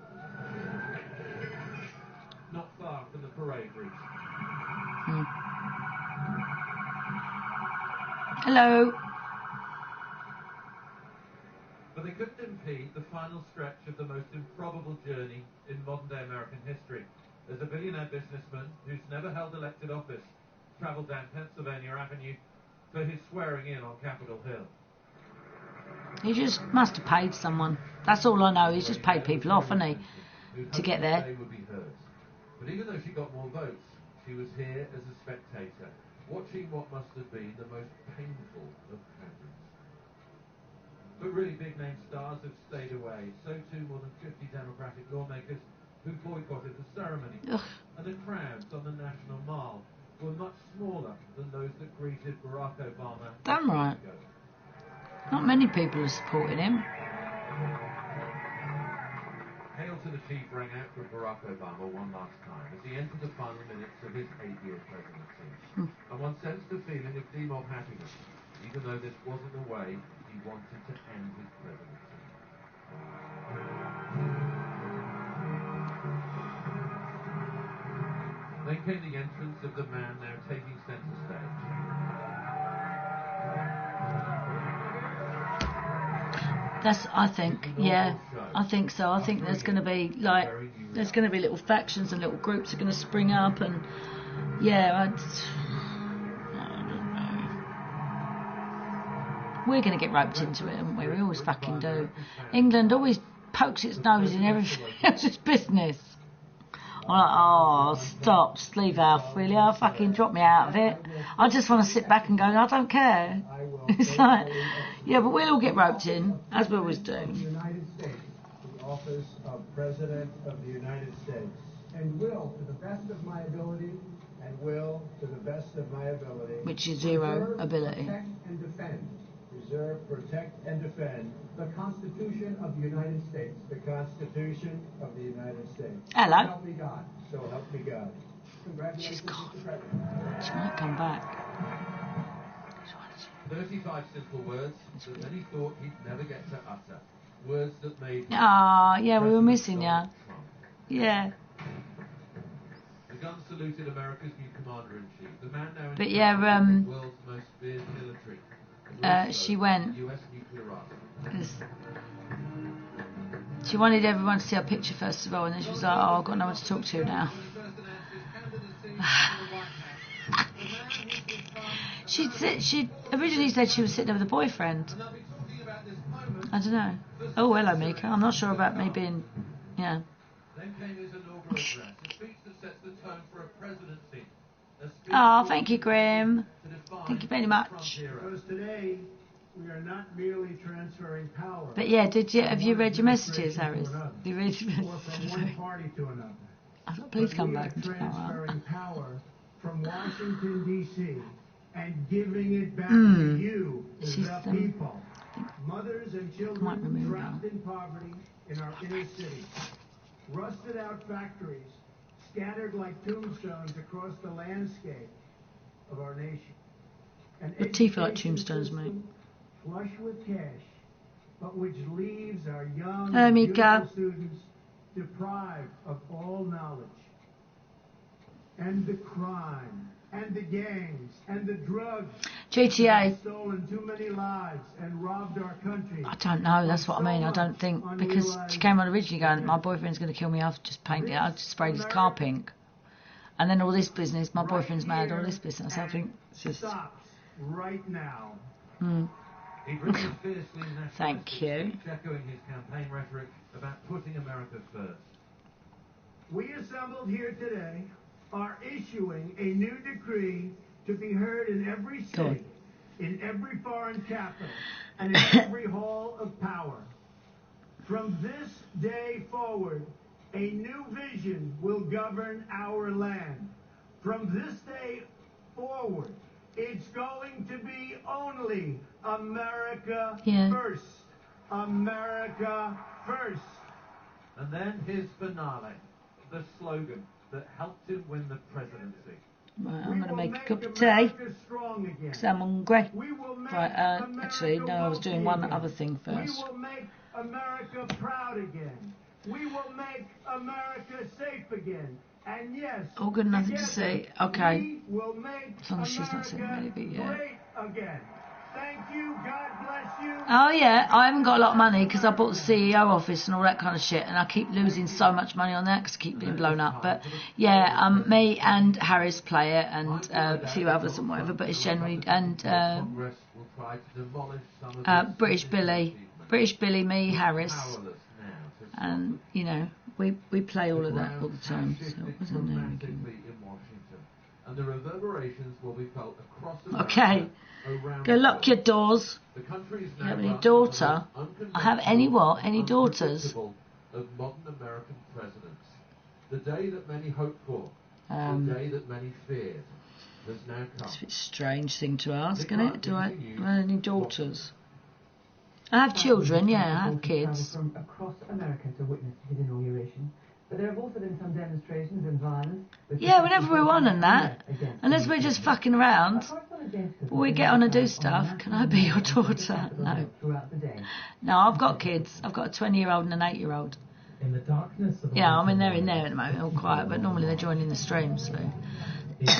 not far from the parade route. Hello. But they couldn't impede the final stretch of the most improbable journey in modern-day American history, as a billionaire businessman who's never held elected office travelled down Pennsylvania Avenue for his swearing in on Capitol Hill. He just must have paid someone. That's all I know. He's just paid people off, hasn't he, to get there. But even though she got more votes, she was here as a spectator, watching what must have been the most painful of tragedies. But really big-name stars have stayed away. So too more than 50 Democratic lawmakers who boycotted the ceremony. Ugh. And the crowds on the National Mall were much smaller than those that greeted Barack Obama. Damn right. Not many people are supporting him. Hail to the Chief rang out for Barack Obama one last time as he entered the final minutes of his 8-year presidency. And one sensed a feeling of demob happiness, even though this wasn't the way he wanted to end his presidency. Then came the entrance of the man now taking centre stage. I think, yeah, I think so. I think there's going to be little factions and little groups are going to spring up, and yeah, I don't know. We're going to get roped into it, aren't we? We always fucking do. England always pokes its nose in everything else's business. I'm like, oh, stop, just leave Alf, really. Oh, fucking drop me out of it. I just want to sit back and go, I don't care. It's like, yeah, but we'll all get roped in, as we always do. The United States, the office of President of the United States, and will, to the best of my ability, which is zero ability. Preserve, protect, and defend the Constitution of the United States. The Constitution of the United States. Hello. So help me God. So help me God. She's gone. She might come back. 35 simple words that many thought he'd never get to utter. Words that made him yeah, we were missing you. Yeah. The gun saluted America's new commander-in-chief. The man now but yeah, the world's most feared military. She went. US nuclear arsenal. She wanted everyone to see her picture first of all, and then she was like, oh, I've got no one to talk to now. She originally said she was sitting there with a boyfriend. I don't know. Oh, hello, Mika. I'm not sure about me being, yeah. Then came his inaugural address, a speech that sets the tone for a presidency. Oh, thank you, Graham. Thank you very much. Because today we are not merely transferring power. But yeah, have you read your messages, Harris? Have you read your messages? Or from one party to another. I thought, please come back and transferring power from Washington D.C. and giving it back to you, the people. Mothers and children trapped in poverty in our inner cities. Rusted out factories scattered like tombstones across the landscape of our nation. Your teeth are like tombstones, mate. Flush with cash, but which leaves our young, Mika. beautiful students deprived of all knowledge. And the crime, and the gangs, and the drugs. GTA. Have stolen too many lives and robbed our country. I don't know, that's what I mean. I don't think, because she came on originally going, my boyfriend's going to kill me, I've just painted it, I've just sprayed his car pink. And then all this business, my boyfriend's mad, all this business, I think it's just... Stops right now. Thank you. Echoing his campaign rhetoric about putting America first. We assembled here today are issuing a new decree to be heard in every state, in every foreign capital, and in every hall of power. From this day forward, a new vision will govern our land. From this day forward, it's going to be only America first. America first. And then his finale, the slogan that helped him win the presidency. Right, I'm going to make a cup of tea because I'm hungry. Right, actually, no, I was doing one other thing first. We will make America proud again. We will make America safe again. And yes, all good enough to see. Okay. We will make as long as she's not saying maybe, yeah. Great again. Thank you. God bless you. Oh yeah, I haven't got a lot of money because I bought the CEO office and all that kind of shit, and I keep losing so much money on that because I keep being blown up. But yeah, me and Harris play it, and a few others and whatever. But it's generally British Billy, me, Harris, and you know we play all of that all the time. So what's her name again? And the reverberations will be felt across America. Okay. Go lock your doors. You have any daughter? I have any what? Any daughters? Of modern American presidents. The day that many hoped for. The day that many feared. Has now come. It's a bit strange thing to ask, isn't it? Do I have any daughters? I have children, yeah, I have kids. From across America to witness his inauguration. But there have also been some demonstrations and violence. Yeah, whenever we want and that. Unless we're just fucking around. Before we get on and do stuff, can I be your daughter? No. No, I've got kids. I've got a 20-year-old and an 8-year-old. Yeah, I mean, they're in there at the moment, all quiet, but normally they're joining the stream, so...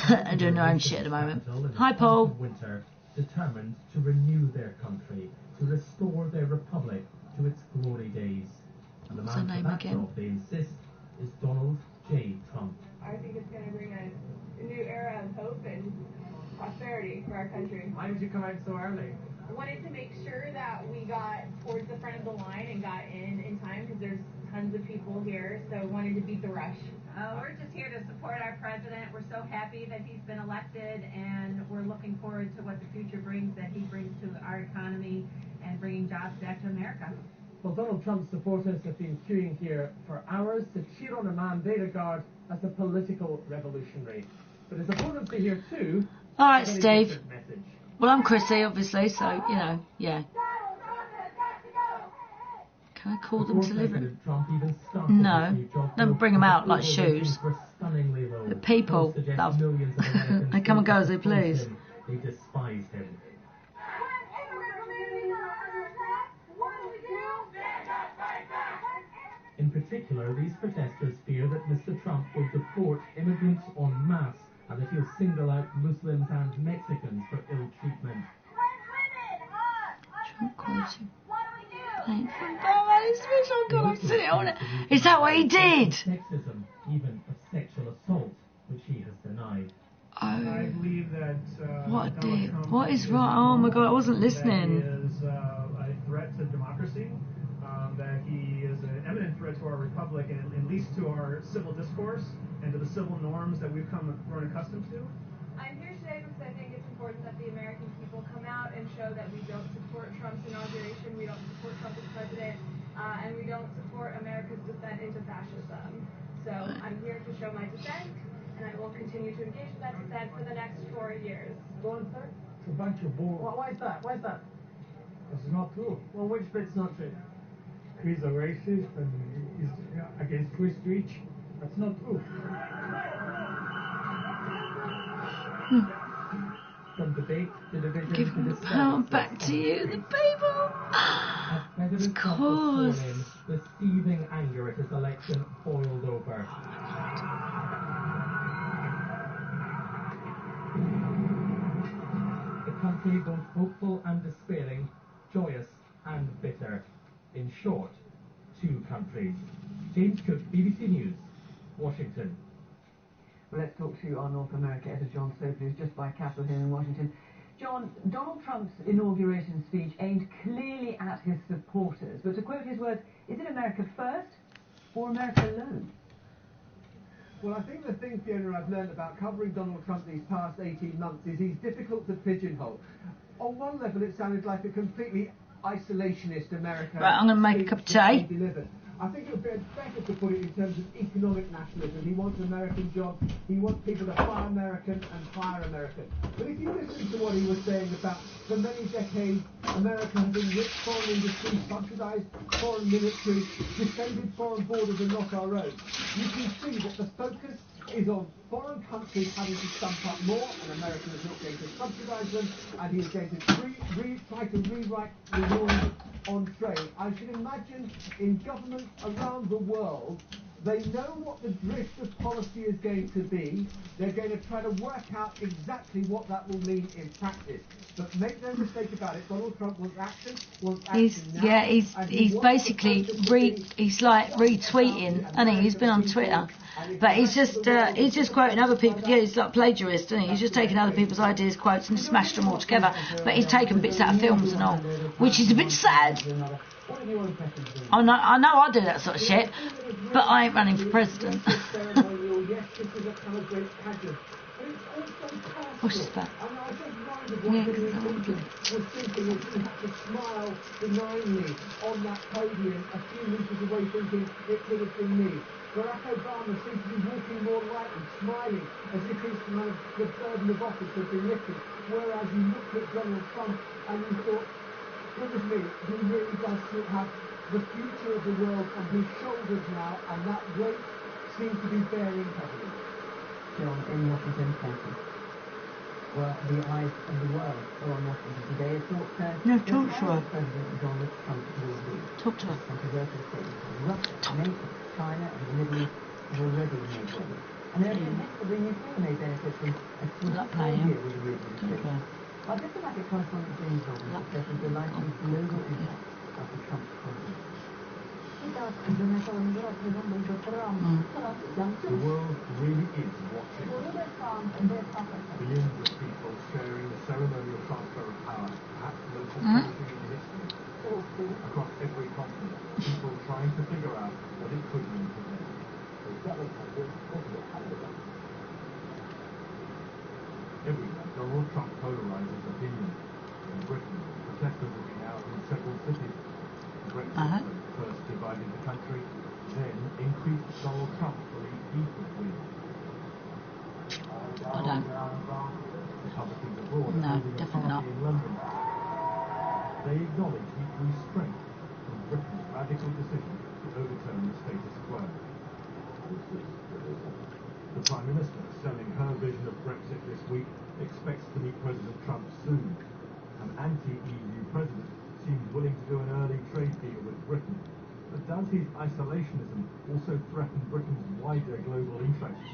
they're doing their own shit at the moment. Hi, Paul. Winter, determined to renew their country, to restore their republic to its glory days. And the What's her man name for that again? job, they insist, is Donald J. Trump. I think it's going to bring a new era of hope and prosperity for our country. Why did you come out so early? I wanted to make sure that we got towards the front of the line and got in time because there's tons of people here, so I wanted to beat the rush. We're just here to support our president. We're so happy that he's been elected, and we're looking forward to what the future brings, that he brings to our economy and bringing jobs back to America. Well, Donald Trump's supporters have been queuing here for hours to cheer on a man they regard as a political revolutionary. But his opponents are here too. All right, Steve. Well, I'm Chrissy, obviously, so, you know, yeah. Can I call them to live in? No. Don't bring them out like shoes. The people, love. They come and go as they please. They despise him. In particular, these protesters fear that Mr. Trump will deport immigrants en masse and that he'll single out Muslims and Mexicans for ill treatment. Is that what he did? Sexism, even of sexual assault, which he has denied. I believe that What a Donald dick. Trump What is wrong? Oh my God, I wasn't listening. Is a threat to democracy, that he is an eminent threat to our republic and at least to our civil discourse and to the civil norms that we've grown accustomed to. I'm here today because I think it's important that the American people come out and show that we don't support Trump's inauguration, we don't support Trump as president, and we don't support America's descent into fascism. So I'm here to show my dissent, and I will continue to engage with that dissent for the next 4 years. It's a bunch of bull. Why is that? Why is that? This is not true. Well, which bit's not true? He's a racist and he's against free speech. That's not true. from debate to division Give to the discussion. power back to you, the people. As President Trump was sworn in, the seething anger at his election boiled over. The country both hopeful and despairing, joyous and bitter. In short, two countries. James Cook, BBC News, Washington. Well, let's talk to our North America editor, John Stokely, who's just by Capitol Hill in Washington. John, Donald Trump's inauguration speech aimed clearly at his supporters, but to quote his words, is it America first or America alone? Well, I think the thing, Fiona, I've learned about covering Donald Trump these past 18 months is he's difficult to pigeonhole. On one level, it sounded like a completely isolationist America. Right, I'm going to make a cup of tea. I think it would be better to put it in terms of economic nationalism. He wants American jobs. He wants people to fly American and hire American. But if you listen to what he was saying about, for many decades, America has enriched foreign industry, subsidised foreign military, defended foreign borders and not our own, you can see that the focus is on foreign countries having to stump up more, and America is not going to subsidise them, and he is going to try to rewrite the rules on trade. I should imagine in governments around the world, they know what the drift of policy is going to be. They're going to try to work out exactly what that will mean in practice. But make no mistake about it, Donald Trump wants action now. Yeah, he's basically he's like retweeting, and he's been on Twitter, but he's just quoting other people. Yeah, he's like plagiarist, and he's just taking other people's ideas, quotes, and smashed them all together. But he's taken bits out of films and all, which is a bit sad. I know I do that sort of shit, but I ain't running for president. What's this about? Yeah, was thinking if he had to smile benignly on that podium a few metres away, thinking it could have been me. Barack Obama seems to be walking more lightly, smiling, as if the burden of office had been lifted. Whereas you looked at Donald Trump and you thought, goodness me, he really does have the future of the world on his shoulders now, and that weight seems to be bearing heavily. John, in Washington, thank you. Well, the eyes of the world are on Washington today. It's thought No, talk to her. President Donald Trump will be. Talk to her. Controversial statements from Russia, NATO, China, and the Middle East have already made waves. American history UK may benefit from a full year with the region. Our diplomatic correspondent James Robinson assesses the likely global impact of the Trump presidency. The world really is watching. Billions of people sharing the ceremonial transfer of power, perhaps the most important thing in history. Across every continent, people trying to figure out what it could mean for them. Everywhere, Donald Trump polarizes opinion. In Britain, protesters have been out in several cities. Brexit first divided the country, then increased Donald Trump belief he could win. I don't. Republicans abroad No, are holding a definitely not. party in London. They acknowledge he drew strength from Britain's radical decision to overturn the status quo. The Prime Minister, selling her vision of Brexit this week, expects to meet President Trump soon. An anti-EU president seems willing to do an early trade deal with Britain. But does his isolationism also threaten Britain's wider global interests?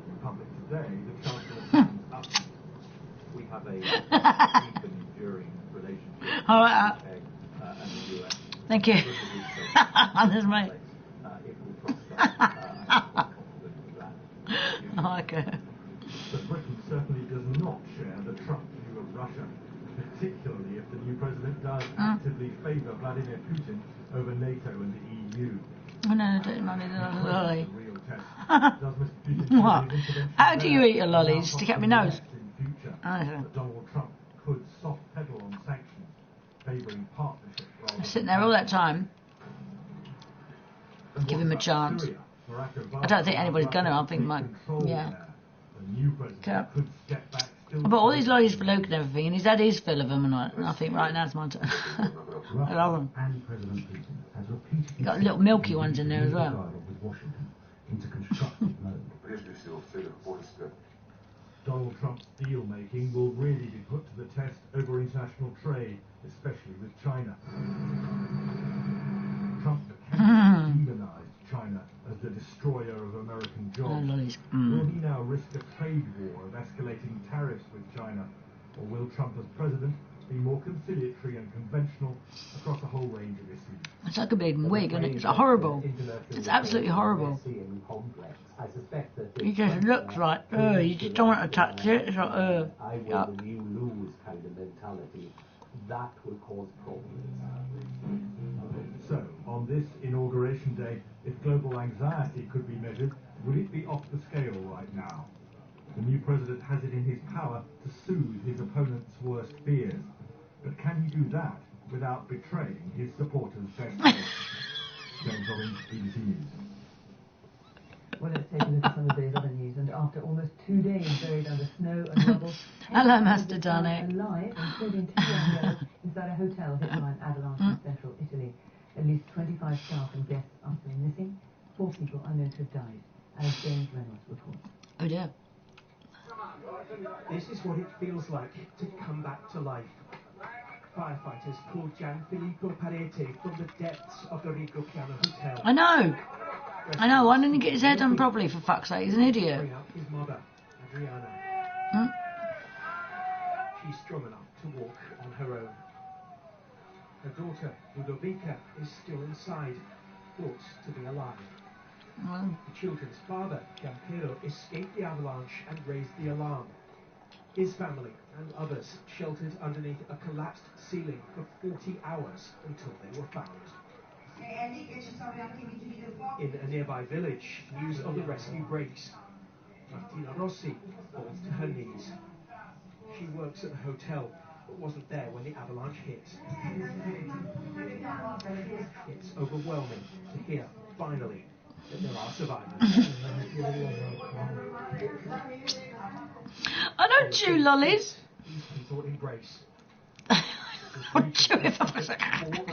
In public today, the Chancellor stands up. We have a deep and enduring relationship All right. with the UK and the US. Thank you. That's right. It will prosper. I'm confident of that. Okay. But Britain certainly does not share the Trump view of Russia, particularly if the new president does actively favour Vladimir Putin over NATO and the EU. I know, don't mind a lolly. Does Mr. Putin What? How do you eat a lolly? Stick out my nose. In future, that Donald Trump could soft pedal on sanctions, favouring partnership rather than Sitting there all that time. Give him a chance. I don't think anybody's going to. I think yeah. But all these lollies for Luke and everything, and he's had his fill of them, and I think right now it's my turn. I love them. You've got little milky ones in there as well. Donald Trump's deal-making will really be put to the test over international trade, especially with China. Trump demonized China as the destroyer of American jobs. Will he now risk a trade war of escalating tariffs with China? Or will Trump as president be more conciliatory and conventional across a whole range of issues? It's like a big wig, and it's horrible. It's absolutely horrible. He just looks like, you just don't want to touch it. It's like, I will the new lose kind of mentality. That will cause problems. So, on this inauguration day, if global anxiety could be measured, would it be off the scale right now? The new president has it in his power to soothe his opponent's worst fears. But can he do that without betraying his supporters' best interests? James Robbins, BBC News. Well, let's take a look at some of those other news. And after almost 2 days buried under snow and rubble, hello, Master Danik. Alive, including 2 young girls inside a hotel hit by an avalanche in central Italy. At least 25 staff and guests are still missing. 4 people are known to have died, as James Reynolds reports. Oh dear. This is what it feels like to come back to life. Firefighters pulled Gianfilippo Parete from the depths of the Rigopiano Hotel. I know. Why didn't he get his hair done properly, for fuck's sake? He's an idiot. His mother, Adriana. She's strong enough to walk on her own. Her daughter, Ludovica, is still inside, thought to be alive. The children's father, Giampiero, escaped the avalanche and raised the alarm. His family and others sheltered underneath a collapsed ceiling for 40 hours until they were found. In a nearby village, news of the rescue breaks. Martina Rossi falls to her knees. She works at the hotel, but wasn't there when the avalanche hit. It's overwhelming to hear, finally, that there are survivors. I don't chew lollies. These people embrace. I don't chew if 4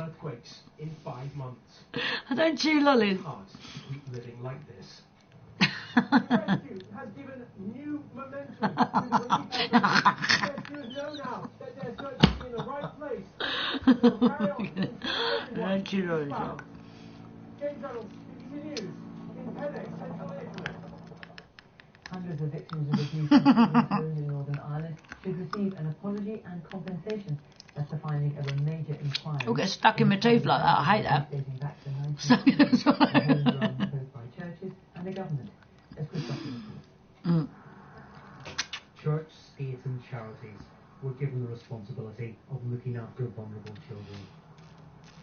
earthquakes in 5 months. I don't chew lollies. Hard to keep living like this. Rescue has given new momentum to the rescuers know now that they're going to be in the right place. So carry on. I don't chew lollies. James Reynolds, BBC News, in Penne, Central Italy. Hundreds of victims of abuse in children's homes in Northern Ireland should receive an apology and compensation. That's the finding of a major inquiry. I'll get stuck in my teeth like that. I hate that. Dating back to 1990, both by churches and the government. As Chris reports. Church, state and charities were given the responsibility of looking after vulnerable children.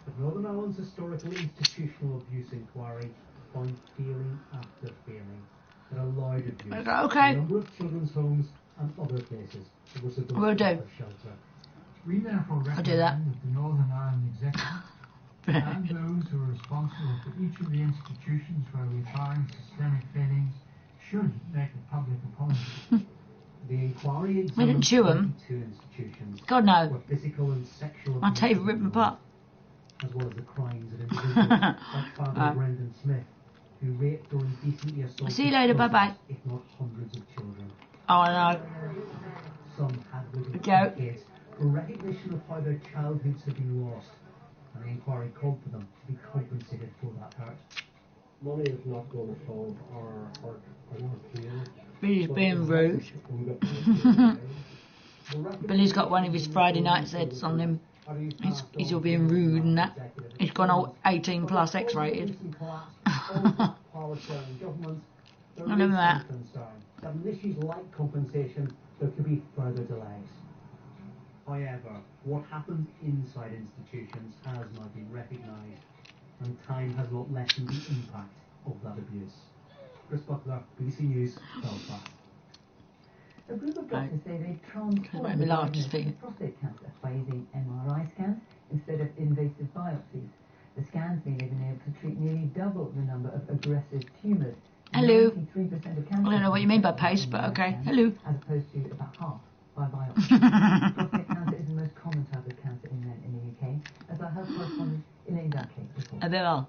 But Northern Ireland's Historical Institutional Abuse Inquiry found failing after failing that allowed abuse okay. in a number of children's homes and other places that were supposed Will to do. offer shelter. We therefore I'll do that. recommend that the Northern Ireland Executive and those who are responsible for each of the institutions where we find systemic failings should make a public apology. The inquiry We didn't chew them. 22 institutions God no. where physical and sexual My abuse teeth was rip them apart. as well as the crimes of individuals like Father Brendan Smith, who raped or indecently assaulted See you later, dozens, bye-bye. if not hundreds of children. Oh, I know. Some had waited Joe. decades for recognition of how their childhoods had been lost, and the inquiry called for them to be compensated for that hurt. Money is not going to solve our hurt or our pain. He's being rude. Billy's got one of his Friday night sets on him. He's all being rude and that. He's gone all 18 plus X-rated. I know that. That on issues like compensation, there could be further delays. However, what happened inside institutions has now been recognised, and time has not lessened the impact of that abuse. Chris Buckler, BBC News, Belfast. A group of doctors say they transformed Made me laugh just thinking. prostate cancer by using MRI scans instead of invasive biopsies. The scans mean they've been able to treat nearly double the number of aggressive tumours. Hello. 93% of cancer. I don't know what you mean by paste, but okay. Hello. As opposed to about half by biopsy. Prostate cancer is the most common type of cancer in men in the UK, as our health correspondent Elaine Dackley reports. A bit more.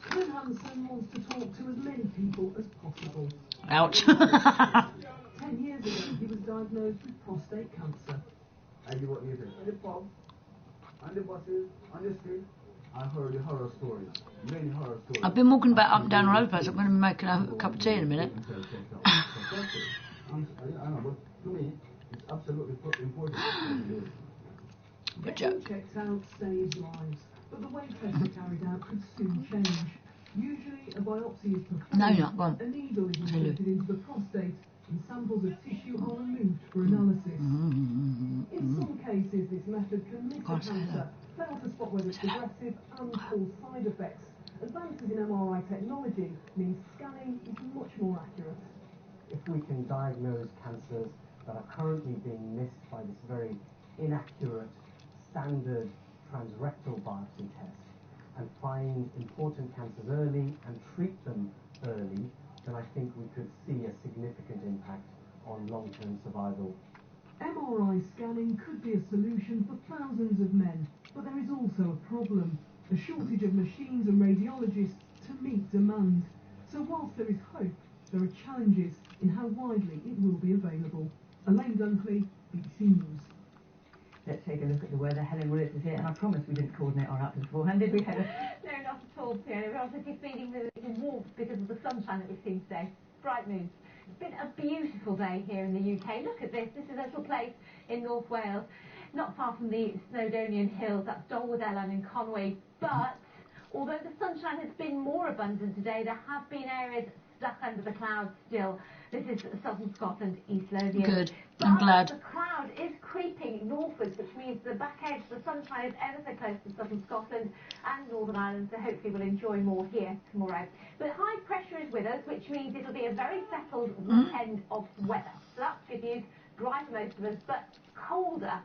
Ken Hansen wants to talk to as many people as possible. Ouch. 10 years ago, he was diagnosed with prostate cancer. I do what you think. On the pub, on the buses, on the street, I heard the horror stories. Many horror stories. I've been walking about up and down all over the place. I'm going to be making a cup of tea in a minute. I know, but to me, it's absolutely important. Getting checked out saves lives, but the way tests are carried out could soon change. Usually, a biopsy is performed. No, not one. A needle is inserted into the prostate, and samples of tissue are removed for analysis. In some cases, this method can miss a cancer, fail to spot whether it's aggressive, and cause side effects. Advances in MRI technology means scanning is much more accurate. If we can diagnose cancers that are currently being missed by this very inaccurate standard transrectal biopsy test and find important cancers early and treat them early, then I think we could see a significant impact on long-term survival. MRI scanning could be a solution for thousands of men, but there is also a problem, a shortage of machines and radiologists to meet demand. So whilst there is hope, there are challenges in how widely it will be available. Elaine Dunkley, BBC News. Let's take a look at the weather. Helen Willis is here, and I promise we didn't coordinate our outfits beforehand, did we, Helen? No, not at all, Fiona. We're obviously feeling the warmth because of the sunshine that we've seen today. Bright mood. It's been a beautiful day here in the UK. Look at this. This is a little place in North Wales, not far from the Snowdonian Hills. That's Dolwyddelan in Conwy. But although the sunshine has been more abundant today, there have been areas stuck under the clouds still. This is southern Scotland, East Lothian. Good. I'm glad. The cloud is creeping northwards, which means the back edge, the sunshine is ever so close to southern Scotland and Northern Ireland, so hopefully we'll enjoy more here tomorrow. But high pressure is with us, which means it'll be a very settled weekend of weather. So that's good news, dry for most of us, but colder.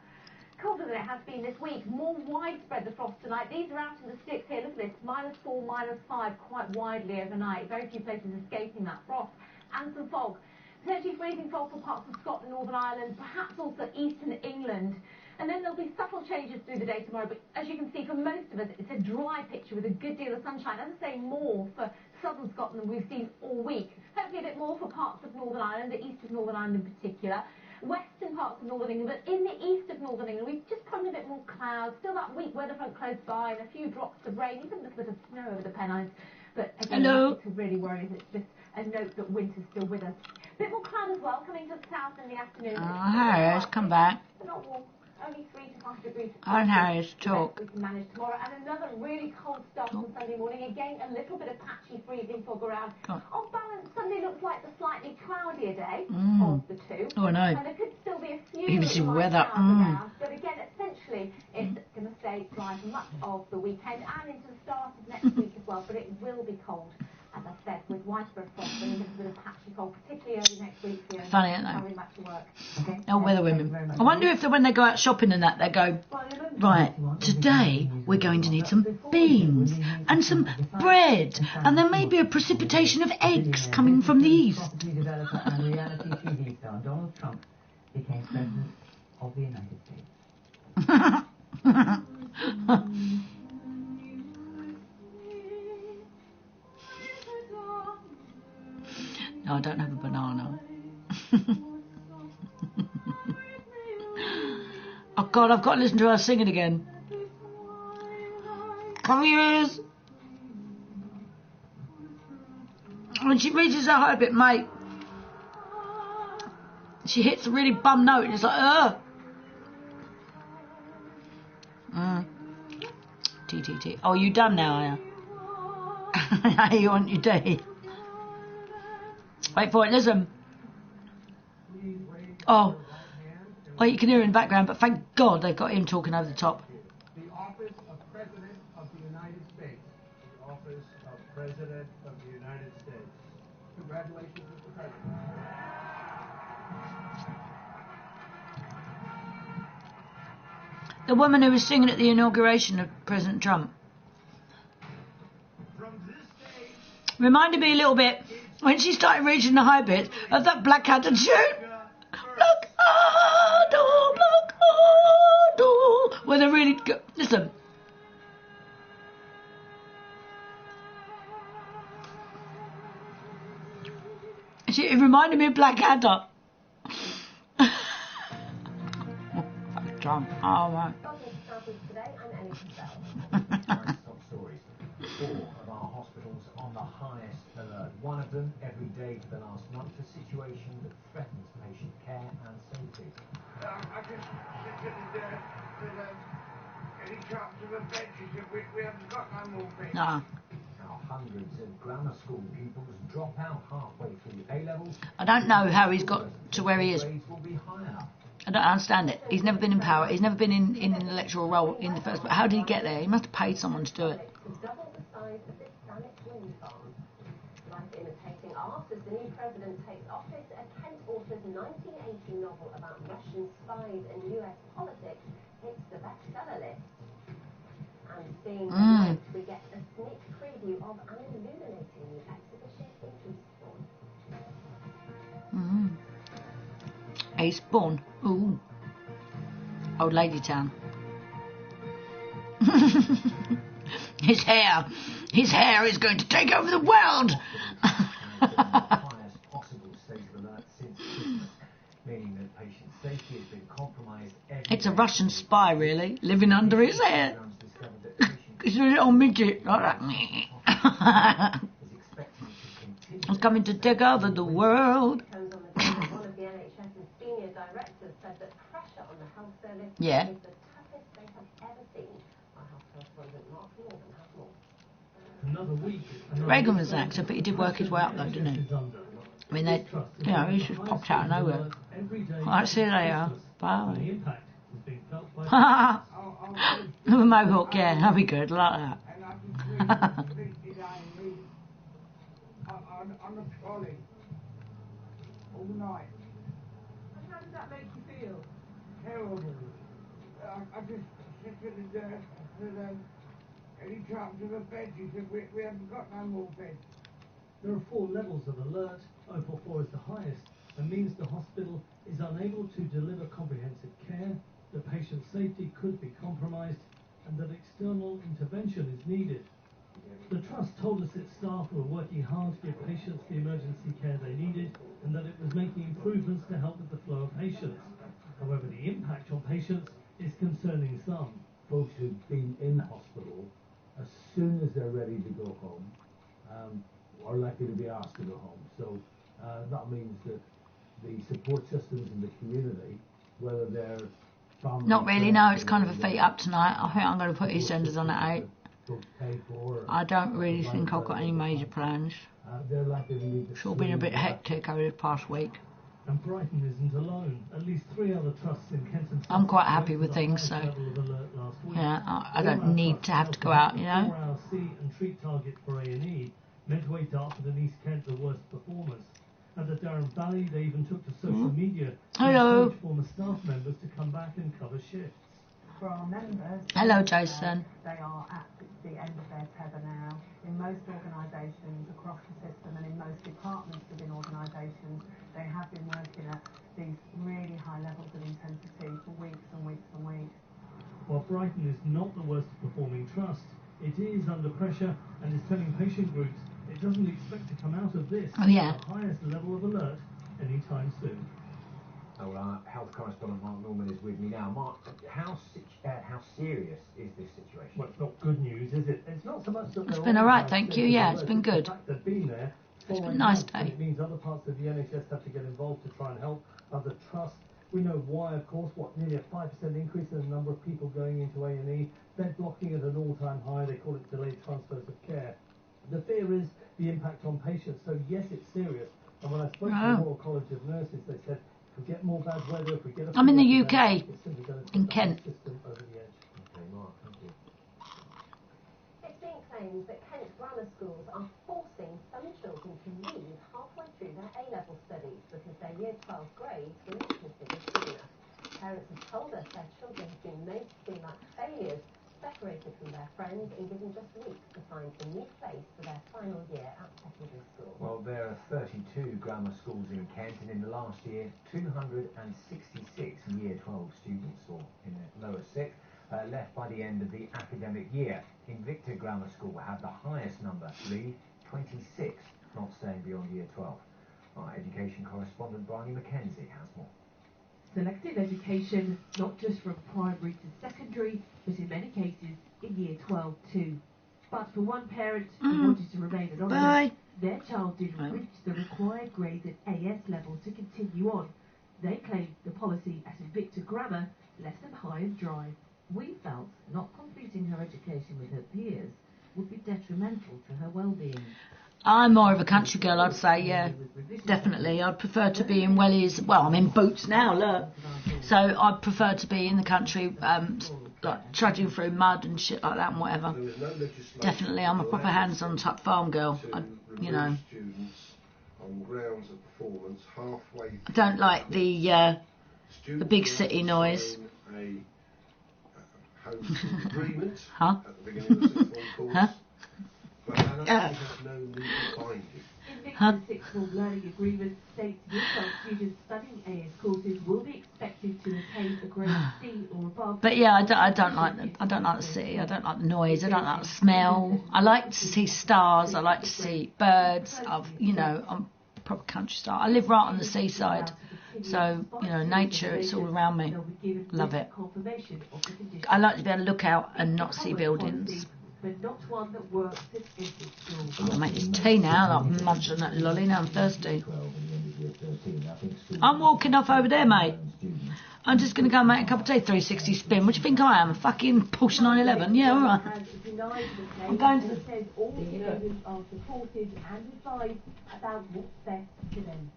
Colder than it has been this week. More widespread the frost tonight. These are out in the sticks here. Look at this, -4, -5, quite widely overnight. Very few places escaping that frost. And some fog. Potentially freezing fog for parts of Scotland, Northern Ireland, perhaps also eastern England. And then there'll be subtle changes through the day tomorrow, but as you can see, for most of us, it's a dry picture with a good deal of sunshine. As I say, more for southern Scotland than we've seen all week. Hopefully a bit more for parts of Northern Ireland, the east of Northern Ireland in particular. Western parts of Northern England, but in the east of Northern England, we've just got a bit more clouds, still that weak weather front close by, and a few drops of rain, even a little bit of snow over the Pennines. But again, nothing to really worry us. It's just a note that winter's still with us. A bit more cloud as well, coming to the south in the afternoon. Harris, come back. But not warm. Only 3 to 5 degrees. Harris, talk. We can manage tomorrow. And another really cold start on Sunday morning. Again, a little bit of patchy freezing fog around. On balance, Sunday looks like the slightly cloudier day of the two. Oh, I know. And there could still be a few BBC light weather. clouds around. But again, essentially, it's going to stay dry for much of the weekend and into the start of next week as well. But it will be cold, as I said, with widespread frost and a little bit of patchy fog, particularly early next week. Funny, isn't it? Coming back to work. Okay. Oh, weather women. I wonder if when they go out shopping and that, they go, right, today we're going to need some beans and some bread and there may be a precipitation of eggs coming from the east. Property developer and reality TV star Donald Trump became president of the United States. No, I don't have a banana. Oh God, I've got to listen to her singing again. Come here. When she reaches her high bit, mate, she hits a really bum note and it's like, T. Oh, you done now, are you? How you want your tea? Wait for it, listen. Oh, well, you can hear it in the background, but thank God they've got him talking over the top. The office of President of the United States. The office of President of the United States. Congratulations, Mr. President. The woman who was singing at the inauguration of President Trump reminded me a little bit when she started reaching the high bit of that Blackadder tune. Blackadder, when they're really good. Listen. It reminded me of Blackadder. Drunk. Oh, my. Top stories. 4 of our hospitals on the highest alert. One of them every day for the last month. A situation that threatens patient care and safety. I just considered any chance of a bed. She said, we haven't got no more beds. No. Now hundreds of grammar school pupils drop out halfway through A-levels. I don't know how he's got to where he is. Grades will be high enough. I don't understand it. He's never been in power. He's never been in an electoral role in the first place. How did he get there? He must have paid someone to do it. Double the size of this Spanish wind farm. Like imitating art as the new president takes office, a Kent author's 1980 novel about Russian spies and US politics hits the bestseller list. And seeing tonight, we get a sneak preview of an illuminating new exhibition in Eastbourne. Eastbourne. Ooh. Old Lady Town. His hair is going to take over the world. It's a Russian spy, really, living under his hair. He's a little midget like that. He's coming to take over the world. One of the NHS's senior directors said that pressure on the health service is the toughest they have ever seen. Our health correspondent Mark Morgan has more. Another week. Reagan was an actor, but he did work his way up though, didn't he? I mean, he just popped out of nowhere. Alright, see you later. Bye. The mohawk, yeah, that'd be good, like that. On the trolley all night. And how does that make you feel? Terrible. I just said any chance of a bed? She said, we haven't got no more beds. There are 4 levels of alert. Opal 4 is the highest and means the hospital is unable to deliver comprehensive care, that patient safety could be compromised, and that external intervention is needed. The Trust told us its staff were working hard to give patients the emergency care they needed and that it was making improvements to help with the flow of patients. However, the impact on patients is concerning some. Folks who've been in hospital, as soon as they're ready to go home, are likely to be asked to go home. So that means that the support systems in the community, whether they're family... Not really, no, it's kind of a feet up tonight. I think I'm going to put EastEnders on at 8. I don't really think I've got any major plans. It's all been a bit hectic over the past week. And Brighton isn't alone. At least 3 other trusts in Kent and I'm quite happy with things, so yeah, I don't need to have to go out, you know. 4-hour see and treat target for A&E meant Wait Dartford and East Kent the worst performers. And at Durham Valley, they even took to social media to encourage former staff members to come back and cover shifts. For our members, hello, Jason. They are at the end of their tether now. In most organisations across the system and in most departments within organisations, they have been working at these really high levels of intensity for weeks and weeks and weeks. While Brighton is not the worst performing trust, it is under pressure and is telling patient groups it doesn't expect to come out of this at the highest level of alert anytime soon. Well, our health correspondent Mark Norman is with me now. Mark, how serious is this situation? Well, it's not good news, is it? It's not so much that it's been alright, thank you. Yeah, it's been good. They've been there. It's been a nice day. It means other parts of the NHS have to get involved to try and help other trusts. We know why, of course, nearly a 5% increase in the number of people going into A&E. Bed blocking at an all-time high. They call it delayed transfers of care. The fear is the impact on patients. So yes, it's serious. And when I spoke to the Royal College of Nurses, they said, if we get more bad weather, if we get I'm in the UK, in Kent. Okay, Mark, thank you. It's being claimed that Kent grammar schools are forcing some children to leave halfway through their A-level studies because their Year 12 grades were not considered good enough. Parents have told us their children have been made to feel like failures, separated from their friends and given just weeks to find a new place for their final year at secondary school. Well, there are 32 grammar schools in Kent, and in the last year, 266 Year 12 students, or in the lower sixth, left by the end of the academic year. Invicta Grammar School had the highest number leave, 26, not staying beyond Year 12. Our education correspondent Bryony Mackenzie has more. Selective education, not just from primary to secondary, but in many cases in year 12 too. But for one parent who wanted to remain anonymous, their child didn't reach the required grades at AS level to continue on. They claimed the policy at Invicta Grammar left them high and dry. We felt not completing her education with her peers would be detrimental to her well-being. I'm more of a country girl, I'd say, yeah, definitely. I'd prefer to be in wellies. Well, I'm in boots now, look. So I'd prefer to be in the country, like trudging through mud and shit like that and whatever. Definitely, I'm a proper hands-on type farm girl. You know. I don't like the big city noise. Huh? Huh? Invicta's sixth-form learning agreement states U12 students studying AS courses will be expected to attain a grade C or above. But yeah, I don't like the city. I don't like the noise. I don't like the smell. I like to see stars. I like to see birds. I'm a proper country star. I live right on the seaside, so nature. It's all around me. Love it. I like to be able to look out and not see buildings. But not one that works at every school. I'm going to make this tea now. I'm munching on that lolly now. I'm thirsty. I'm walking off over there, mate. I'm just going to go and make a cup of tea. 360 spin. What do you think I am? A fucking Porsche 911? Yeah, all right. I'm going to... Says all students are supported and advised about what's best for them.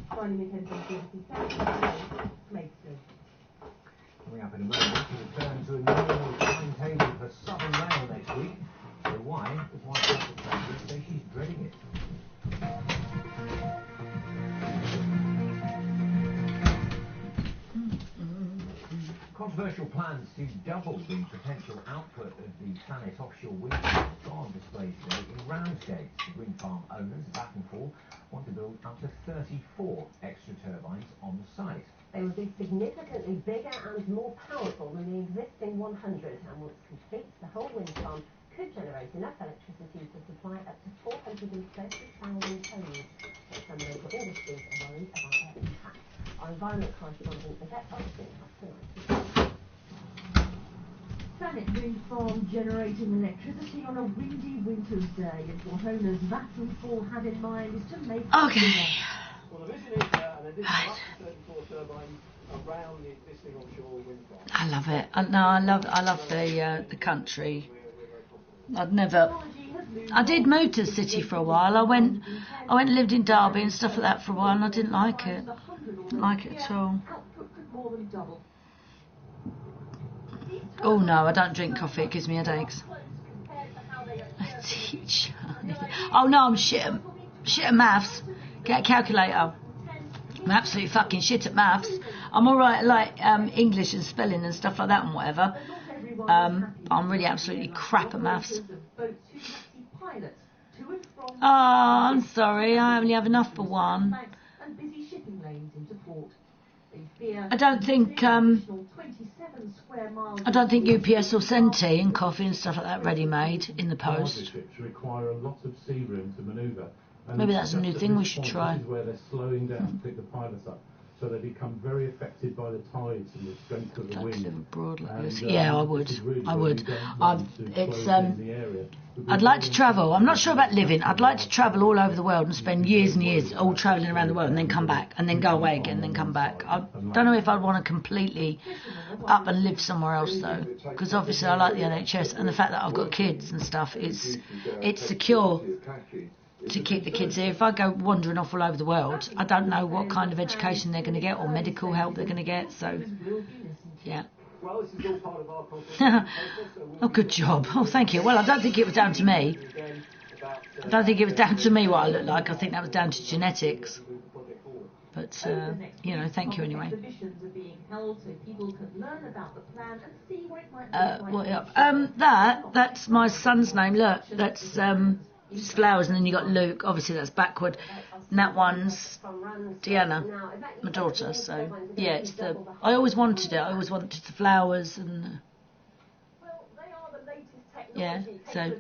Bryony Mackenzie, Maidstone. Coming up in a moment, we return to a normal timetable for Southern Rail next week. So why does one traffic passenger say she's dreading it? Controversial plans to double the potential output of the Planet offshore wind farm are on display today in Ramsgate. The wind farm owners, Vattenfall, want to build up to 34 extra turbines on the site. They will be significantly bigger and more powerful than the existing 100, and once complete, the whole wind farm could generate enough electricity to supply up to 430,000 homes. But some local industries are worried about their impact. Our environment correspondent Yvette Austin has tonight. Planet wind farm generating electricity on a windy winter's day, and what owners Vattenfall have in mind is to make it bigger. Well, the vision is an additional up to 34 turbines around the existing offshore wind farm. I love it. I love the country. I did move to the city for a while. I went and lived in Derby and stuff like that for a while, and I didn't like it. Didn't like it at all. Oh no, I don't drink coffee. It gives me headaches. A teacher. Oh no, I'm shit at maths. Get a calculator. I'm absolutely fucking shit at maths. I'm alright at like English and spelling and stuff like that and whatever. I'm really absolutely crap at maths. Oh, I'm sorry. I only have enough for one. I don't think UPS will send tea and coffee and stuff like that ready-made in the post. Ships require a lot of sea room to manoeuvre. Maybe that's a new thing we should try. This is where they're slowing down to pick the pilots up, so they become very affected by the tides and the strength of the wind. Yeah, I would. I'd like to travel. I'm not sure about living. I'd like to travel all over the world and spend years and years all travelling around the world and then come back and then go away again and then come back. I don't know if I'd want to completely up and live somewhere else though, because obviously I like the NHS and the fact that I've got kids and stuff. It's secure to keep the kids here. If I go wandering off all over the world, I don't know what kind of education they're going to get or medical help they're going to get. So, yeah. Oh, good job. Oh, thank you. Well, I don't think it was down to me. I don't think it was down to me what I look like. I think that was down to genetics. But, thank you anyway. That's my son's name. Look, that's it's flowers, and then you got Luke. Obviously, that's backward. And that one's Deanna, my daughter. So yeah, I always wanted it. I always wanted the flowers and. Yeah, so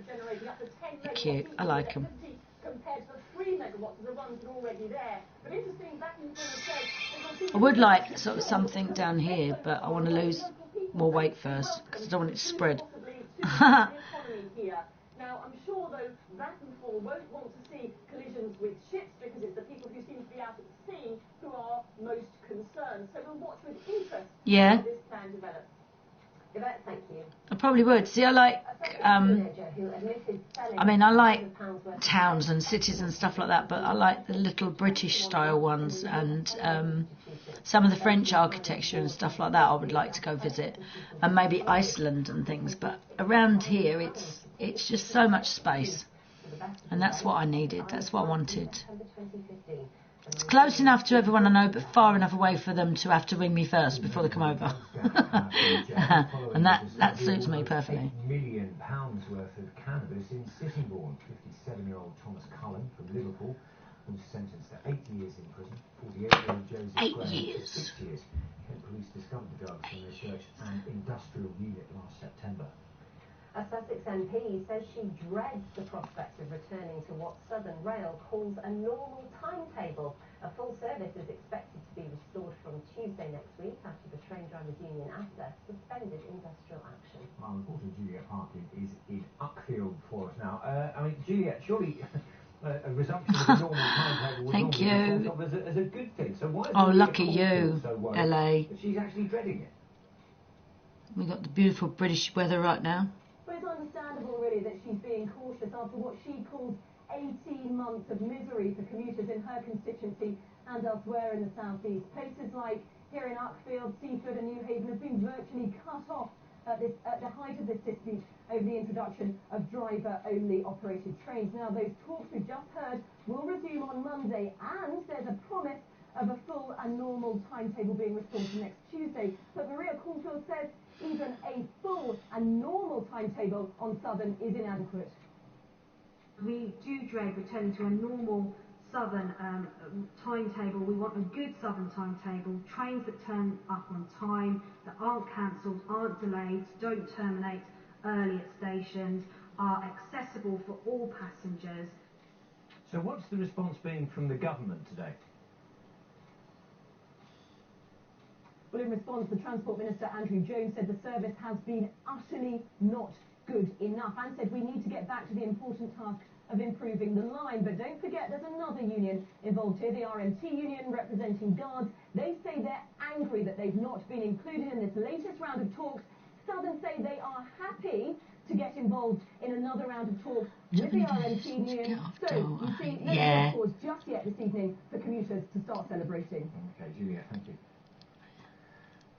they're cute. I like them. 3 megawatts are the ones that are already there. But interesting, Vattenfall has said... I would like sort of something down here, but I want to lose more weight first, because I don't want it to spread. Now, I'm sure, though, Vattenfall won't want to see collisions with ships because it's the people who seem to be out at sea who are most concerned. So we'll watch with interest how this plan develops. Yvette, thank you. I probably would. See, I like, I mean, I like towns and cities and stuff like that, but I like the little British style ones and some of the French architecture and stuff like that I would like to go visit, and maybe Iceland and things, but around here it's just so much space, and that's what I needed, that's what I wanted. It's close enough to everyone I know, but far enough away for them to have to ring me first before they come over. And that suits me perfectly. £8 million worth of cannabis in Sittingbourne. 57-year-old Thomas Cullen from Liverpool was sentenced to 8 years in prison. 48-year-old Joseph Graham to 6 years. Kent police discovered the drugs in the Research and Industrial Unit last September. A Sussex MP says she dreads the prospect of returning to what Southern Rail calls a normal timetable. A full service is expected to be restored from Tuesday next week after the train drivers' union ASDA suspended industrial action. Our reporter Juliet Parkin is in Uckfield for us now. I mean, Juliet, surely a resumption of the normal timetable would Thank normally you. be thought of as a good thing. So why is lucky you, so LA. that she's actually dreading it? We've got the beautiful British weather right now. But it's understandable, really, that she's being cautious after what she calls 18 months of misery for commuters in her constituency and elsewhere in the southeast. Places like here in Uckfield, Seaford and Newhaven have been virtually cut off at the height of this dispute over the introduction of driver-only operated trains. Now, those talks we've just heard will resume on Monday, and there's a promise of a full and normal timetable being restored for next Tuesday. But Maria Caulfield says even a full and normal timetable on Southern is inadequate. We do dread returning to a normal Southern timetable. We want a good Southern timetable, trains that turn up on time, that aren't cancelled, aren't delayed, don't terminate early at stations, are accessible for all passengers. So what's the response been from the government today? Well, in response, the Transport Minister, Andrew Jones, said the service has been utterly not good enough and said we need to get back to the important task of improving the line. But don't forget, there's another union involved here, the RMT union representing guards. They say they're angry that they've not been included in this latest round of talks. Southern say they are happy to get involved in another round of talks with the RMT union. So, you see, no cause just yet this evening for commuters to start celebrating. Okay, Julia, thank you.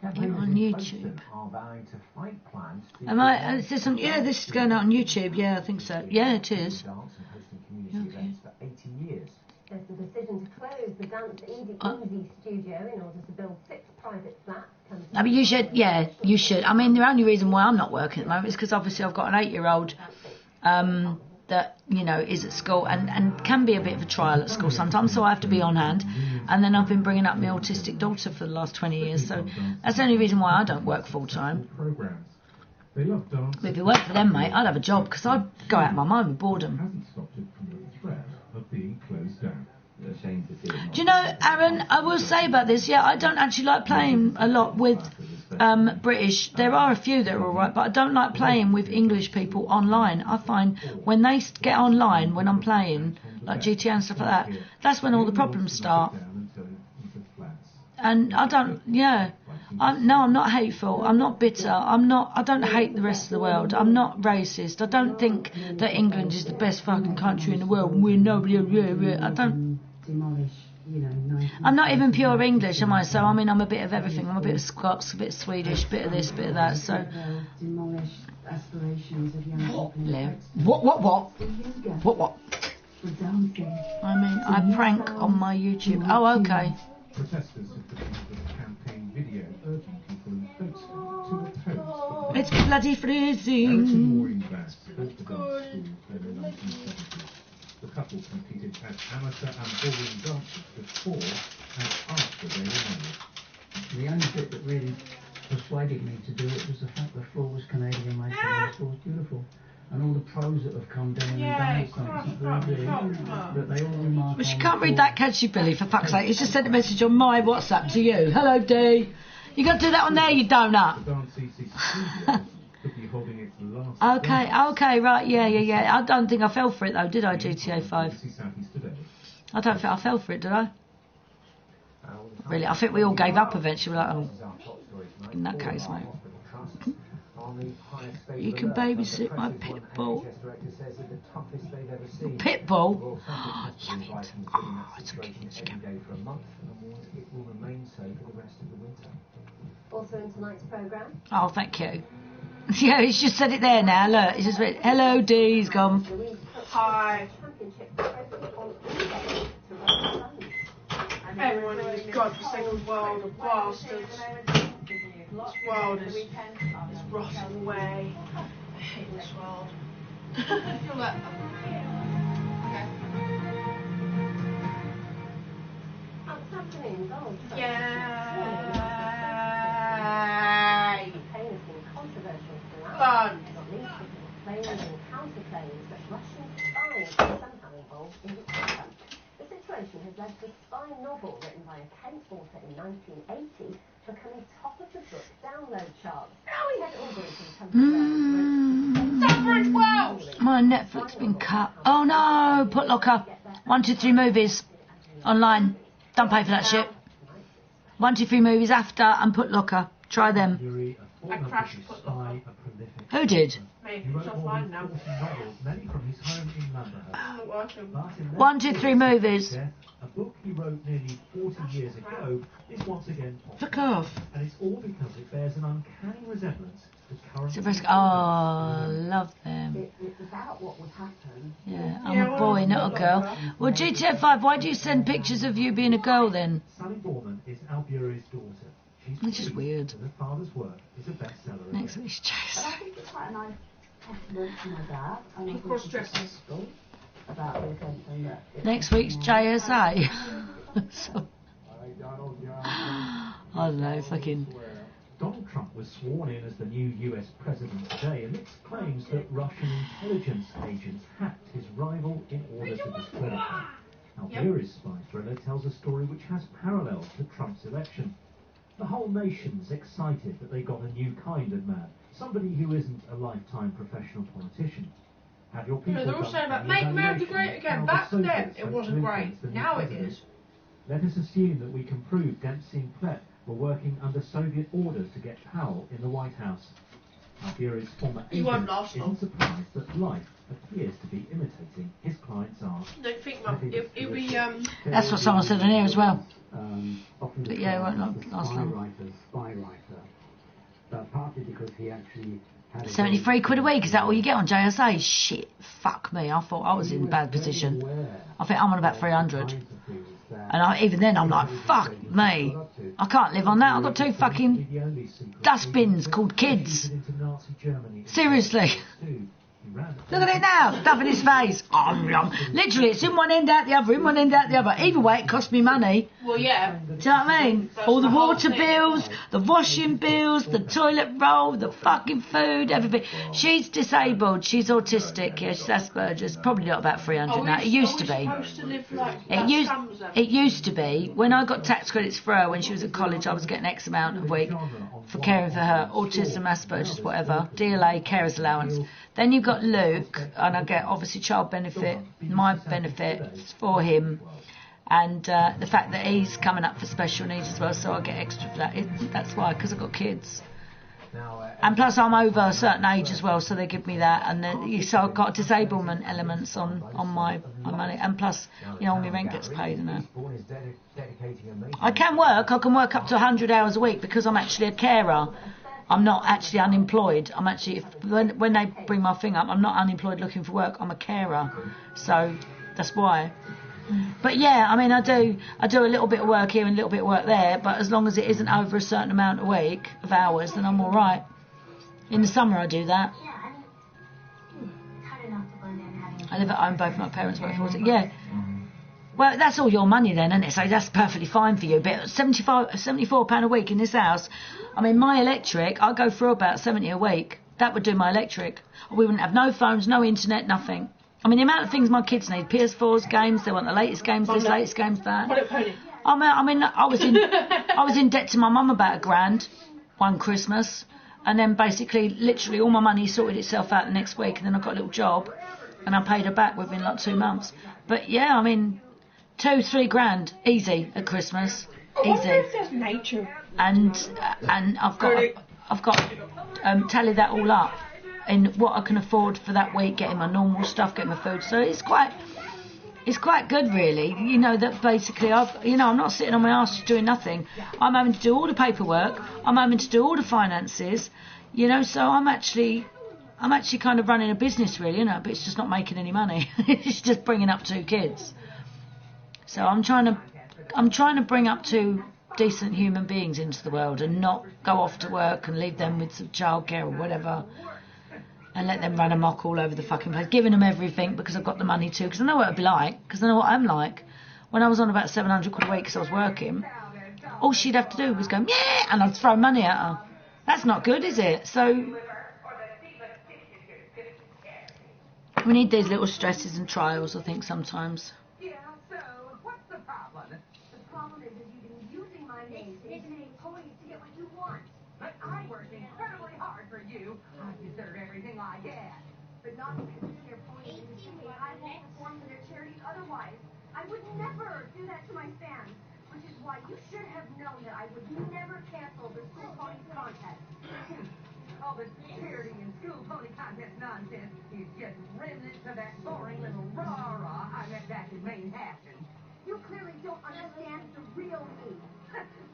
On YouTube. Are vowing to fight plans to is this on? Yeah, this is going out on YouTube. Yeah, I think so. Yeah, it is. Dance and hosting community events for 80 years. There's the decision to close the Dance Easy studio in order to build 6 private flats. I mean, you should. Yeah, you should. I mean, the only reason why I'm not working at the moment is because obviously I've got an 8-year-old that, you know, is at school and can be a bit of a trial at school sometimes, so I have to be on hand. And then I've been bringing up my autistic daughter for the last 20 years, so that's the only reason why I don't work full time. But if it weren't for them, mate, I'd have a job, because I'd go out of my mind with boredom. Do you know, Aaron, I will say about this, yeah, I don't actually like playing a lot with British. There are a few that are alright, but I don't like playing with English people online. I find when they get online, when I'm playing, like GTA and stuff like that, that's when all the problems start. And I don't, I'm not hateful, I'm not bitter, I don't hate the rest of the world, I'm not racist, I don't think that England is the best fucking country in the world, we're nobody, I don't, I'm not even pure English, am I? So, I mean, I'm a bit of everything, I'm a bit of Scots, a bit of Swedish, a bit of this, a bit of that, so. What? I mean, I prank on my YouTube. Oh, okay. Protesters have put a campaign video urging people in boats to a toast. It's bloody freezing. Ericsson Mooring Bass built the dance school in the 1970s. The couple competed as amateur and ballroom dancers before and after they were married. The only bit that really persuaded me to do it was the fact the floor was Canadian made, so the floor was beautiful. And all the crows that have come down Yeah, and done something that they all remark Well, she on can't the read that, can she, Billy, for fuck's sake? He's just sent a message on my WhatsApp to you. Hello, D. You got to do that on there, you donut. Okay, right, yeah. I don't think I fell for it, though, did I, GTA 5? I don't think I fell for it, did I? Really, I think we all gave up eventually. We're like, oh, in that case, mate. You can babysit my pit bull. Pit bull? Oh, love it. Oh, it's so cute. Also in tonight's programme. Oh, thank you. Yeah, he's just said it there now. Look, he's just went, hello, D. He's gone. Hi. Everyone in this godforsaken world of bastards. This world is rotting away. I hate this world. I feel like... Yay! Fun! The situation has led to a spy novel written by a Kent author in 1980 becoming top of the book download charts. My Netflix been cut. Oh no, Putlocker. 1, 2, 3 movies online. Don't pay for that shit. 1, 2, 3 movies after and Putlocker. Try them. I crashed Putlocker. Who did? Me, it's offline now. 1, 2, 3 movies. A book he wrote nearly 40 years ago is once again popular. Fuck off. And it's all because it bears an uncanny resemblance to current... Oh, love them. It's about what would happen. Yeah, I'm a boy, not a girl. Well, GTA 5, why do you send pictures of you being a girl then? Sally Borman is Alburi's daughter. Which is weird. Her father's work is a bestseller. Next week's chase. I think it's quite a nice testament to my dad. And Of course, dresses. About the attention that... Next week's JSA. So, I don't know, fucking... Donald Trump was sworn in as the new US president today amidst claims that Russian intelligence agents hacked his rival in order to discredit him. Alburi's spy thriller tells a story which has parallels to Trump's election. The whole nation's excited that they got a new kind of man, somebody who isn't a lifetime professional politician. Have your people They're all saying about make America great again. Back then it wasn't great. Now it is. Let us assume that we can prove Dempsey and Plett were working under Soviet orders to get Powell in the White House. Alburi's former agent isn't surprised that life appears to be imitating his client's art. Don't think, Mum. It'll be, That's what someone said in here as well. But yeah, it won't last long. Spy writer. Partly because he actually had 73 quid a week, is that all you get on JSA? Shit, fuck me, I thought I was in a bad position. I think I'm on about 300. And even then I'm like, fuck me, I can't live on that. I've got 2 fucking dustbins called kids. Seriously. Look at it now, stuff in his face. Literally, it's in one end out the other, in one end out the other. Either way, it cost me money. well, yeah. Do you know what I mean? All the water bills, the washing bills, the toilet roll, the fucking food, everything. She's disabled, she's autistic, yeah, she's Asperger's. Probably not about 300 now. It used to be. It used to be. When I got tax credits for her when she was at college, I was getting X amount a week for caring for her. Autism, Asperger's, whatever. DLA, carers allowance. Then you've got Luke, and I get obviously child benefit, my benefits for him, and the fact that he's coming up for special needs as well, so I get extra for that. That's why, because I've got kids. And plus I'm over a certain age as well, so they give me that, and then so I've got disablement elements on my money, and plus, you know, all my rent gets paid and that. I can work up to 100 hours a week because I'm actually a carer. I'm not actually unemployed. I'm actually, when they bring my thing up, I'm not unemployed looking for work. I'm a carer, so that's why. But yeah, I mean, I do a little bit of work here and a little bit of work there. But as long as it isn't over a certain amount a week of hours, then I'm all right. In the summer, I do that. I live at home. Both my parents work for it. Yeah. Well, that's all your money then, isn't it? So that's perfectly fine for you. But £74 a week in this house. I mean, my electric, I go through about 70 a week. That would do my electric. We wouldn't have no phones, no internet, nothing. I mean, the amount of things my kids need, PS4s, games, they want the latest games, this, latest games, that. I was in debt to my mum about £1,000 one Christmas, and then basically, literally, all my money sorted itself out the next week, and then I got a little job, and I paid her back within like 2 months. But yeah, I mean, 2-3 grand, easy at Christmas, easy. That's nature. And I've got tally that all up in what I can afford for that week, getting my normal stuff, getting my food. So it's quite good, really. You know, that basically I'm not sitting on my arse doing nothing. I'm having to do all the paperwork. I'm having to do all the finances. You know, so I'm actually kind of running a business, really, you know, but it's just not making any money. It's just bringing up 2 kids. So I'm trying to bring up 2 decent human beings into the world and not go off to work and leave them with some childcare or whatever and let them run amok all over the fucking place, giving them everything because I've got the money too, because I know what it'd be like, because I know what I'm like. When I was on about 700 quid a week because I was working, all she'd have to do was go, yeah, and I'd throw money at her. That's not good, is it? So we need these little stresses and trials, I think, sometimes. Yeah, so what's the problem? The problem is that you've been using my name to intimidate toys to get what you want. But I worked incredibly hard for you. I deserve everything I get. But not because you care ponies into singing. I won't perform for their charities otherwise. I would never do that to my fans. Which is why you should have known that I would never cancel the school pony contest. All this charity and school pony contest nonsense is just remnants of that boring little rah-rah I met back in Manhattan. You clearly don't understand the real me.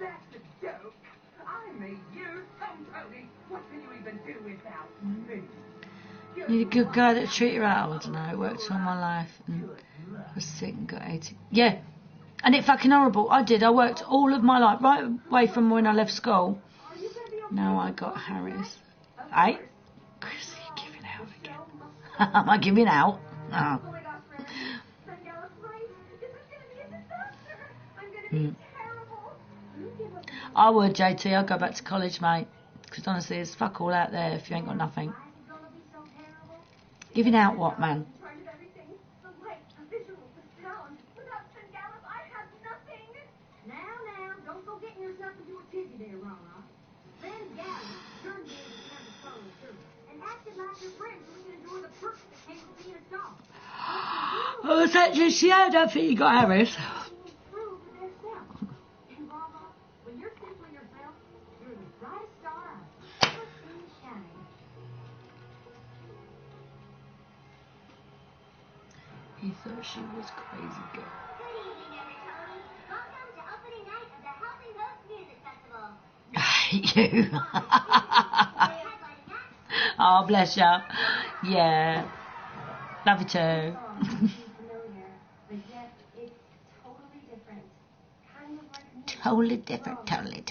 That's a joke. I made you some pony. What can you even do without me? Need a good guy that treat you out. I don't know. It worked all my life, and I was sick and got 80. Yeah, and it fucking horrible. I worked all of my life, right away from when I left school. Now I got Harris. Hey, Chris, are you giving out again? Am I giving out? Oh. I would, JT. I'd go back to college, mate. Because honestly, there's fuck all out there if you ain't got nothing. Giving out what, man? Now, don't go getting yourself into a tizzy there, Rana. Then Gavin turned me into Campbell Carlos, too, and acted like your friend so we can enjoy the perks that came with being a star. Oh, is that just you? I don't think you got Harris. When you're simply yourself, you're the brightest star I've ever seen shining. He thought she was crazy girl. Good evening, everybody. Welcome to opening night of the Helping Host Music Festival. You. Oh, bless you. Yeah. Love you too. But yet it's totally different. Kind of like me. Totally different. Totally.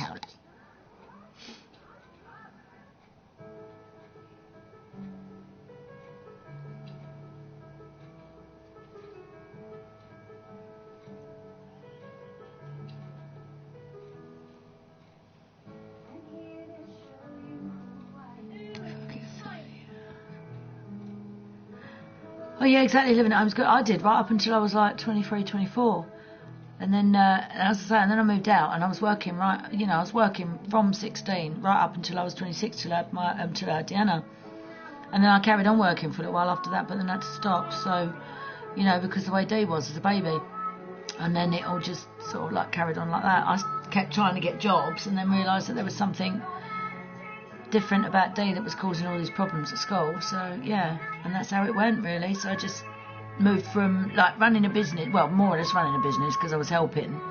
Oh yeah, exactly. Living at home's good. I did right up until I was like 23, 24, and then as I say, and then I moved out, and I was working I was working from 16 right up until I was 26 till I had till I had Deanna, and then I carried on working for a little while after that, but then I had to stop. So, because the way Dee was as a baby, and then it all just sort of like carried on like that. I kept trying to get jobs, and then realised that there was something different about Dee that was causing all these problems at school. So yeah, and that's how it went really. So I just moved from like running a business, well, more or less running a business because I was helping,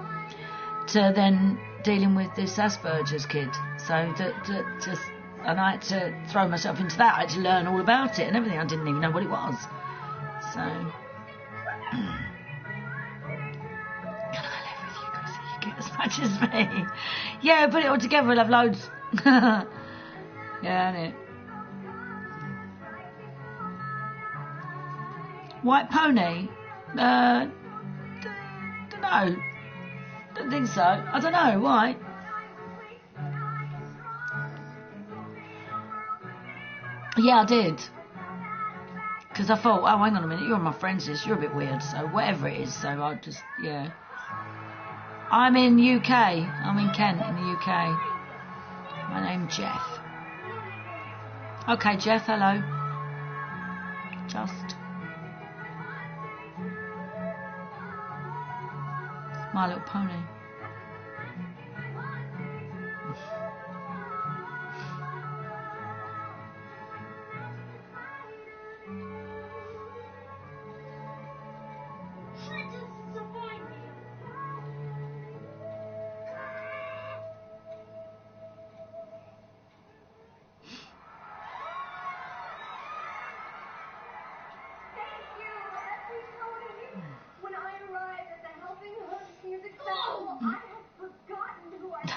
to then dealing with this Asperger's kid. So and I had to throw myself into that. I had to learn all about it and everything. I didn't even know what it was. So I live with you guys, you get as much as me. Yeah, put it all together, we'll have loads. Yeah, innit? White pony? Don't know. Don't think so. I don't know. Why? Yeah, I did. Because I thought, oh, hang on a minute, you're on my friends list, you're a bit weird, so whatever it is, so I just, yeah. I'm in UK. I'm in Kent, in the UK. My name's Jeff. Okay, Jeff, hello. Just My Little Pony.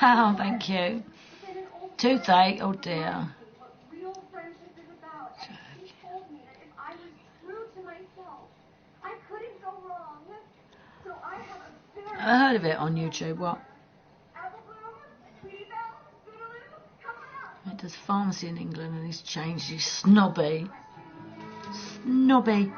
Oh, thank you. Toothache, oh dear. I heard of it on YouTube. What? It does pharmacy in England and he's changed. He's snobby. Snobby.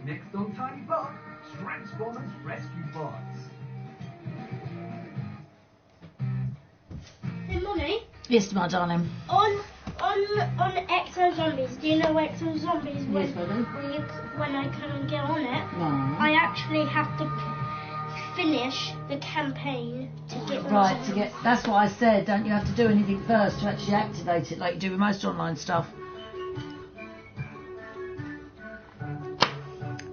Next on Tiny Pod, Transformers Rescue Bots. Hey, Mummy. Yes, my darling. On Exo Zombies, do you know Exo Zombies? Yes, I do. When I can get on it, No. I actually have to finish the campaign to get on Right, it. to get. That's what I said. Don't you have to do anything first to actually activate it, like you do with most online stuff?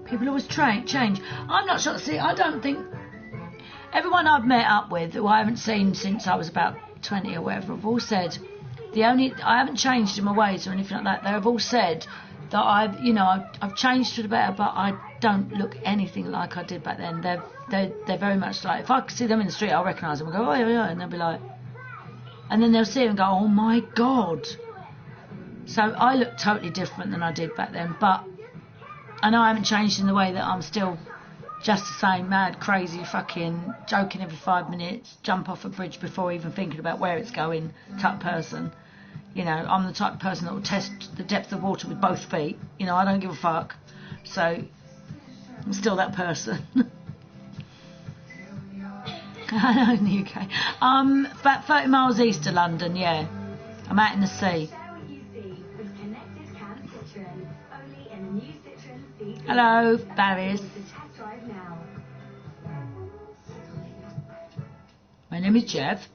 People always change. I'm not sure. See, I don't think everyone I've met up with, who I haven't seen since I was about 20 or whatever, have all said I haven't changed in my ways or anything like that. They have all said that I've changed for the better, but I don't look anything like I did back then. They're very much like, if I see them in the street, I'll recognise them and go, oh yeah, and they'll be like, and then they'll see them and go, oh my god. So I look totally different than I did back then, but I know I haven't changed in the way that I'm still just the same mad, crazy, fucking joking every 5 minutes, jump off a bridge before even thinking about where it's going type person. You know, I'm the type of person that will test the depth of water with both feet. You know, I don't give a fuck. So I'm still that person. I know, in the UK. About 30 miles east of London, yeah. I'm out in the sea. Hello, Barry's. My name is Jeff.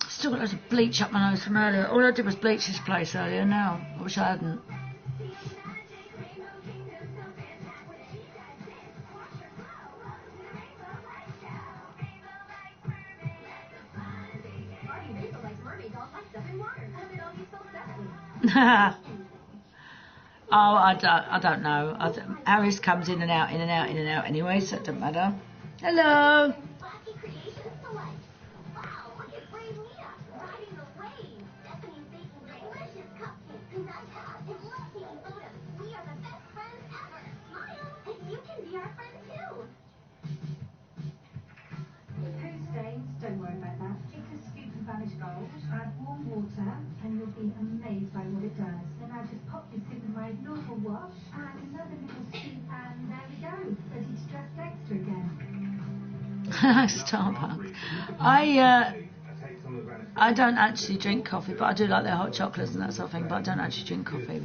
Still got loads of bleach up my nose from earlier. All I did was bleach this place earlier now. I wish I hadn't. Oh, I don't know. Harris comes in and out anyway, so it doesn't matter. Hello. Don't worry about that. Take a scoop of vanished gold, add warm water, and you'll be amazed by what it does. Then I just pop this in with my normal wash, and another little scoop, and there we go. Ready to dress extra again. Starbucks. I don't actually drink coffee, but I do like their hot chocolates and that sort of thing, but I don't actually drink coffee.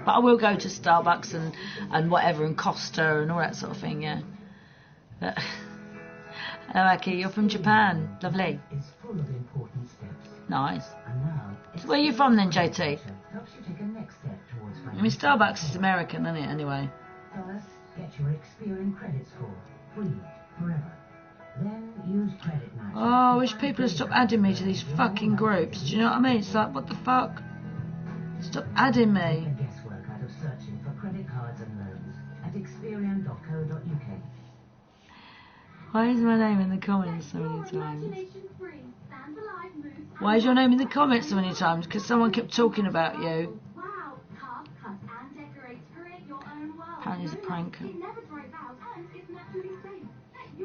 But I will go to Starbucks and whatever, and Costa and all that sort of thing, yeah. But, hello, Aki, you're from Japan. Lovely. It's full of important steps. Nice. And now, So where are you from then, JT? helps you take a next step towards I mean, Starbucks is American, isn't it, anyway? First, get your Experian credit score. Free, forever. Then use Credit Match. Oh, I wish people would stop adding me to these fucking groups. Do you know what I mean? It's like, what the fuck? Stop adding me. Take the guesswork out of searching for credit cards and loans at experian.co.uk. Why is my name in the comments so many times? Why is your name in the comments so many times? Because someone kept talking about you. Apparently he's a pranker.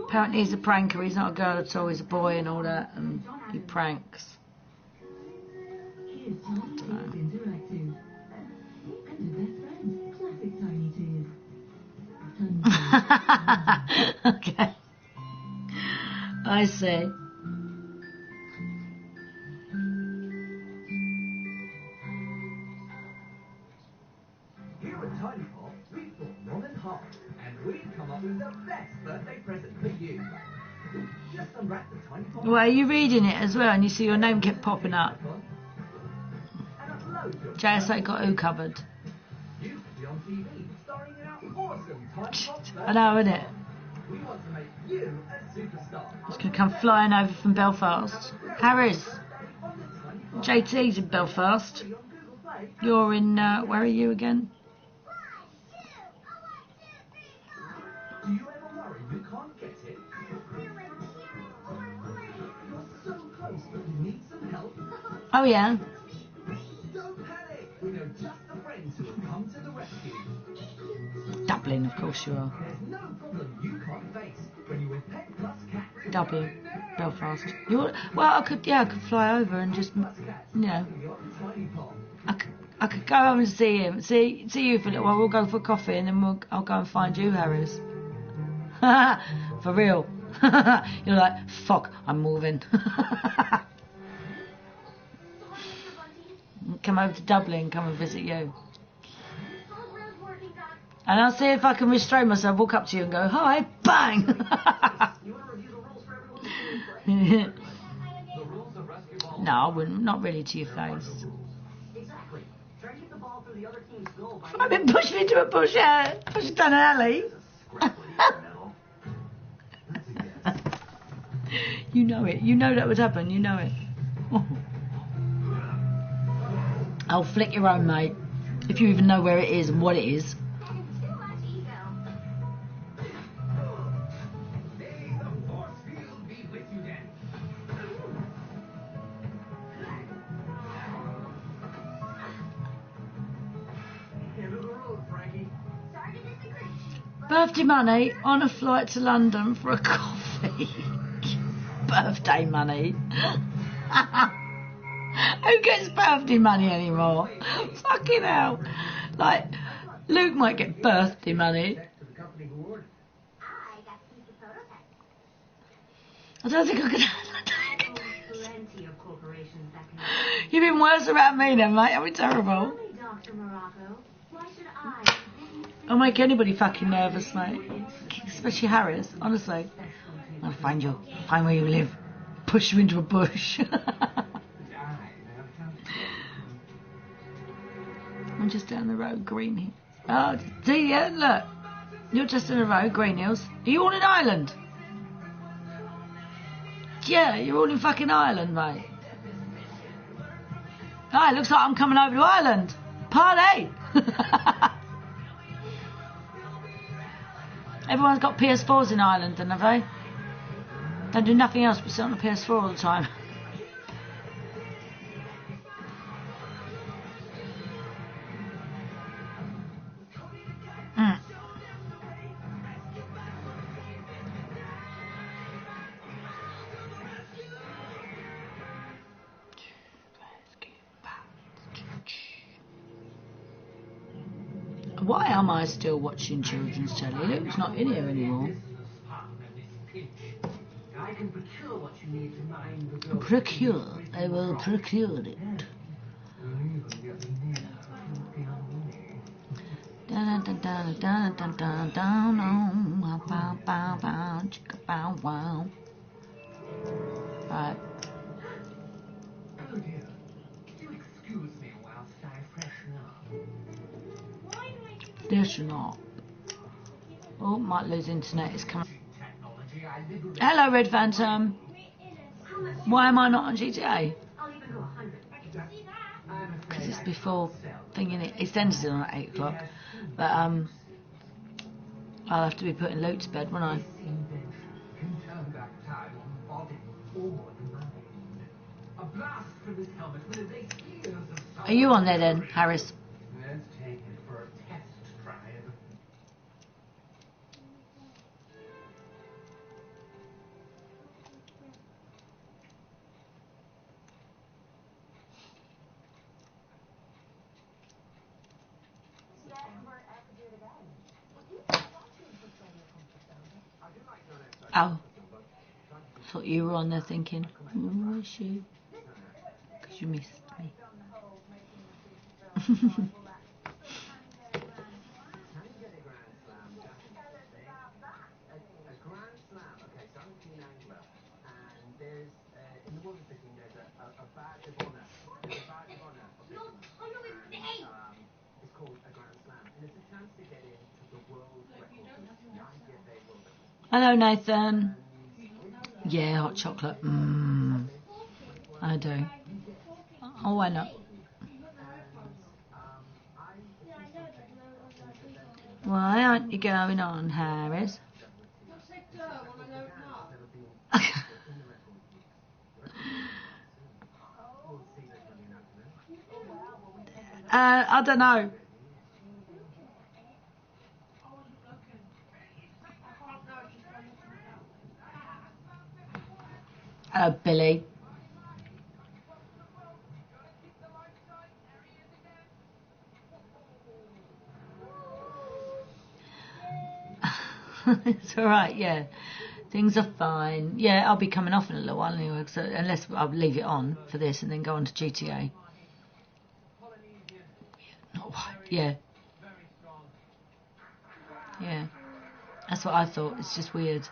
Apparently he's a pranker. He's not a girl at all. He's a boy and all that. And he pranks. Okay. I see. Here at Tiny Pop, we've thought long and hard, and we've come up with the best birthday present for you. Just unwrap the Tiny Pop. Well, are you reading it as well? And you see your name kept popping up. JSA got who covered? You could be on TV, starring in our awesome Tiny Pop I know, innit? We want to make you a superstar. He's going to come flying over from Belfast. Harris. JT's in Belfast. You're in, where are you again? Do you ever worry you can't get it? You're so close, but you need some help. Oh, yeah. Don't panic. We know just the friends who will come to the rescue. Dublin, of course you are. There's no problem you can't face when you with Pet Plus Cat. Dublin, Belfast. Well, I could fly over and just, you know, I could go home and see him, see you for a little while. We'll go for coffee and then I'll go and find you, Harris. For real. You're like, fuck, I'm moving. Come over to Dublin, come and visit you. And I'll see if I can restrain myself, walk up to you and go, hi, bang! No, I wouldn't. Not really to your face. I mean, push me into a bush, yeah. Push it down an alley. You know it. You know that would happen. You know it. I'll flick your own, mate. If you even know where it is and what it is. Birthday money on a flight to London for a coffee. Birthday money. Who gets birthday money anymore? Fucking hell. Like, Luke might get birthday money. I don't think I could. You've been worse around me then, mate. I'll be terrible. I'll make anybody fucking nervous, mate. Especially Harris, honestly. I'll find you. Find where you live. Push you into a bush. I'm just down the road, Green Hills. Oh, see, yeah, look. You're just in the road, Green Hills. Are you all in Ireland? Yeah, you're all in fucking Ireland, mate. Oh, it looks like I'm coming over to Ireland. Party! Everyone's got PS4s in Ireland, then, have they? Don't do nothing else but sit on the PS4 all the time. Why am I still watching children's telly? Luke's not in here anymore. can procure what you need to mine the gold. Procure. I will procure it. Dun dun dun dun dun dun dun dun. Bow bow bow. Chicka bow wow. Right. Oh dear. Do excuse me whilst I freshen up. There's not. Oh, might lose internet. It's coming. Hello, Red Phantom. Why am I not on GTA? Because it's before thinking it ends on at 8 o'clock. But I'll have to be putting Luke to bed, won't I? Are you on there then, Harris? Let's take it for a test drive. Oh. Thought you were on there thinking, oh, is she? Because you missed me. Hello, Nathan. Yeah, hot chocolate. I do. Oh, why not? Why aren't you going on, Harris? I don't know. Hello, Billy. It's alright, yeah. Things are fine. Yeah, I'll be coming off in a little while anyway, so unless I'll leave it on for this and then go on to GTA. Not white, yeah. Yeah. That's what I thought. It's just weird.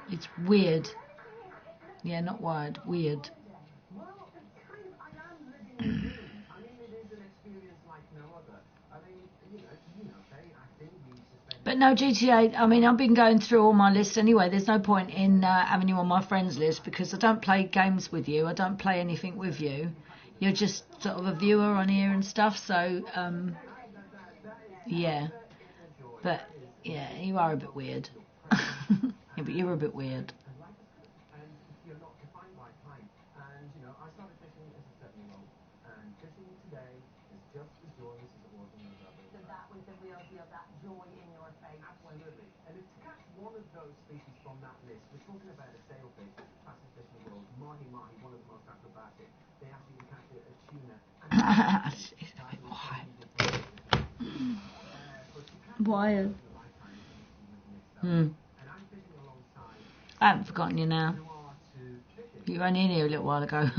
It's weird. Yeah, not wired. Weird. But no, GTA, I mean, I've been going through all my lists anyway. There's no point in having you on my friends list because I don't play games with you. I don't play anything with you. You're just sort of a viewer on here and stuff. So, yeah. But, yeah, you are a bit weird. Yeah, but you're a bit weird. Why? I haven't forgotten you now. You were only in here a little while ago.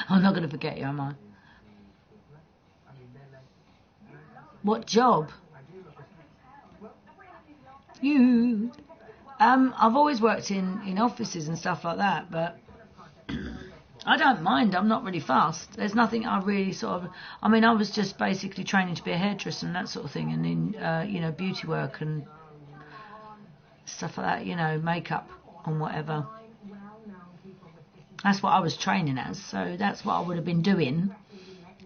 I'm not going to forget you, am I? What job? You. I've always worked in offices and stuff like that, but I don't mind. I'm not really fast. There's nothing I really sort of... I mean, I was just basically training to be a hairdresser and that sort of thing, and in, beauty work and stuff like that, makeup and whatever. That's what I was training as, so that's what I would have been doing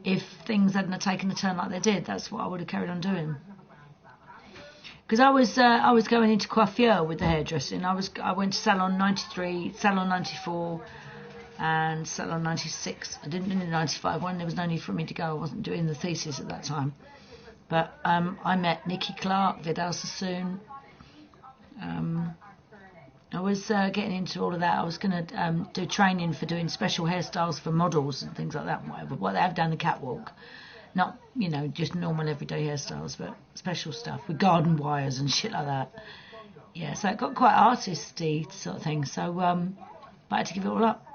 if things hadn't have taken a turn like they did. That's what I would have carried on doing. Because I was going into coiffure with the hairdressing. I went to Salon 93, Salon 94, and Salon 96. I didn't do the 95 one. There was no need for me to go. I wasn't doing the thesis at that time. But I met Nikki Clark, Vidal Sassoon. I was getting into all of that. I was going to do training for doing special hairstyles for models and things like that and whatever. What they have down the catwalk. Not, just normal everyday hairstyles, but special stuff with garden wires and shit like that. yeah, so it got quite artisty sort of thing. So I had to give it all up.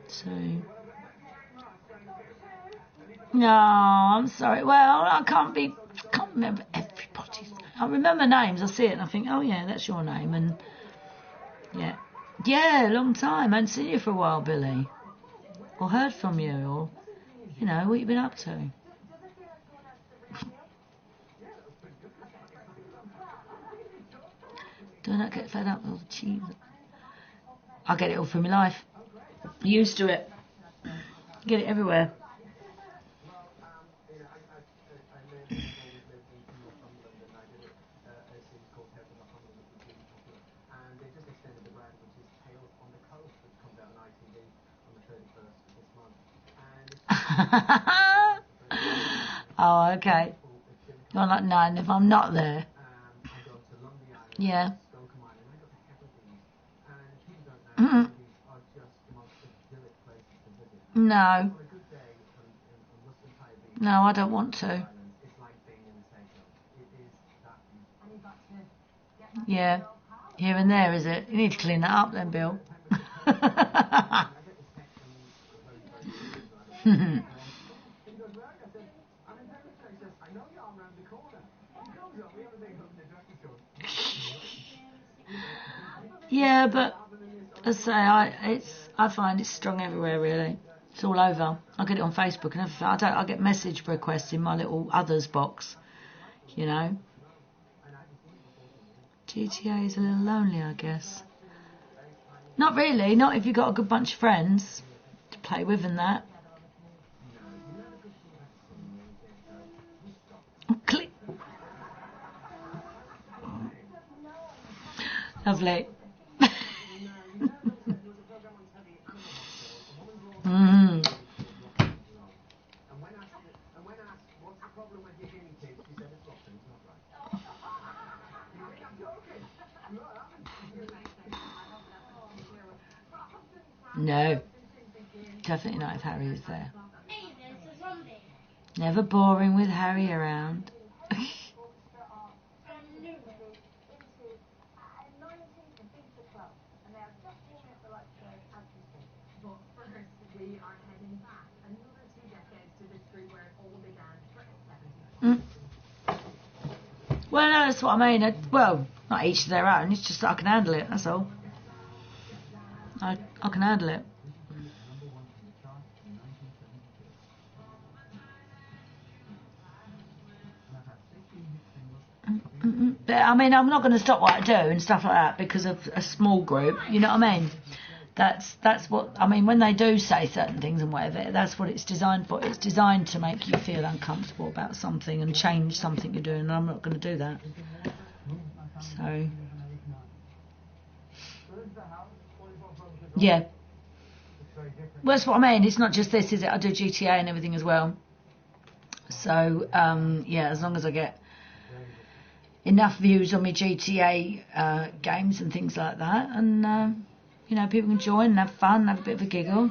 So no, I'm sorry. Well, I can't remember everybody's. I remember names. I see it and I think, oh yeah, that's your name. And yeah, long time. I hadn't seen you for a while, Billy, or heard from you, or what you've been up to. Do I not get fed up with all the cheese? I get it all through my life. Used to it. Get it everywhere. Oh, okay. You're like, no, and if I'm not there. Yeah. Mm-mm. No. No, I don't want to. Yeah. Here and there, is it? You need to clean that up then, Bill. Yeah, but as I say, I find it's strong everywhere really. It's all over. I get it on Facebook and everything. I get message requests in my little others box. GTA is a little lonely, I guess. Not really. Not if you've got a good bunch of friends to play with and that. Click. Lovely. No, definitely not if Harry was there. Never boring with Harry around. Well, no, that's what I mean. Well, not each to their own. It's just that I can handle it. That's all. I can handle it. But I mean, I'm not going to stop what I do and stuff like that because of a small group. You know what I mean? That's what I mean when they do say certain things and whatever. That's what it's designed for. It's designed to make you feel uncomfortable about something and change something you're doing. And I'm not going to do that. So yeah. Well, that's what I mean. It's not just this, is it? I do GTA and everything as well. So yeah, as long as I get enough views on my GTA games and things like that, and people can join and have fun, have a bit of a giggle.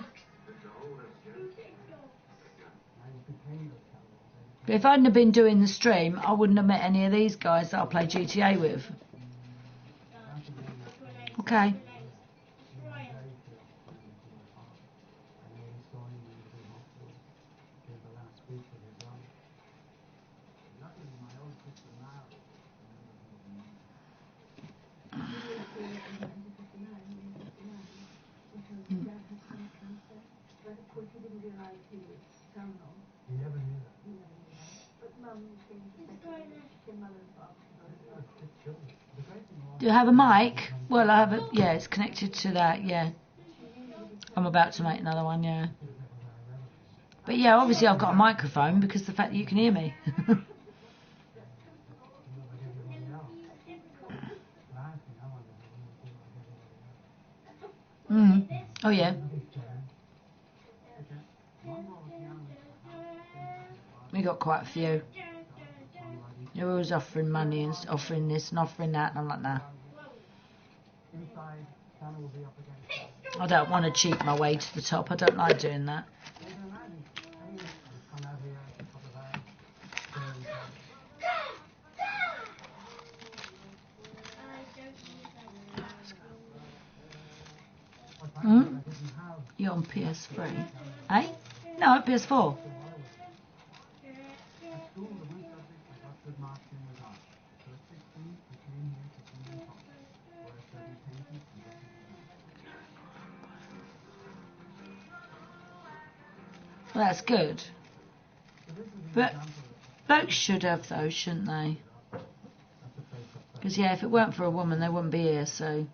But if I hadn't have been doing the stream, I wouldn't have met any of these guys that I play GTA with. Okay. Do you have a mic? Well, I have it. Yeah, it's connected to that. Yeah, I'm about to make another one. Yeah, but yeah, obviously I've got a microphone because the fact that you can hear me. Oh yeah. We got quite a few. They're always offering money and offering this and offering that, and I'm like, nah. I don't want to cheat my way to the top. I don't like doing that. You're on PS3. Eh? No, PS4. Well, that's good. But blokes should have those, shouldn't they? Because, yeah, if it weren't for a woman, they wouldn't be here, so...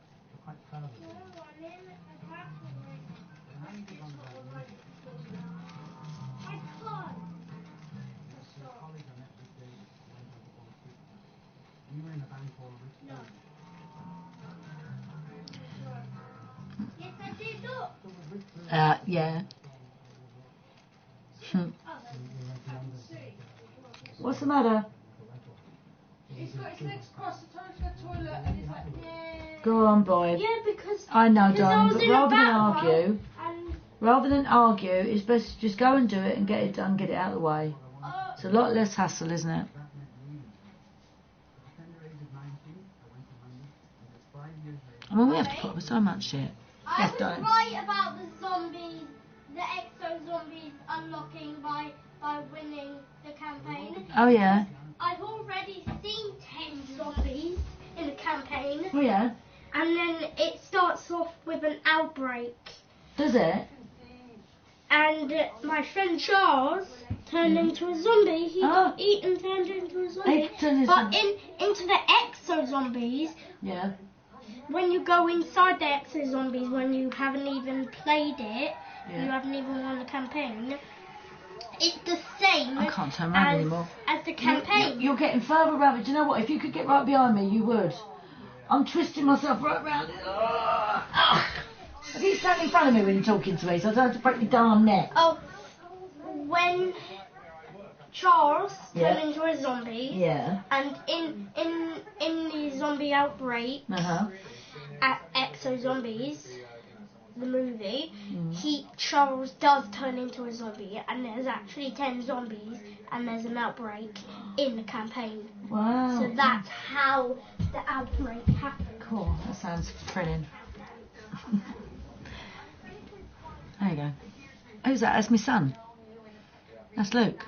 Yeah. What's the matter? He's got his legs crossed, he's trying to go to the toilet, and he's like, yeah. Go on, boy. Yeah, because... I know, darling, but rather than argue, it's best to just go and do it and get it done, get it out of the way. It's a lot less hassle, isn't it? I mean, we have to put up with so much shit. I was right about the zombies, the exo-zombies unlocking by winning the campaign. Oh, yeah. I've already seen 10 zombies in the campaign. Oh, yeah. And then it starts off with an outbreak. Does it? And my friend Charles turned into a zombie. He got eaten, turned into a zombie. But into the exo-zombies... Yeah. When you go inside the exo-zombies, when you haven't even played it, you haven't even won the campaign, it's the same I can't turn around anymore. As the campaign. You're getting further around it. Do you know what? If you could get right behind me, you would. I'm twisting myself right round it. I keep standing in front of me when you're talking to me, so I don't have to break my darn neck. Oh, when Charles turned into a zombie, and in the zombie outbreak, at Exo-Zombies, the movie, Charles does turn into a zombie, and there's actually 10 zombies, and there's an outbreak in the campaign. Wow. So that's how the outbreak happened. Cool, that sounds thrilling. There you go. Who's that? That's my son. That's Luke.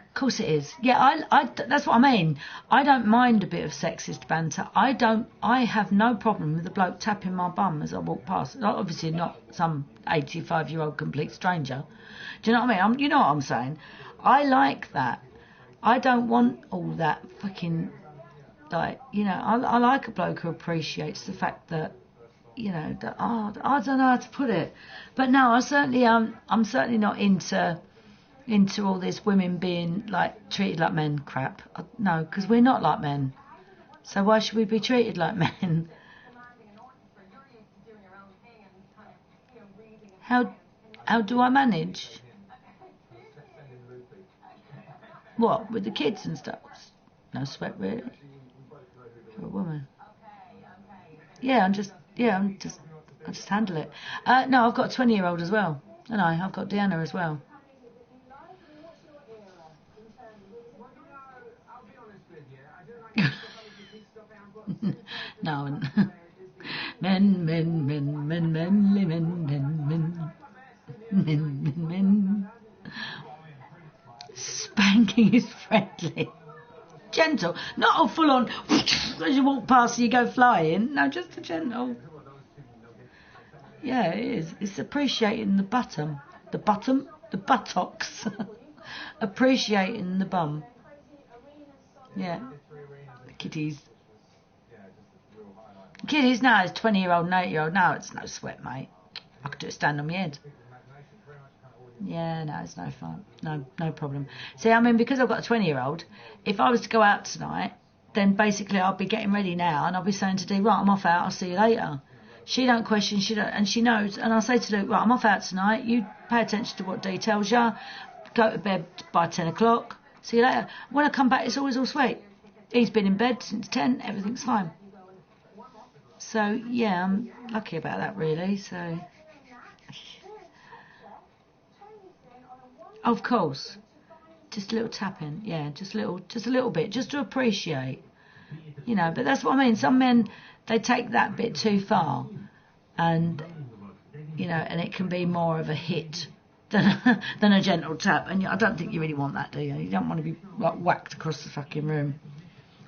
Of course it is. Yeah, I that's what I mean. I don't mind a bit of sexist banter. I have no problem with a bloke tapping my bum as I walk past. Obviously not some 85-year-old complete stranger. Do you know what I mean? You know what I'm saying? I like that. I don't want all that fucking, like, you know, I like a bloke who appreciates the fact that, you know, that, I don't know how to put it. But no, I'm certainly not into all this women being like treated like men crap. No, because we're not like men. So why should we be treated like men? How do I manage? What, with the kids and stuff? No sweat really. For a woman. I just handle it. No, I've got a 20-year-old as well. And I've got Deanna as well. No. Men. Spanking is friendly. Gentle. Not a full on, as you walk past and you go flying. No, just a gentle. Yeah, it is. It's appreciating the bottom. The buttocks. Appreciating the bum. Yeah. The kitties. Kitties now is 20-year-old and 8-year-old. Now it's no sweat, mate. I could just stand on my head. Yeah, no, it's no fun. No problem. See, I mean, because I've got a 20-year-old, if I was to go out tonight, then basically I'll be getting ready now and I'll be saying to Dee, right, I'm off out, I'll see you later. She don't question, and she knows, and I'll say to Dee, right, I'm off out tonight, you pay attention to what Dee tells you, go to bed by 10 o'clock, see you later. When I come back, it's always all sweet. He's been in bed since 10, everything's fine. So, yeah, I'm lucky about that, really, so... Of course. Just a little tapping, yeah, just a little bit, just to appreciate. You know, but that's what I mean. Some men, they take that bit too far, and you know, and it can be more of a hit than a gentle tap. And I don't think you really want that, do you? You don't want to be like whacked across the fucking room.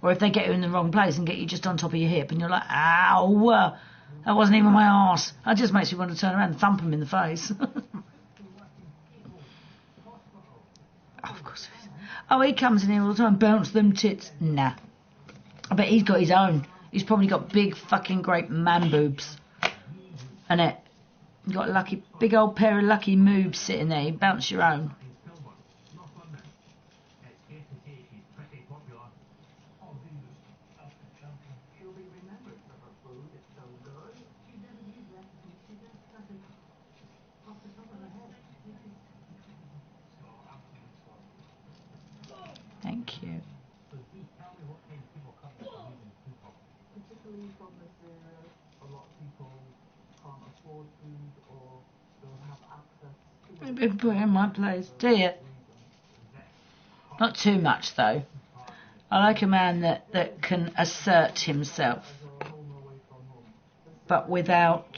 Or if they get you in the wrong place and get you just on top of your hip, and you're like, ow, that wasn't even my arse. That just makes you want to turn around and thump them in the face. Of course. Oh, he comes in here all the time, bounce them tits. Nah. I bet he's got his own. He's probably got big fucking great man boobs. And it. You've got a lucky, big old pair of lucky moobs sitting there. You bounce your own. Thank you. Particularly from this area, a lot of people can't afford food or don't have access to it. Been put in my place, do you? Not too much though. I like a man that can assert himself, but without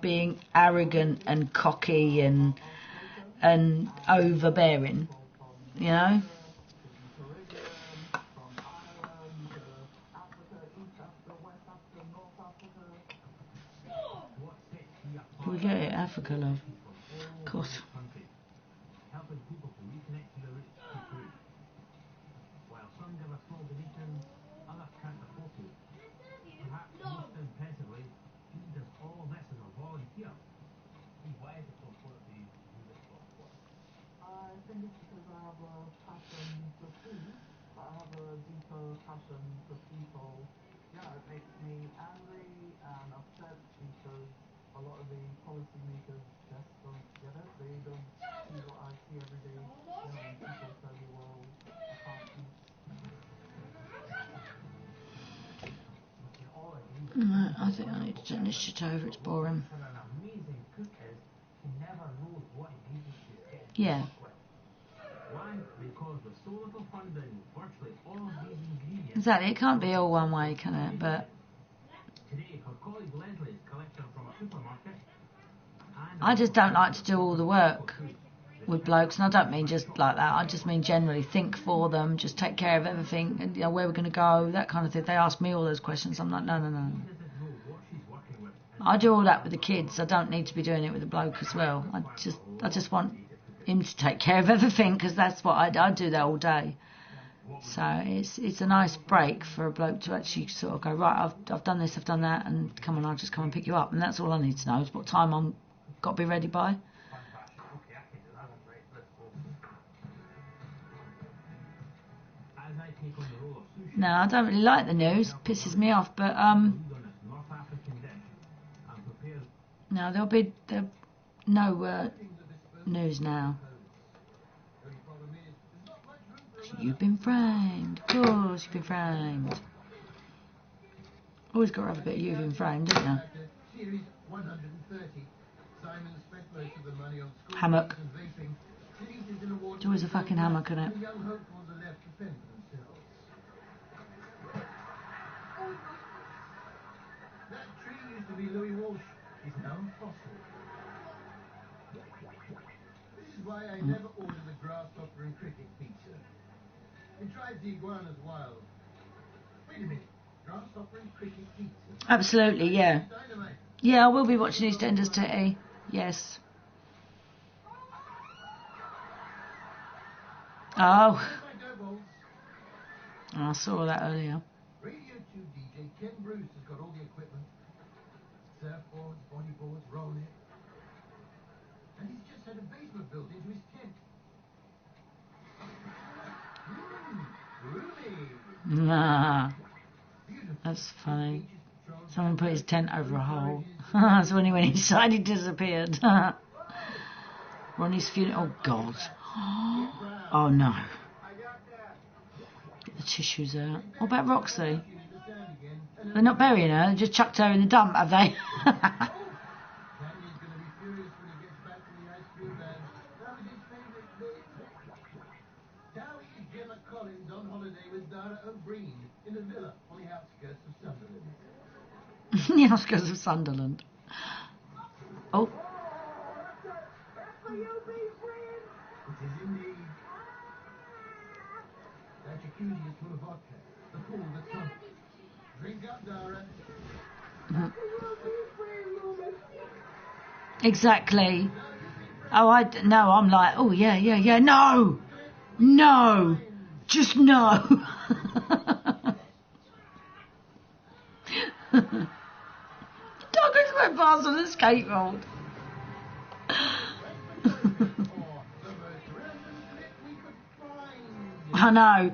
being arrogant and cocky and overbearing. You know. We get it, Africa, love. Of course. I think it's because I have a passion for food, but I have a deeper passion for people. Yeah, it makes me angry and upset because a lot of the policymakers just don't get it. They don't see what I see every day. You know, when people tell you, well, I can't eat. No, I think I need to turn this shit over. It's boring. Yeah. Exactly. It can't be all one way, can it? But I just don't like to do all the work with blokes, and I don't mean just like that. I just mean generally think for them, just take care of everything, and you know, where we're going to go, that kind of thing. They ask me all those questions. I'm like, no. I do all that with the kids. I don't need to be doing it with the bloke as well. I just want him to take care of everything, because that's what I do that all day. So it's a nice break for a bloke to actually sort of go, right, I've done this, I've done that, and come on, I'll just come and pick you up. And that's all I need to know is what time I'm got to be ready by. No, I don't really like the news. Pisses me off, but no, there'll be no news now. You've been framed. Of course, you've been framed. Always got to have a bit of you've been framed, don't you? Hammock. There's always a fucking hammock in it. That tree used to be Louis Walsh. He's now a fossil. This is why I never order the grasshopper and cricket pizza. It drives the iguanas wild. Wait a minute. Grasshopper and cricket pizza? Absolutely, yeah. Yeah, I will be watching EastEnders today. Yes. Oh. I saw that earlier. Radio 2 DJ Ken Bruce has got all the equipment. Surfboards, bodyboards, roll net. And he's just had a basement built into his tent. Roomy. Nah. That's funny. Someone put his tent over a hole. That's when he went inside, he disappeared. Ronnie's funeral. Oh, God. Oh, no. Get the tissues out. What about Roxy? They're not burying her, they just chucked her in the dump, have they? Collins on holiday with Dara O'Brien in a villa on the outskirts of Sunderland. The outskirts of Sunderland. Oh. It is indeed. That jacuzzi is full of vodka. The pool that's on. Drink up, Dara. Exactly. Oh, no, I'm like, oh, yeah. No. Just no. The dog just went past on the skateboard. I know.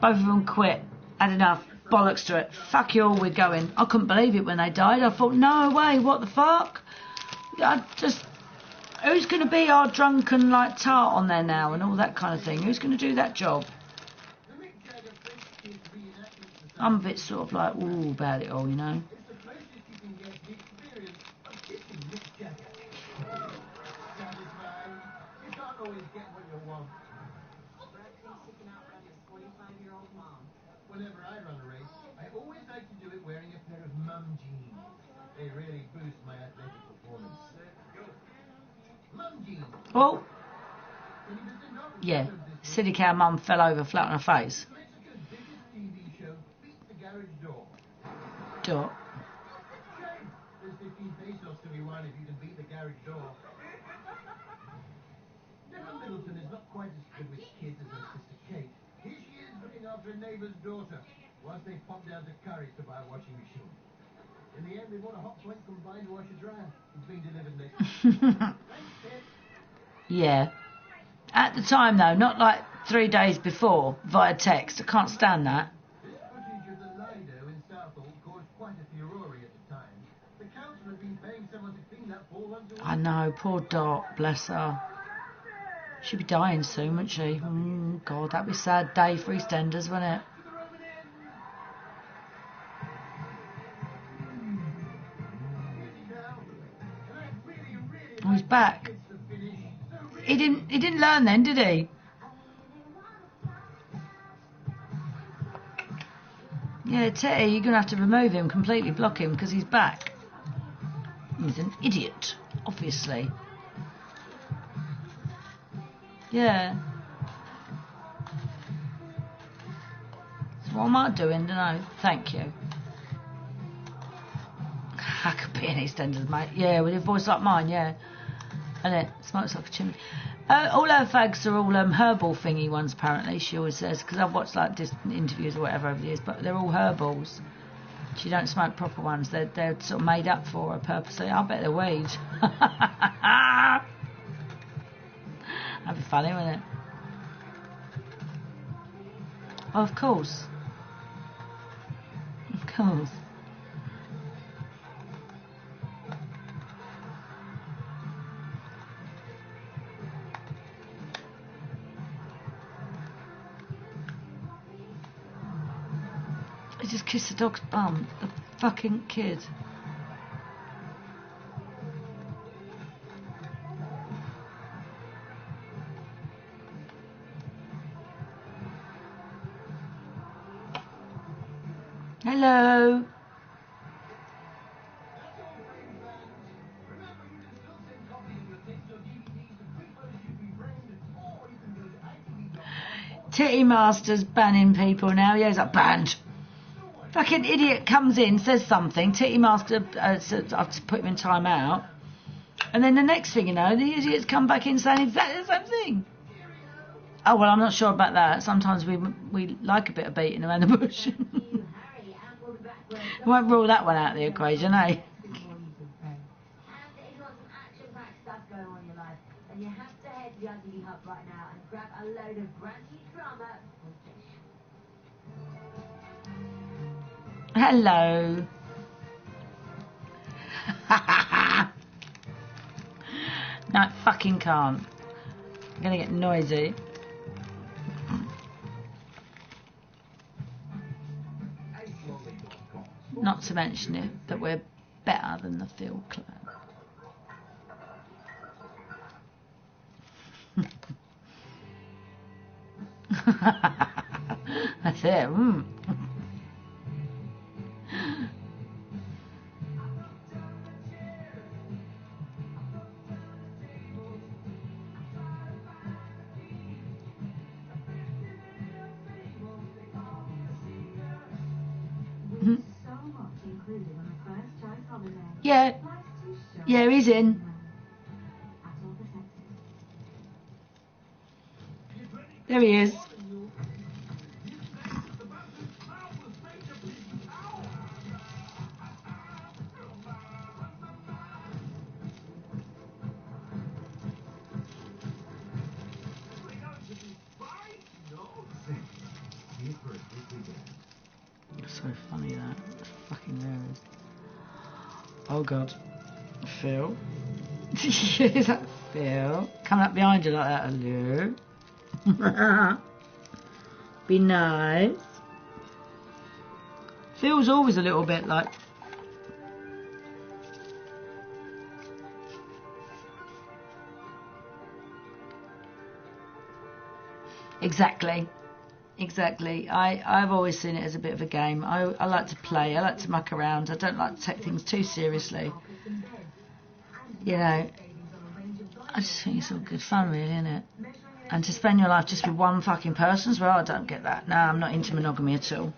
Both of them quit. Had enough. Bollocks to it. Fuck you all, we're going. I couldn't believe it when they died. I thought, no way, what the fuck? Who's going to be our drunken, like, tart on there now and all that kind of thing? Who's going to do that job? I'm a bit sort of like, ooh, about it all, you know. Whenever I run a race, I always like to do it wearing a pair of mum jeans. They really boost my athletic performance. Mum jeans. Oh. Yeah. Silly cow mum fell over flat on her face. Mexico's biggest TV show beat the garage door. Door. There's 15 pesos to be won if you can beat the garage door. Deborah Middleton is not quite as good with kids as her sister Kate. Here she is looking after a neighbour's daughter, whilst they pop down to Curry's to buy a washing machine. In the end, they bought a hot point combined washer dryer. It's being delivered next week. Yeah. At the time, though, not like 3 days before, via text. I can't stand that. This footage of the Lido in Southall caused quite a furore at the time. The council had been paying someone to clean that pool once a week. I know, poor Dot, bless her. She'd be dying soon, wouldn't she? Oh, God, that'd be a sad day for EastEnders, wouldn't it? Oh, he's back. He didn't learn then, did he? Yeah, Teddy, you're gonna have to remove him completely, block him, because he's back. He's an idiot, obviously. Yeah. So what am I doing? Don't know. Thank you. I could be an EastEnders, mate. Yeah, with a voice like mine, yeah. And it smokes like a chimney. All her fags are all herbal thingy ones, apparently, she always says, because I've watched like distant interviews or whatever over the years, but they're all herbals. She don't smoke proper ones. They're sort of made up for her purposely. I bet they're weed. That'd be funny, wouldn't it? Oh, of course. Of course. He just kissed the dog's bum. The fucking kid. Hello. Titty Master's banning people now. Yeah, he's like, banned. Fucking idiot comes in, says something. Titty Master says, I've to put him in time out. And then the next thing you know, the idiots come back in saying exactly the same thing. Oh, well, I'm not sure about that. Sometimes we like a bit of beating around the bush. Won't rule that one out of the equation, eh? And you have to head to the Ugly Hub right now and grab a load of brand new drama. Hello. No, I fucking can't. I'm gonna get noisy. Not to mention it, that we're better than the Field Club. That's it. Yeah. Yeah, he's in. There he is. So funny that. It's fucking hilarious. Oh god. Phil. Is that Phil? Coming up behind you like that. Hello. Be nice. Phil's always a little bit like... Exactly. Exactly. I've always seen it as a bit of a game. I like to play. I like to muck around. I don't like to take things too seriously. You know, I just think it's all good fun, really, isn't it? And to spend your life just with one fucking person as well, I don't get that. No, I'm not into monogamy at all.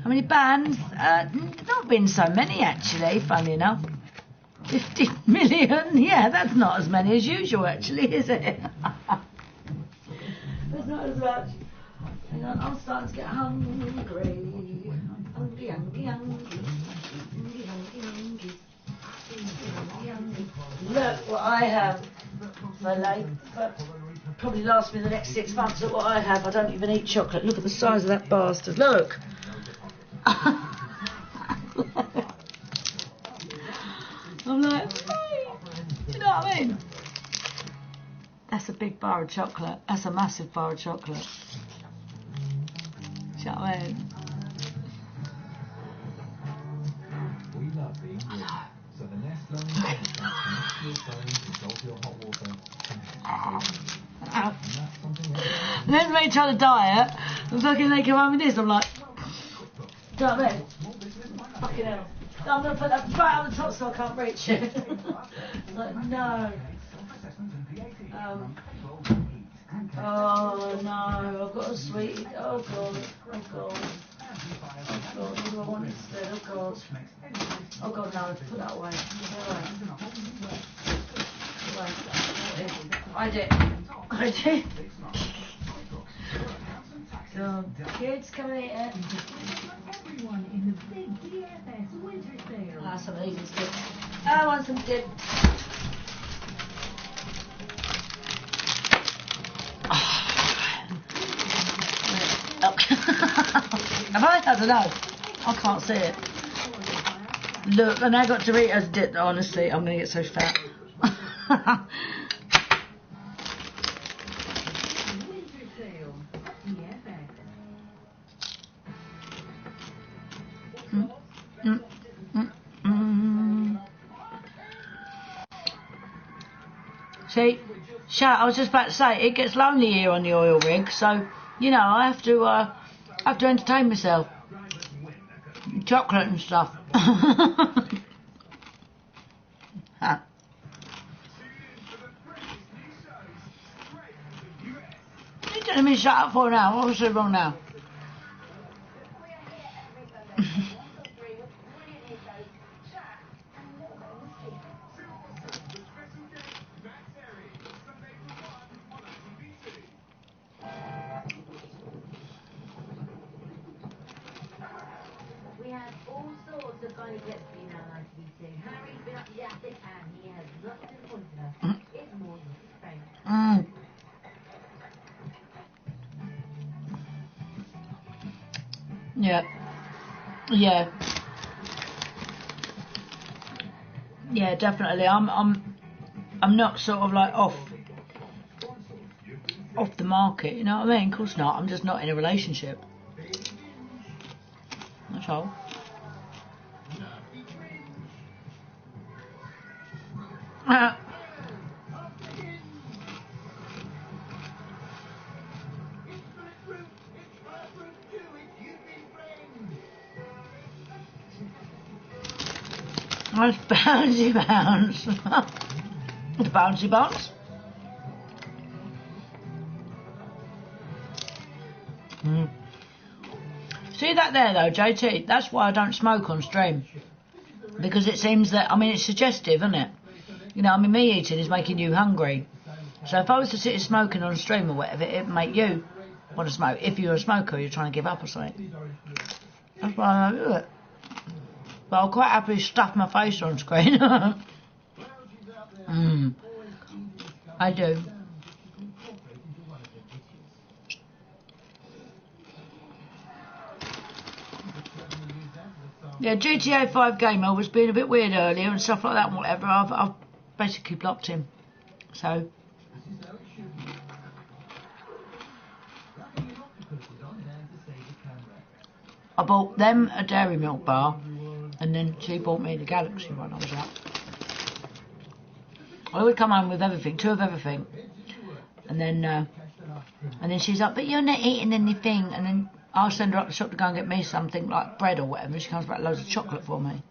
How many bands? Not been so many, actually, funny enough. 50 million? Yeah, that's not as many as usual, actually, is it? That's not as much. Hang on, I'm starting to get hungry. Hungry. Look what I have for late. Probably last me the next 6 months. Look what I have. I don't even eat chocolate. Look at the size of that bastard. Look. I'm like, hey, you know what I mean? That's a big bar of chocolate. That's a massive bar of chocolate. Do you know what I mean? We love being warm, so the Nest Learning Contract connects your phone to solve your hot water. And then when they try to diet, I'm fucking they come home with this. I'm like, do you know what I mean? Fucking hell. I'm going to put that right on the top so I can't reach it. It's like, no. Oh no, I've got a sweetie. Oh god, oh god. Oh god, what do I want instead? Oh god. Oh god, no, put that away. I did. God, kids, come and eat it. Everyone in the big DFS winter sale. Ah, some of these is good. I want some dip. Have I? I don't know. I can't see it. Look, and I got Doritos dip. Honestly, I'm going to get so fat. See, I was just about to say, it gets lonely here on the oil rig, so, you know, I have to entertain myself. Chocolate and stuff. What are you telling me to shut up for now? What was so wrong now? We have all sorts of funny clips for you now on ITV2. Harry's been up the attic and he has not disappointed us. It's more than his friend. Yeah. Yeah. Yeah, definitely. I'm not sort of like off the market, you know what I mean? Of course not. I'm just not in a relationship. That's all. That's bouncy bounce. The bouncy bounce. See that there though, JT? That's why I don't smoke on stream. Because it seems that, I mean, it's suggestive, isn't it? You know, I mean, me eating is making you hungry. So if I was to sit smoking on stream or whatever, it'd make you want to smoke. If you're a smoker, you're trying to give up or something. That's why I don't do it. But I'll quite happily stuff my face on screen. I do. Yeah, GTA 5 gamer was being a bit weird earlier and stuff like that and whatever. I've basically blocked him. So. I bought them a Dairy Milk bar and then she bought me the Galaxy one I was at. I would come home with everything, 2 of everything. And then she's like, but you're not eating anything. And then I'll send her up the shop to go and get me something like bread or whatever. And she comes back with loads of chocolate for me.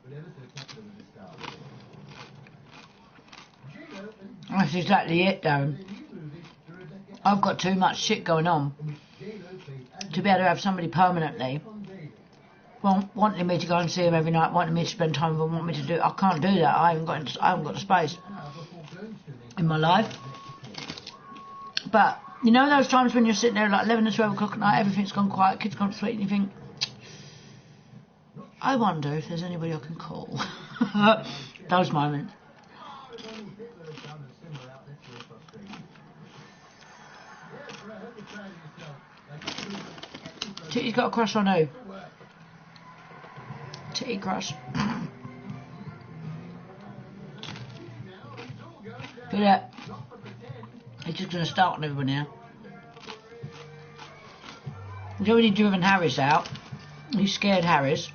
That's exactly it, Darren. I've got too much shit going on to be able to have somebody permanently wanting me to go and see him every night, wanting me to spend time with him, wanting me to do. I can't do that. I haven't got the space in my life. But you know those times when you're sitting there like 11 or 12 o'clock at night, everything's gone quiet, kids gone to sleep, and you think, I wonder if there's anybody I can call. Those moments. Titty's got a crush on who? Titty crush. But yeah, he's just going to start on everyone now. He's already driven Harris out. He's scared Harris.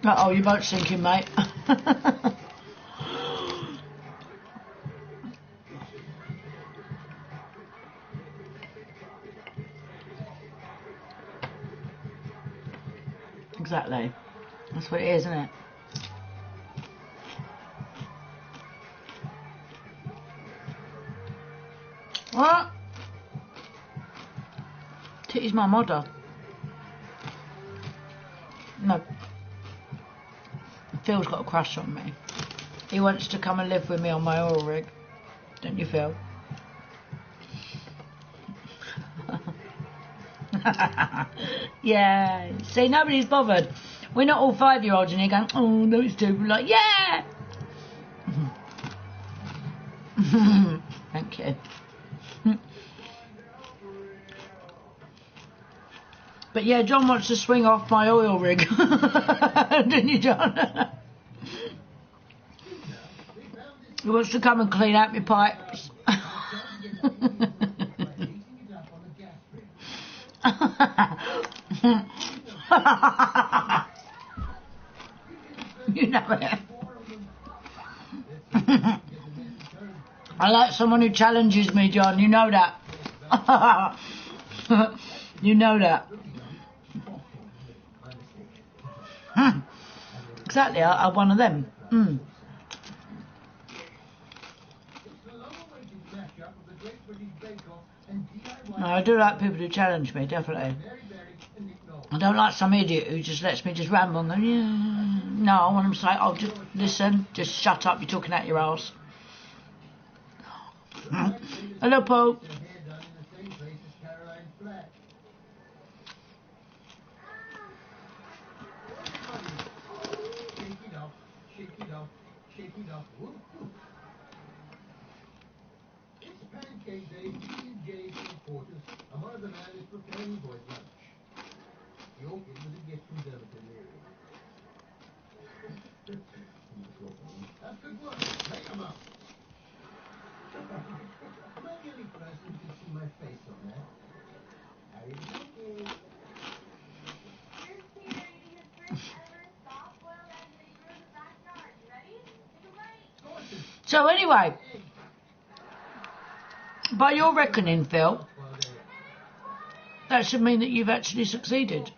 Oh, your boat's sinking, mate. Exactly. That's what it is, isn't it? What? Titty's my modder. No. Phil's got a crush on me. He wants to come and live with me on my oil rig. Don't you, Phil? Yeah. See, nobody's bothered. We're not all 5-year-olds in here going, oh, no, it's stupid. We're like, yeah! Thank you. But yeah, John wants to swing off my oil rig. Didn't you, John? He wants to come and clean out my pipes. You know it. I like someone who challenges me, John. You know that. You know that. Exactly, I'm one of them. No, I do like people who challenge me, definitely. I don't like some idiot who just lets me just ramble and go, yeah. No, I want them to say, oh, just listen, just shut up, you're talking out your arse. Hello, Paul. It's pancake day, Jay's headquarters, and one of the men is preparing boys' lunch. The orchid was a gift from Dermot Leary. That's good work. Make them up. Am I the only person who can see my face on there? Harry the Donkey. So anyway, by your reckoning, Phil, that should mean that you've actually succeeded.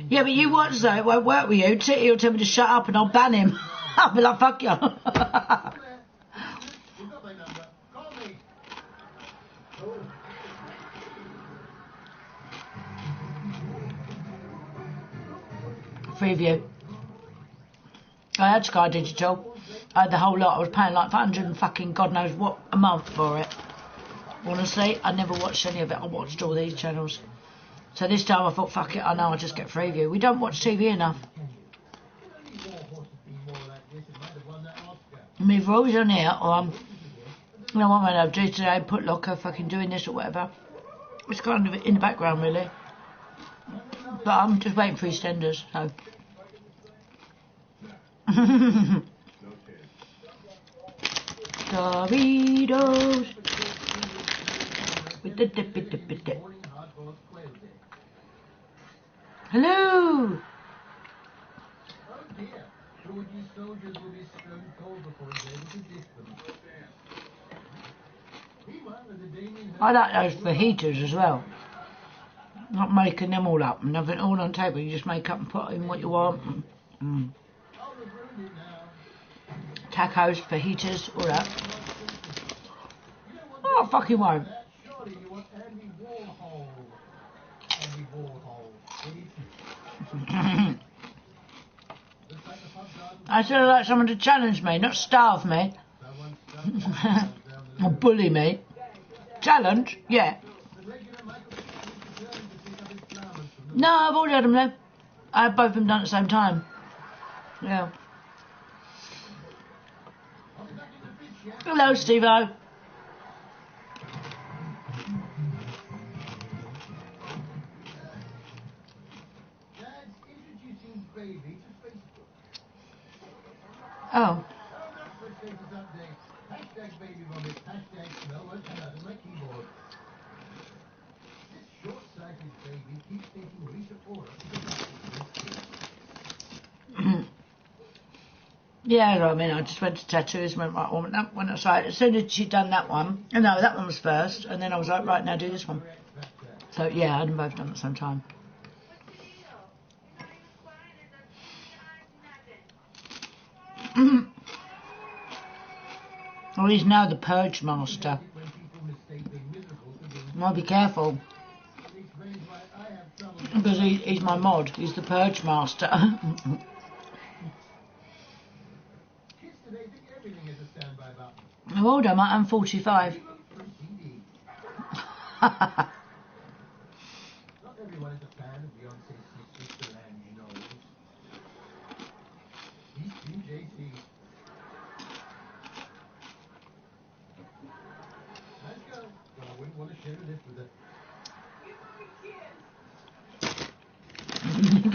Yeah, but you watch though, it won't work with you. Titty will tell me to shut up and I'll ban him. I'll be like, fuck you. Freeview. I had Sky Digital. I had the whole lot. I was paying like 100 and fucking God knows what a month for it. Honestly, I never watched any of it. I watched all these channels. So this time I thought, fuck it, I know, I'll just get Freeview. We don't watch TV enough. I mean, if we're always on here, or I'm, you know what I do today, put locker, fucking doing this or whatever. It's kind of in the background, really. But I'm just waiting for EastEnders, so. Doritos. With the dip. Hello. I like those fajitas as well. Not making them all up and having it all on the table. You just make up and put in what you want. Tacos, fajitas, all that. Oh, I fucking won't. I sort of like someone to challenge me, not starve me. Or bully me. Challenge? Yeah. No, I've already had them there. I had both of them done at the same time. Yeah. Hello, Steve-O. Oh. Yeah, I mean, I just went to tattoos, went outside. As soon as she'd done that one, no, that one was first, and then I was like, right, now do this one. So, yeah, I had them both done at the same time. Oh, he's now the purge master. I'll be careful. Because he's my mod. He's the purge master. How old am I? I'm 45.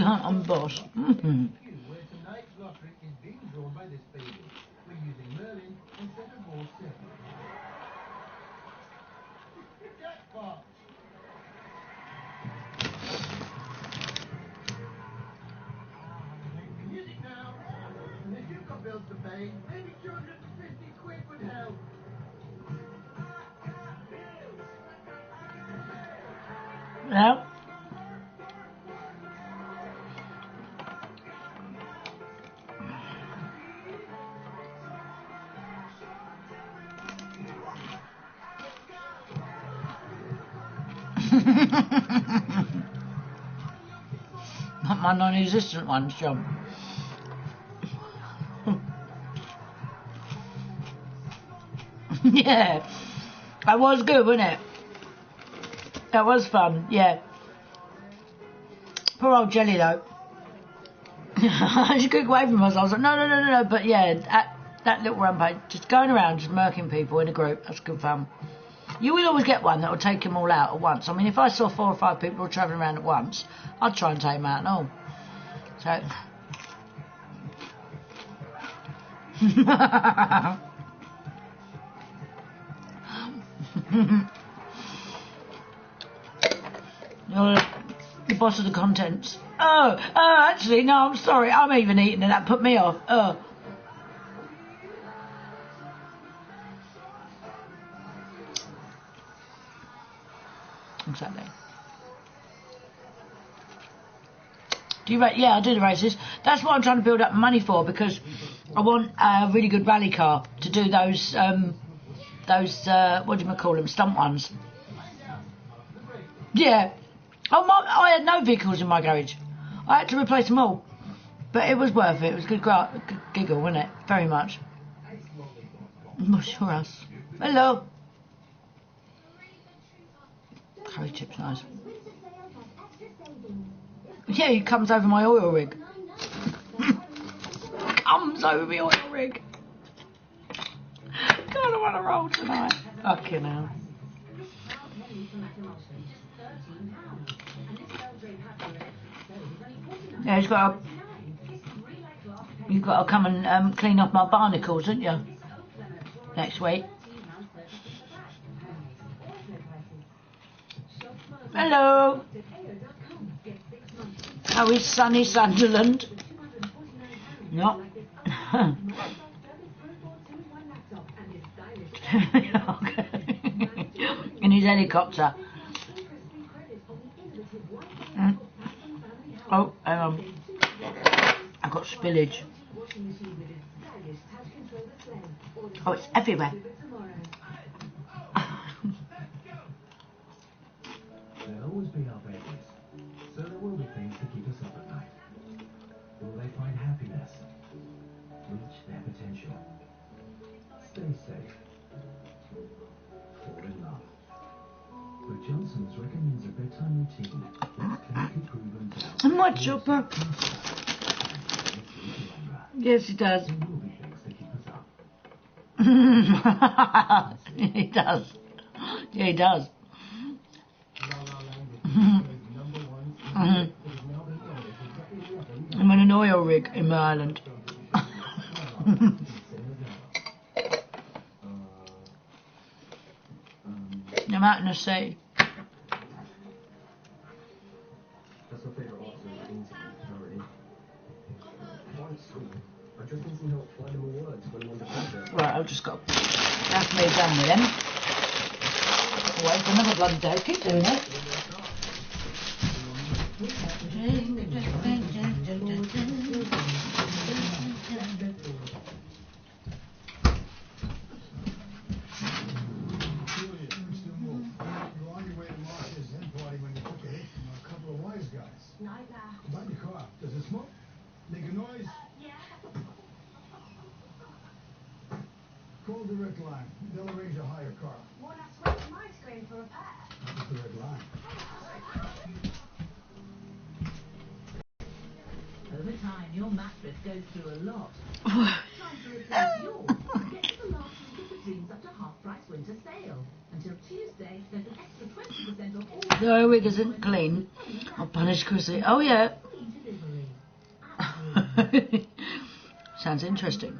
I'm boss. Bills to pay, maybe 250 quid would help. Yeah. Not my non-existent ones, John. Yeah, that was good, wasn't it? That was fun, yeah. Poor old Jelly though. She couldn't wait from us. I was like, no. But yeah, that little rampage, just going around, just murking people in a group, that's good fun. You will always get one that will take them all out at once. I mean, if I saw 4 or 5 people travelling around at once, I'd try and take them out and all. So. Make a boss of the contents. Actually, no, I'm sorry. I'm even eating it. That put me off. Exactly. Do you rate? Yeah, I do the races. That's what I'm trying to build up money for, because I want a really good rally car to do those what do you call them, stunt ones. Yeah. Oh, I had no vehicles in my garage. I had to replace them all, but it was worth it. It was a good giggle, wasn't it? Very much. What's your house? Hello. Curry chips, nice. Yeah, he comes over my oil rig. Comes over my oil rig. God, I want to roll tonight. Fucking hell. Yeah, you've got to come and clean off my barnacles, haven't you? Next week. Hello. How is sunny Sunderland? No. In his helicopter. Oh, hang on. I've got spillage. Oh, it's everywhere. There'll always be our babies, so there will be things to keep us up at night. Will they find happiness? Reach their potential? Stay safe? Fall in love? But Johnson's recommends a bedtime routine that's clinically proven to help. And what, Chopper? Yes, he does. There will be things to keep us up. He does. Yeah, he does. I'm on an oil rig in my island. I'm out in the sea. That's my favourite answer in interview, apparently. Why at school? I just need some help finding more words when I'm under pressure. Right, I've just got. That's me done with him. Wait for another bloody day. Keep doing it. About your car. Does it smoke? Make a noise? Call direct line. They'll arrange a hire car. Well, that's wait my screen for repair. That's the red line. Over time, your mattress goes through a lot. Time to replace yours. Get to the last week of the Dreams Up to Half Price Winter Sale. Until Tuesday, there's an extra 20% off all. The oil rig isn't clean. I'll punish Chrissy. Oh, yeah. Sounds interesting.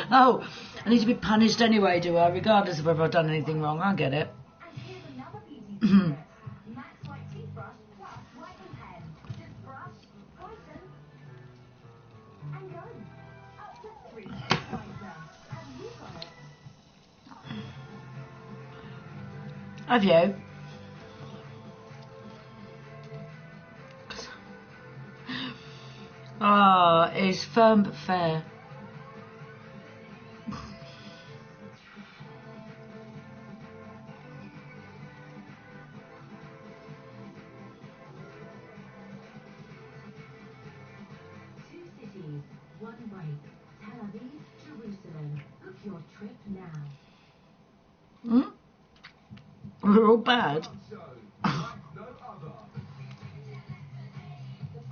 Oh, I need to be punished anyway, do I? Regardless of whether I've done anything wrong. I get it. Have you? Ah, it's firm but fair. Two cities, one break. Tel Aviv, Jerusalem. Book your trip now. Hmm? We're all bad. The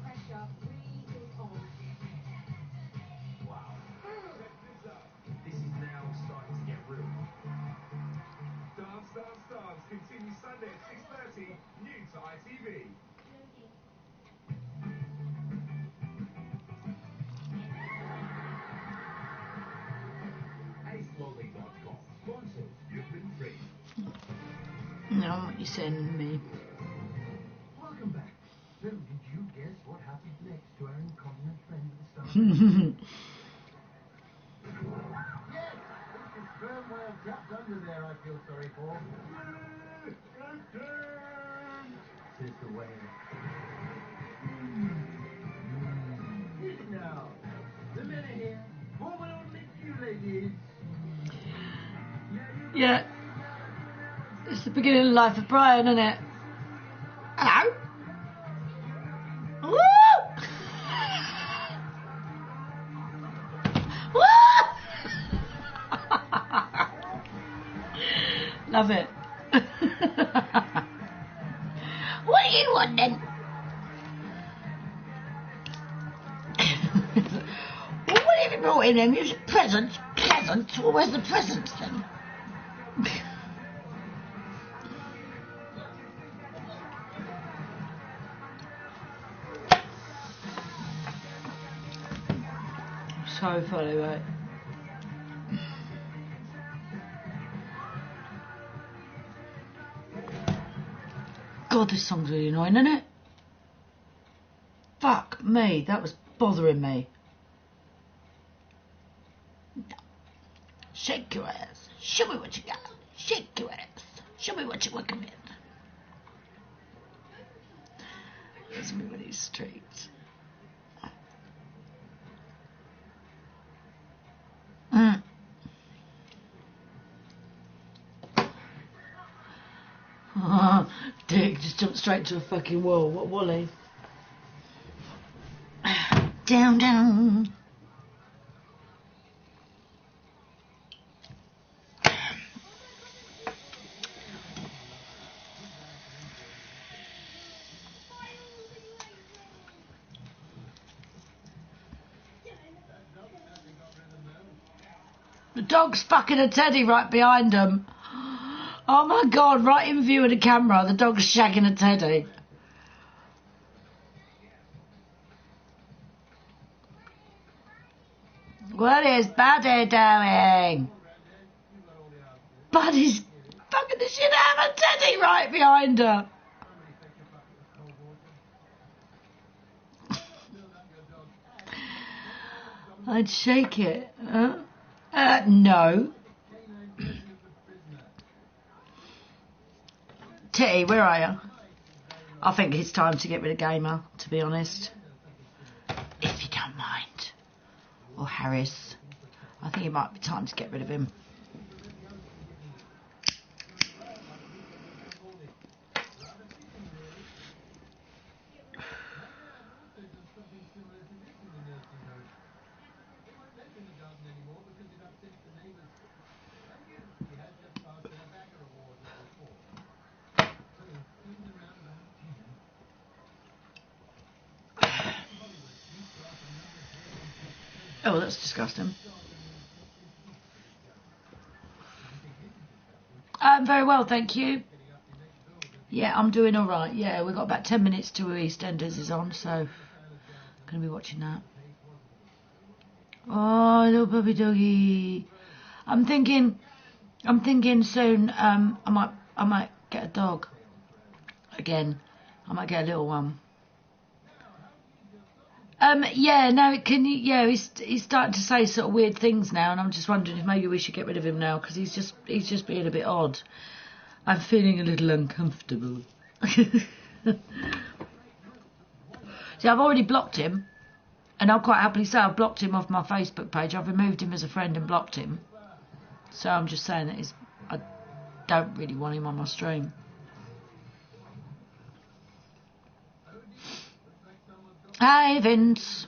pressure really is on. Wow. This is now starting to get real. Dance, Dance, Dance continues Sunday at 6:30, new to ITV. on what you're sending me. Welcome back. So, did you guess what happened next to our incontinent friend at the start? Yes! It's the sperm whale trapped under there I feel sorry for. Says the whale. Now, the men are here. Forward on lick you ladies. Yeah. It's the beginning of the life of Brian, isn't it? Hello? Woo! Woo! Love it. What do you want then? Well, what have you brought in then? Music presents? Presents? Well, where's the presents then? So funny, mate. God, this song's really annoying, isn't it? Fuck me, that was bothering me. Shake your ass. Show me what you got. Shake your ass. Show me what you're working with. Let's move on these streets. Dick just jumped straight to a fucking wall. What Wally? Down, down. The dog's fucking a teddy right behind him. Oh my God, right in view of the camera, the dog's shagging a teddy. What is Buddy doing? Buddy's fucking the shit out of a teddy right behind her. I'd shake it. No. Titty, where are you? I think it's time to get rid of Gamer, to be honest. If you don't mind. Or Harris. I think it might be time to get rid of him. Oh, that's disgusting. Very well, thank you. Yeah, I'm doing all right. Yeah, we've got about 10 minutes to EastEnders is on, so I'm going to be watching that. Oh, little puppy doggy. I'm thinking soon. I might get a dog again. I might get a little one. Yeah, no, can you? Yeah, he's starting to say sort of weird things now, and I'm just wondering if maybe we should get rid of him now because he's just being a bit odd. I'm feeling a little uncomfortable. See, I've already blocked him, and I'll quite happily say I've blocked him off my Facebook page. I've removed him as a friend and blocked him. So I'm just saying that I don't really want him on my stream. Hi, Vince.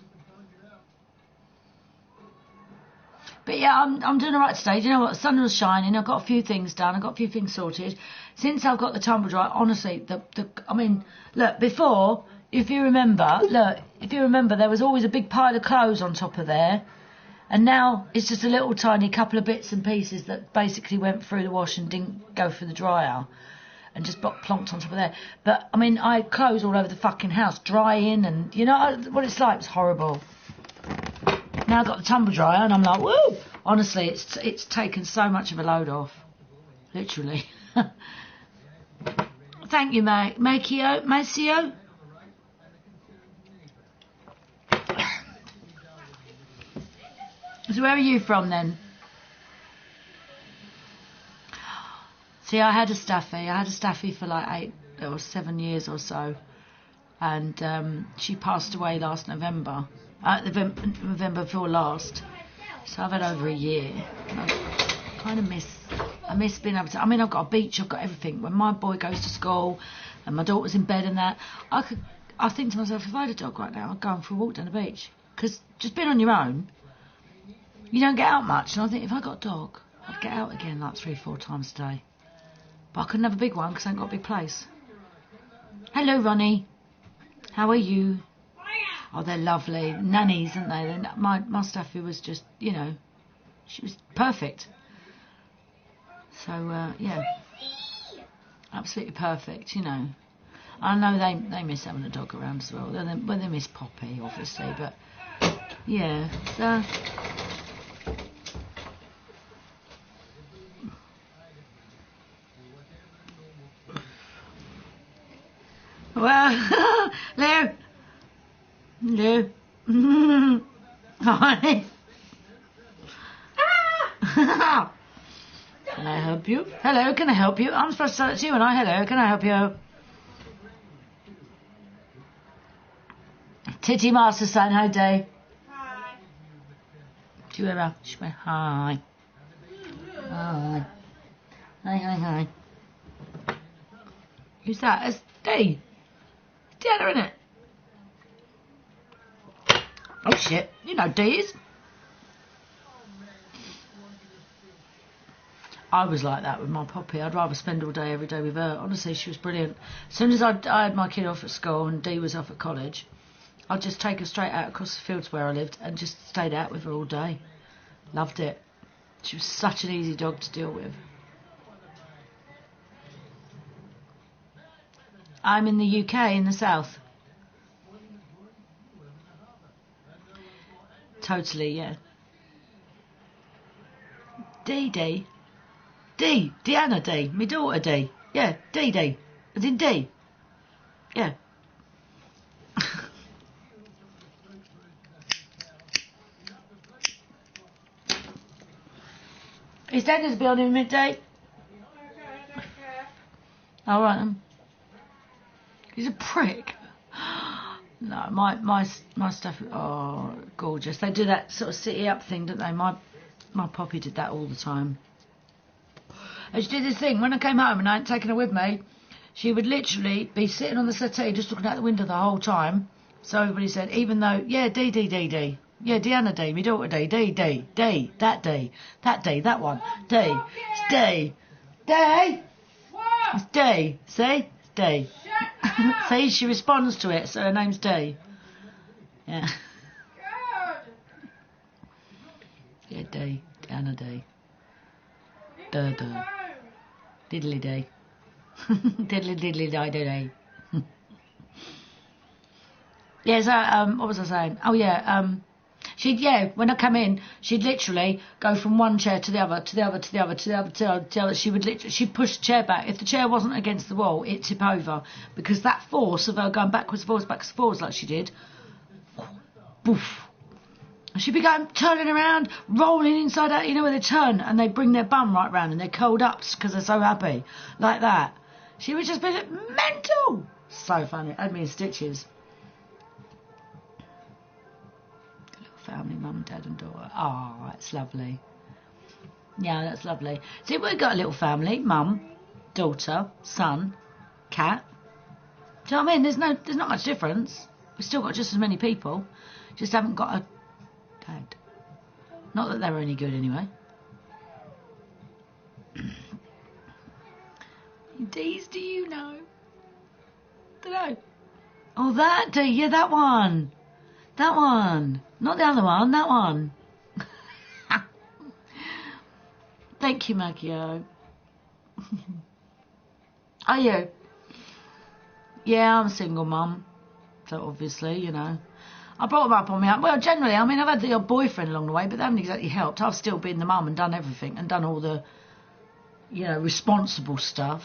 But yeah, I'm doing all right today. Do you know what? The sun was shining. I've got a few things done. I've got a few things sorted. Since I've got the tumble dryer, honestly, I mean, look, before, if you remember, there was always a big pile of clothes on top of there. And now it's just a little tiny couple of bits and pieces that basically went through the wash and didn't go through the dryer. And just plonked on top of there. But, I mean, I had clothes all over the fucking house, drying, and you know what it's like? It's horrible. Now I've got the tumble dryer, and I'm like, woo! Honestly, it's taken so much of a load off. Literally. Thank you, Maceo. So where are you from then? See, I had a staffy for like 8 or 7 years or so, and she passed away last November. November before last. So I've had over a year. And I kind of miss being able to. I mean, I've got a beach, I've got everything. When my boy goes to school and my daughter's in bed and that, I think to myself, if I had a dog right now, I'd go for a walk down the beach. Because just being on your own, you don't get out much. And I think if I got a dog, I'd get out again like 3-4 times a day. But I couldn't have a big one because I ain't got a big place. Hello, Ronnie. How are you? Oh, they're lovely. Nannies, aren't they? My staffy was just, you know, she was perfect. So, yeah. Absolutely perfect, you know. I know they miss having a dog around as well. Well, they miss Poppy, obviously, but, yeah. So, well, Leo. Hello. Hi. Can I help you? Hello, can I help you? I'm supposed to say it to you and hello, can I help you? Titty Master saying hi, Dave. Hi. Do you ever? She went, hi. Hi. Hi. Who's that? It's Dee. Deanna, isn't it? Oh shit, you know Dee is. I was like that with my Poppy. I'd rather spend all day, every day with her. Honestly, she was brilliant. As soon as I had my kid off at school and Dee was off at college, I'd just take her straight out across the fields where I lived and just stayed out with her all day. Loved it. She was such an easy dog to deal with. I'm in the UK, in the south. Totally, yeah. Dee. Deanna Dee. My daughter Dee. Yeah, Dee. As in Dee. Yeah. Is Dad going to be on in midday? All right then. He's a prick. No, my stuff. Oh, gorgeous. They do that sort of city up thing, don't they? My Poppy did that all the time. And she did this thing when I came home and I hadn't taken her with me. She would literally be sitting on the settee just looking out the window the whole time. So everybody said, even though, yeah, Dee. Yeah, Deanna Dee, my daughter Dee, that one, Dee, it's Dee. It's Dee, see? It's Dee. See, she responds to it, so her name's Dee. Yeah. Yeah, Dee, Deanna Dee. Duh. Diddly Dee. Diddly Dee. Yeah, so, what was I saying? Oh, yeah, when I come in, she'd literally go from one chair to the other. She'd push the chair back. If the chair wasn't against the wall, it'd tip over. Because that force of her going backwards, forwards like she did, boof. And she'd be turning around, rolling inside out, you know, where they turn and they bring their bum right round and they're curled up because they're so happy. Like that. She would just be mental. So funny. Had me in stitches. Family, mum, dad and daughter. Oh, that's lovely. Yeah, that's lovely. See, we've got a little family. Mum, daughter, son, cat. Do you know what I mean? There's not much difference. We've still got just as many people. Just haven't got a dad. Not that they're any good anyway. D's, do you know? Don't know. Oh, that D. Yeah, that one. That one. Not the other one, that one. Thank you, Maggio. Are you? Yeah, I'm a single mum. So obviously, you know. I brought them up on me. Well, generally, I mean, I've had the odd boyfriend along the way, but they haven't exactly helped. I've still been the mum and done everything and done all the, you know, responsible stuff.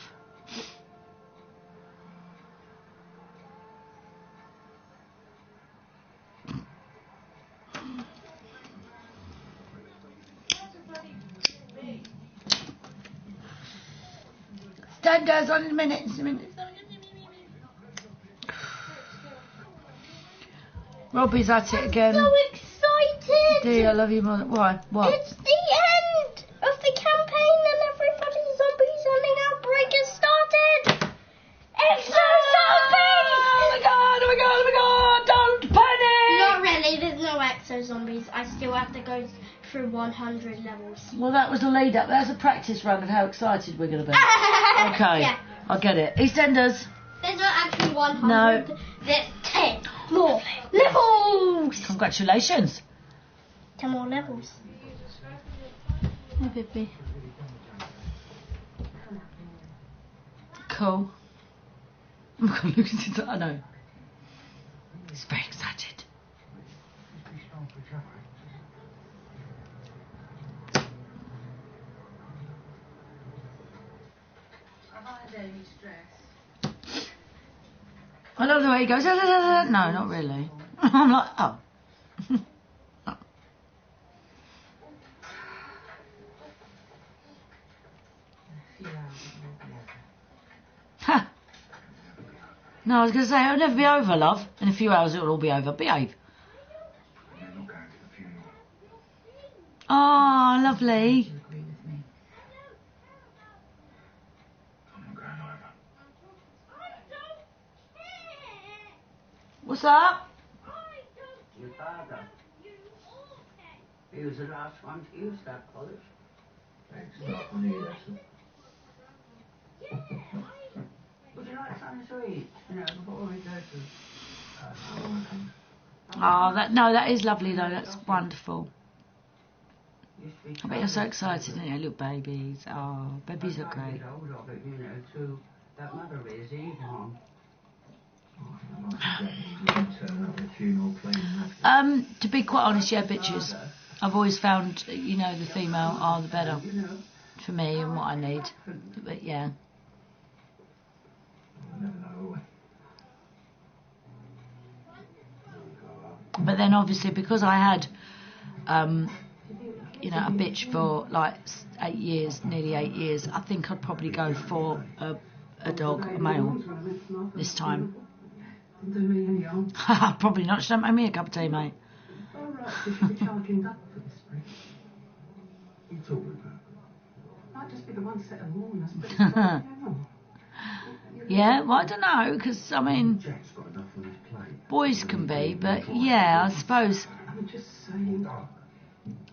EastEnders on in a minute. Robbie's at it again. I'm so excited. Dee, I love you more. Why? What? It's the end of the campaign and everybody's zombies and the outbreak has started. Exo-zombies! Oh my god, oh my god, oh my god, don't panic! Not really, there's no exo-zombies. I still have to go through 100 levels. Well, that was the lead up. That's a practice run of how excited we're going to be. Okay, Yeah. I get it. EastEnders. There's not actually 100. No. There's 10 more levels. Congratulations. 10 more levels. Hi, baby. Cool. I know. He's very excited. I love the way he goes. Da, da, da, da. No, not really. I'm like, oh. Ha. No, I was going to say, it'll never be over, love. In a few hours, it'll all be over. Behave. Oh, lovely. What's up? Your father. He was the last one to use that polish. Thanks a lot, honey. Would you like something to eat? You know, before we go to... Oh, that is lovely though. That's wonderful. I bet you're so excited, aren't you? Little babies. Oh, babies look great. That mother is even. To be quite honest, yeah, bitches. I've always found, you know, the female are the better for me and what I need. But yeah. But then obviously because I had, you know, a bitch for like 8 years, nearly 8 years, I think I'd probably go for a dog, a male, this time. Probably not. She don't make me a cup of tea, mate. Yeah, well, I don't know, because, I mean, boys can be, but yeah, I suppose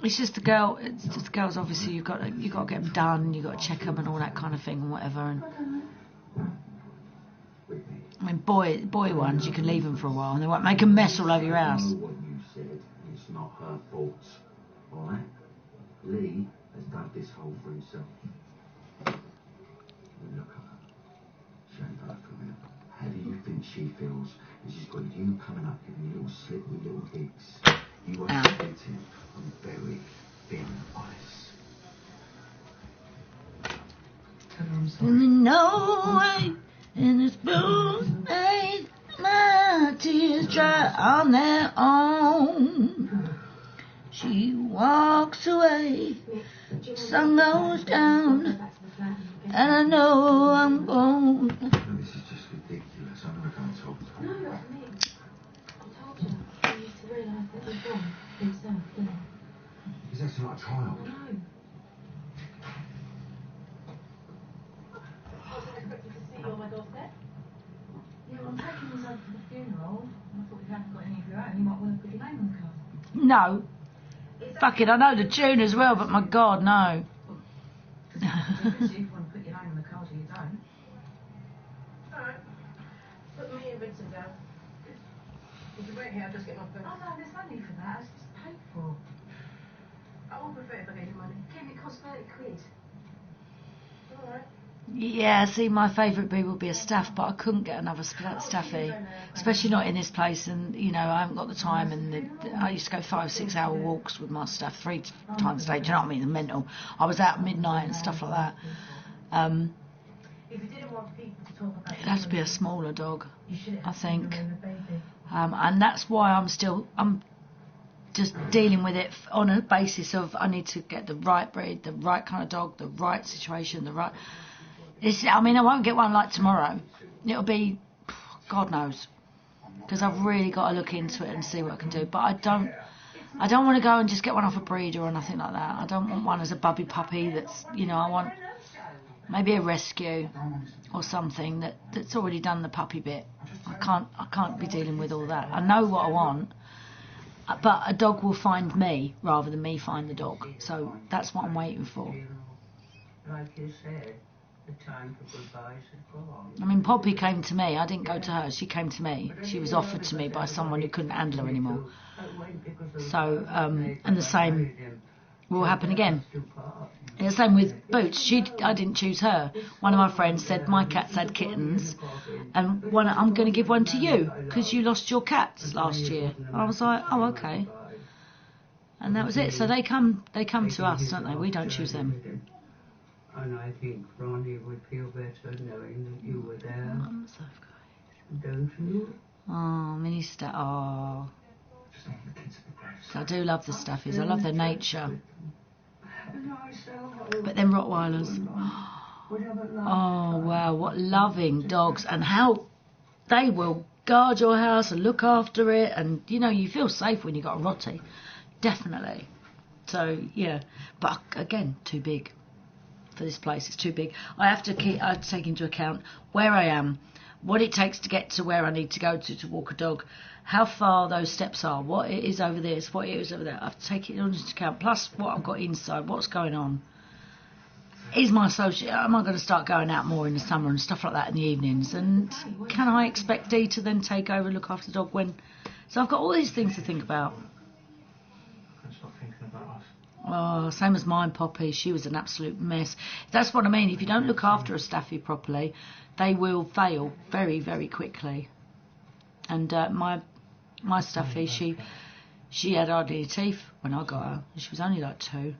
it's just the girl. It's just the girls. Obviously, you got to get them done. You got to check them and all that kind of thing and whatever. And I mean, boy ones, you can leave them for a while and they won't make a mess all over your house. What you said, it's not her fault. All right, Lee has done this hole for himself. Look at her. She ain't heard from him. How do you think she feels? And she's got you coming up, giving you a little slip with little hicks. You are skating on very thin ice. No way in this blue days, my tears dry on their own. She walks away, sun goes down, and I know I'm gone. This is just ridiculous. I'm not going to talk to her. No, that's me. I told you. You used to realise that he's gone himself, didn't he? He's acting like a child. No. On my doorstep. Yeah, well, I'm taking these over for the funeral. And I thought if you haven't got any of your own, you might want to put your name on the card. No. Fuck it, I know the tune as well, but my God, no. If you want to put your name on the card or you don't. Alright. Put me in Vincent down. If you wait here, I'll just get my phone. Oh no, there's no need for that. It's just paid for. I won't prefer if I gave you money. Kim, it costs 30 quid. Alright. Yeah, see, my favourite bee would be a staff, but I couldn't get another staffy, especially not in this place. And you know, I haven't got the time. And I used to go 5-6 hour walks with my staff 3 times a day. Do you know what I mean? The mental. I was out at midnight and stuff like that. If you didn't want people to talk about It'd have to be a smaller dog, I think. And that's why I'm just dealing with it on a basis of I need to get the right breed, the right kind of dog, the right situation, the right. I mean, I won't get one like tomorrow. It'll be, God knows, because I've really got to look into it and see what I can do. But I don't want to go and just get one off a breeder or nothing like that. I don't want one as a bubby puppy. That's, you know, I want maybe a rescue or something that's already done the puppy bit. I can't be dealing with all that. I know what I want, but a dog will find me rather than me find the dog. So that's what I'm waiting for. Like you said, the time for goodbyes has gone. I mean, Poppy came to me. I didn't go to her. She came to me. She was offered to me by someone who couldn't handle her anymore. So, and the same will happen again. And the same with Boots. I didn't choose her. One of my friends said, my cats had kittens, and I'm going to give one to you because you lost your cats last year. And I was like, oh, okay. And that was it. So they come to us, don't they? We don't choose them. And I think Ronnie would feel better knowing that you were there. Don't you? Oh, mini stuff. Oh. I do love the stuffies. I love their nature. But then Rottweilers. Oh, wow. What loving dogs. And how they will guard your house and look after it. And, you know, you feel safe when you've got a Rottie. Definitely. So, yeah. But, again, too big. For this place, it's too big. I have to take into account where I am, what it takes to get to where I need to go to walk a dog, how far those steps are, what it is over this, what it is over there. I have to take it into account, plus what I've got inside, what's going on. Am I going to start going out more in the summer and stuff like that in the evenings? And can I expect Dee to then take over and look after the dog when? So I've got all these things to think about. Stop thinking about us. Oh, same as mine, Poppy. She was an absolute mess. That's what I mean. If you don't look after a staffy properly, they will fail very, very quickly. And my staffy, she had hardly any teeth when I got her. She was only like 2. I'm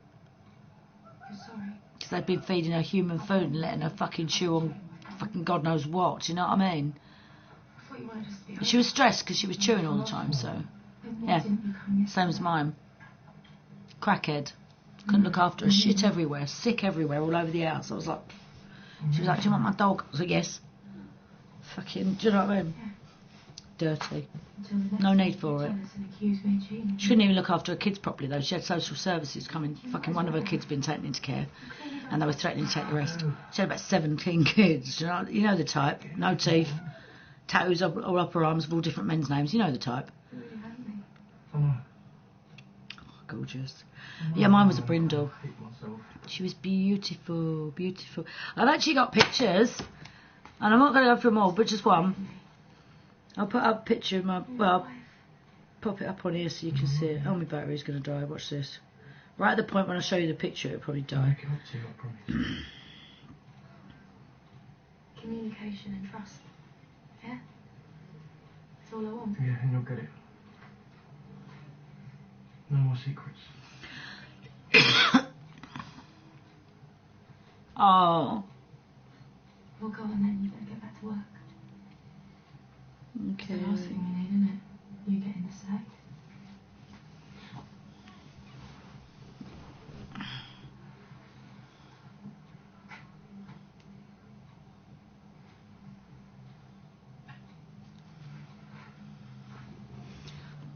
sorry. Because they'd been feeding her human food and letting her fucking chew on fucking God knows what. Do you know what I mean? I thought you wanted us to be She was stressed because she was chewing all the time. So, yeah, same as mine. Crackhead. Couldn't look after her. Shit everywhere. Sick everywhere. All over the house. I was like... She was like, do you want my dog? I was like, yes. Fucking... Do you know what I mean? Dirty. No need for it. She couldn't even look after her kids properly, though. She had social services coming. Fucking one of her kids been taken into care. And they were threatening to take the rest. She had about 17 kids. You know the type. No teeth. Tattoos all up her arms of all different men's names. You know the type. Gorgeous. Yeah, mine was a brindle. She was beautiful, beautiful. I've actually got pictures, and I'm not going to go through them all, but just one. I'll put up a picture of my... Well, I'll pop it up on here so you can see it. Oh, my battery's going to die. Watch this. Right at the point when I show you the picture, it'll probably die. Communication and trust. Yeah? That's all I want. Yeah, and you'll get it. No more secrets. Oh. Well, go on then. You better get back to work. Okay. It's the last thing you need, isn't it? You getting the sack.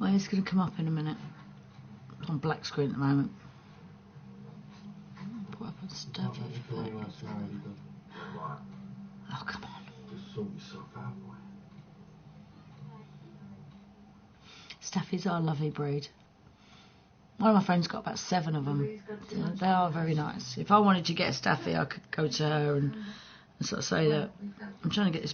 Well, it's going to come up in a minute. It's on black screen at the moment. Put up on stuff. Oh, come on. Just sort yourself out, boy. Staffies are a lovely breed. One of my friends got about 7 of them. They are very nice. If I wanted to get a Staffy, I could go to her and sort of say that I'm trying to get this